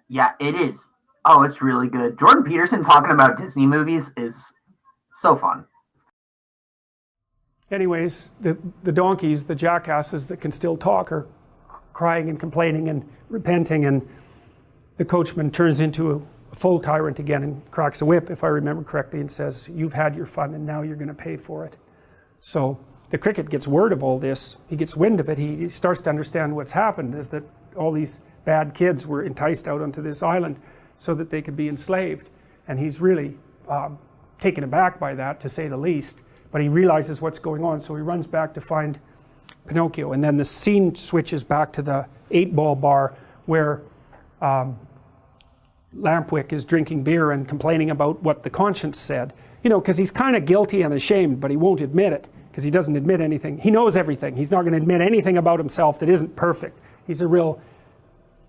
Yeah, it is. Oh, it's really good. Jordan Peterson talking about Disney movies is so fun. Anyways, the donkeys, the jackasses that can still talk, are crying and complaining and repenting, and the coachman turns into full tyrant again and cracks a whip, if I remember correctly, and says, "You've had your fun and now you're going to pay for it." So the cricket gets word of all this. He gets wind of it. He starts to understand what's happened is that all these bad kids were enticed out onto this island so that they could be enslaved. And he's really taken aback by that, to say the least. But he realizes what's going on, so he runs back to find Pinocchio. And then the scene switches back to the 8-ball bar where Lampwick is drinking beer and complaining about what the conscience said. You know, because he's kind of guilty and ashamed, but he won't admit it, because he doesn't admit anything. He knows everything. He's not going to admit anything about himself that isn't perfect. He's a real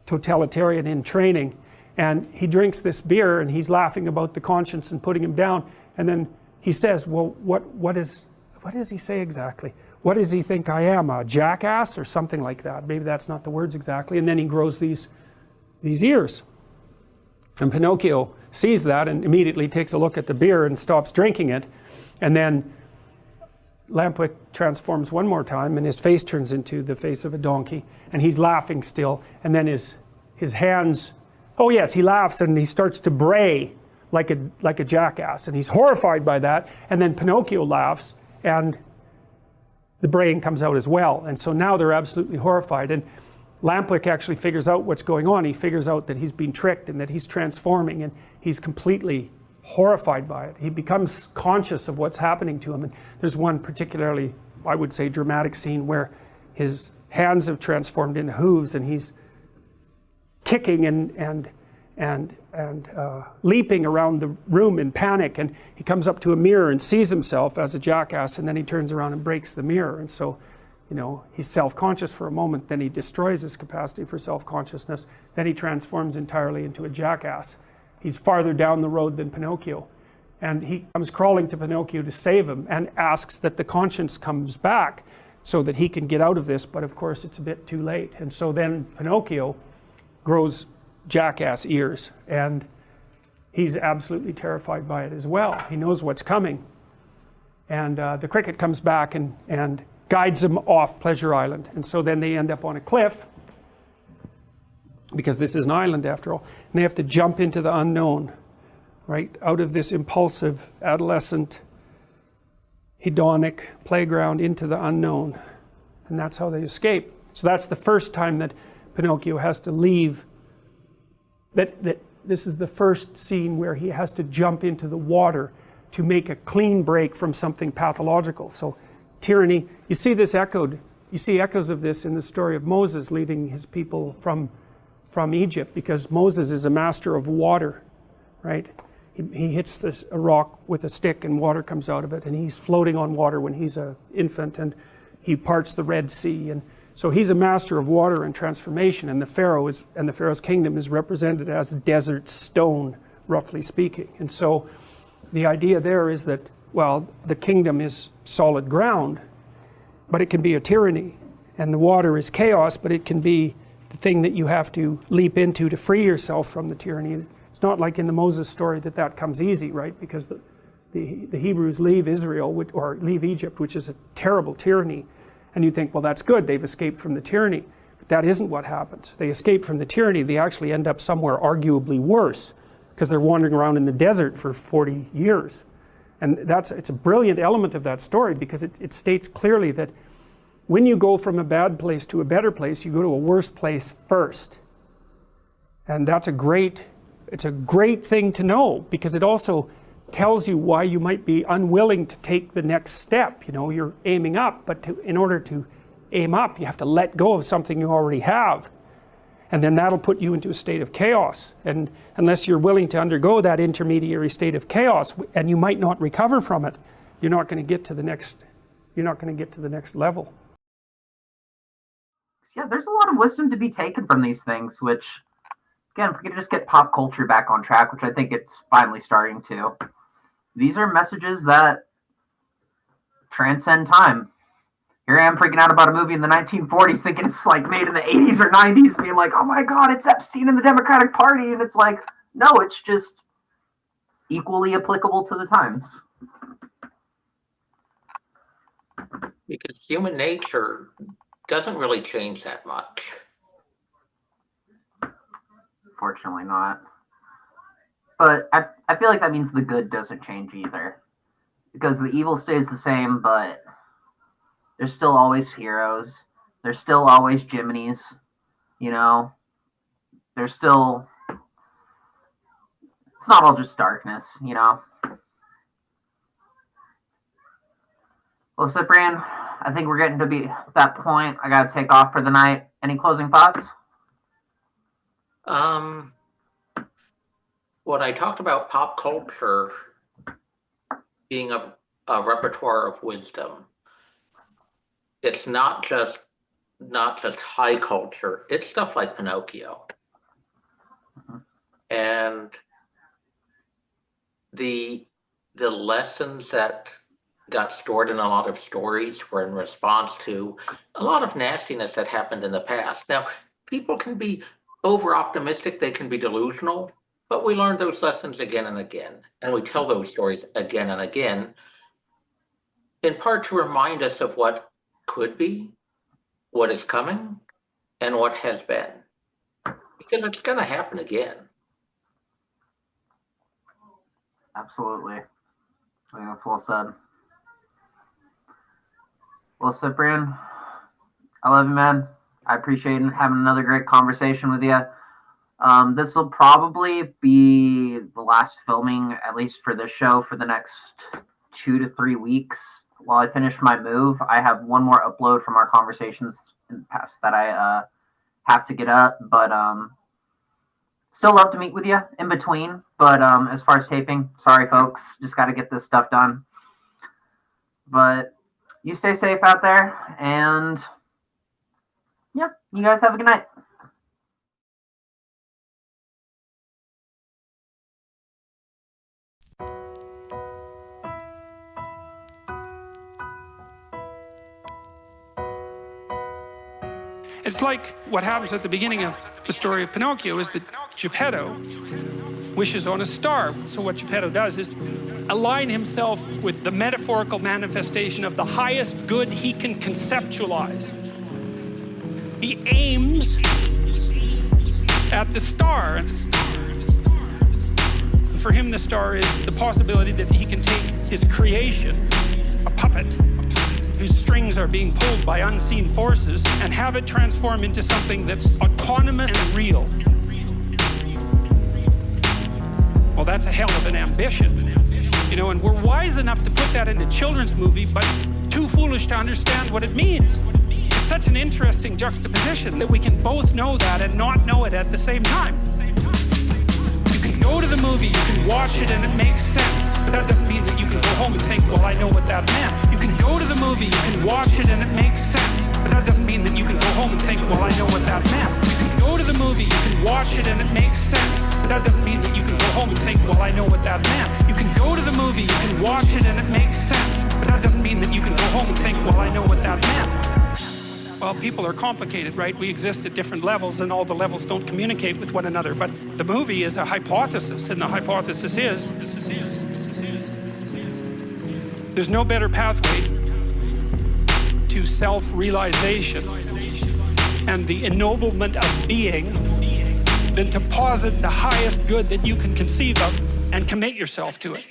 totalitarian in training. And he drinks this beer and he's laughing about the conscience and putting him down. And then he says, well, what does he say exactly? What does he think I am, a jackass or something like that? Maybe that's not the words exactly. And then he grows these ears. And Pinocchio sees that and immediately takes a look at the beer and stops drinking it. And then Lampwick transforms one more time and his face turns into the face of a donkey. And he's laughing still. And then his hands, oh yes, he laughs and he starts to bray like a jackass. And he's horrified by that. And then Pinocchio laughs and the braying comes out as well. And so now they're absolutely horrified. And Lampwick actually figures out what's going on. He figures out that he's been tricked and that he's transforming, and he's completely horrified by it. He becomes conscious of what's happening to him. And there's one particularly, I would say, dramatic scene where his hands have transformed into hooves and he's kicking and leaping around the room in panic, and he comes up to a mirror and sees himself as a jackass, and then he turns around and breaks the mirror. And so, you know, he's self-conscious for a moment, then he destroys his capacity for self-consciousness, then he transforms entirely into a jackass. He's farther down the road than Pinocchio, and he comes crawling to Pinocchio to save him and asks that the conscience comes back so that he can get out of this, but of course it's a bit too late. And so then Pinocchio grows jackass ears, and he's absolutely terrified by it as well. He knows what's coming. And the cricket comes back and guides him off Pleasure Island. And so then they end up on a cliff, because this is an island after all, and they have to jump into the unknown, right? Out of this impulsive, adolescent, hedonic playground into the unknown. And that's how they escape. So that's the first time that Pinocchio has to leave. This is the first scene where he has to jump into the water to make a clean break from something pathological. So tyranny, you see this echoed, you see echoes of this in the story of Moses leading his people from Egypt, because Moses is a master of water, right? He hits a rock with a stick and water comes out of it, and he's floating on water when he's an infant, and he parts the Red Sea. And so he's a master of water and transformation, and the Pharaoh's kingdom is represented as desert stone, roughly speaking. And so the idea there is that, well, the kingdom is solid ground, but it can be a tyranny, and the water is chaos, but it can be the thing that you have to leap into to free yourself from the tyranny. It's not like in the Moses story that comes easy, right? Because the Hebrews leave Israel, or leave Egypt, which is a terrible tyranny. And you think, well, that's good, they've escaped from the tyranny. But that isn't what happens. They escape from the tyranny, they actually end up somewhere arguably worse, because they're wandering around in the desert for 40 years. And it's a brilliant element of that story, because it states clearly that when you go from a bad place to a better place, you go to a worse place first. And it's a great thing to know, because it also tells you why you might be unwilling to take the next step. You know, you're aiming up, but in order to aim up, you have to let go of something you already have. And then that'll put you into a state of chaos. And unless you're willing to undergo that intermediary state of chaos, and you might not recover from it, you're not going to get to the next level. Yeah, there's a lot of wisdom to be taken from these things, which, again, if we could just get pop culture back on track, which I think it's finally starting to, these are messages that transcend time. Here I am freaking out about a movie in the 1940s, thinking it's like made in the 80s or 90s, being like, oh my God, it's Epstein and the Democratic Party. And it's like, no, it's just equally applicable to the times. Because human nature doesn't really change that much. Fortunately not. But I feel like that means the good doesn't change either. Because the evil stays the same, but there's still always heroes. There's still always Jiminy's, you know? There's still... It's not all just darkness, you know? Well, Cyprian, I think we're getting to be that point. I gotta take off for the night. Any closing thoughts? When I talked about pop culture being a repertoire of wisdom, it's not just high culture. It's stuff like Pinocchio. And the lessons that got stored in a lot of stories were in response to a lot of nastiness that happened in the past. Now, people can be over-optimistic, they can be delusional, but we learn those lessons again and again, and we tell those stories again and again, in part to remind us of what could be, what is coming, and what has been. Because it's going to happen again. Absolutely. I think that's well said. Well, Cyprian, I love you, man. I appreciate having another great conversation with you. This will probably be the last filming, at least for this show, for the next 2 to 3 weeks. While I finish my move, I have one more upload from our conversations in the past that I have to get up. But still love to meet with you in between. But as far as taping, sorry, folks. Just got to get this stuff done. But you stay safe out there. And yeah, you guys have a good night. It's like what happens at the beginning of the story of Pinocchio is that Geppetto wishes on a star. So what Geppetto does is align himself with the metaphorical manifestation of the highest good he can conceptualize. He aims at the star. And for him, the star is the possibility that he can take his creation, a puppet, whose strings are being pulled by unseen forces, and have it transform into something that's autonomous and real. Well, that's a hell of an ambition, you know, and we're wise enough to put that in a children's movie, but too foolish to understand what it means. It's such an interesting juxtaposition that we can both know that and not know it at the same time. You can go to the movie, you can watch it, and it makes sense, but that doesn't mean that you can go home and think, well, I know what that meant. You can go to the movie, you can watch it, and it makes sense, but that doesn't mean that you can go home and think, well, I know what that meant. You can go to the movie, you can watch it, and it makes sense, but that doesn't mean that you can go home and think, well, I know what that meant. You can go to the movie, you can watch it, and it makes sense, but that doesn't mean that you can go home and think, well, I know what that meant. Well, people are complicated, right? We exist at different levels, and all the levels don't communicate with one another. But the movie is a hypothesis, and the hypothesis is there's no better pathway to self-realization and the ennoblement of being than to posit the highest good that you can conceive of and commit yourself to it.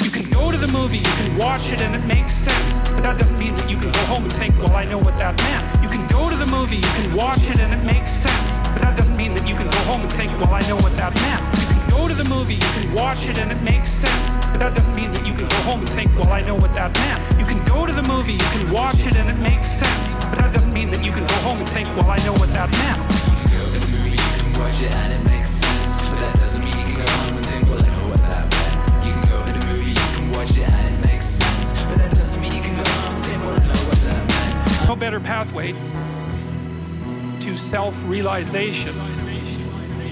You can go to the movie, you can watch it, and it makes sense, but that doesn't mean that you can go home and think, well, I know what that meant. You can go to the movie, you can watch it, and it makes sense, but that doesn't mean that you can go home and think, well, I know what that meant. You can go to the movie, you can watch it, and it makes sense, but that doesn't mean that you can go home and think, well, I know what that meant. You can go to the movie, you can watch it, and it makes sense, but that doesn't mean that you can go home and think, well, I know what that meant. You can go to the movie, you can watch it, and it makes sense, but that doesn't mean you can go home and think, well, I know what that meant. You can go to the movie, you can watch it, and it makes sense, but that doesn't mean you can go home and think, well, I know what that meant. No better pathway to self-realization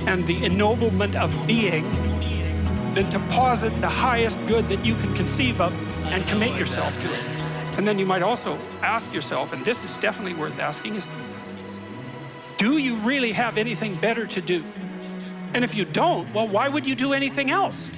and the ennoblement of being than to posit the highest good that you can conceive of and commit yourself to it. And then you might also ask yourself, and this is definitely worth asking, is do you really have anything better to do? And if you don't, well, why would you do anything else?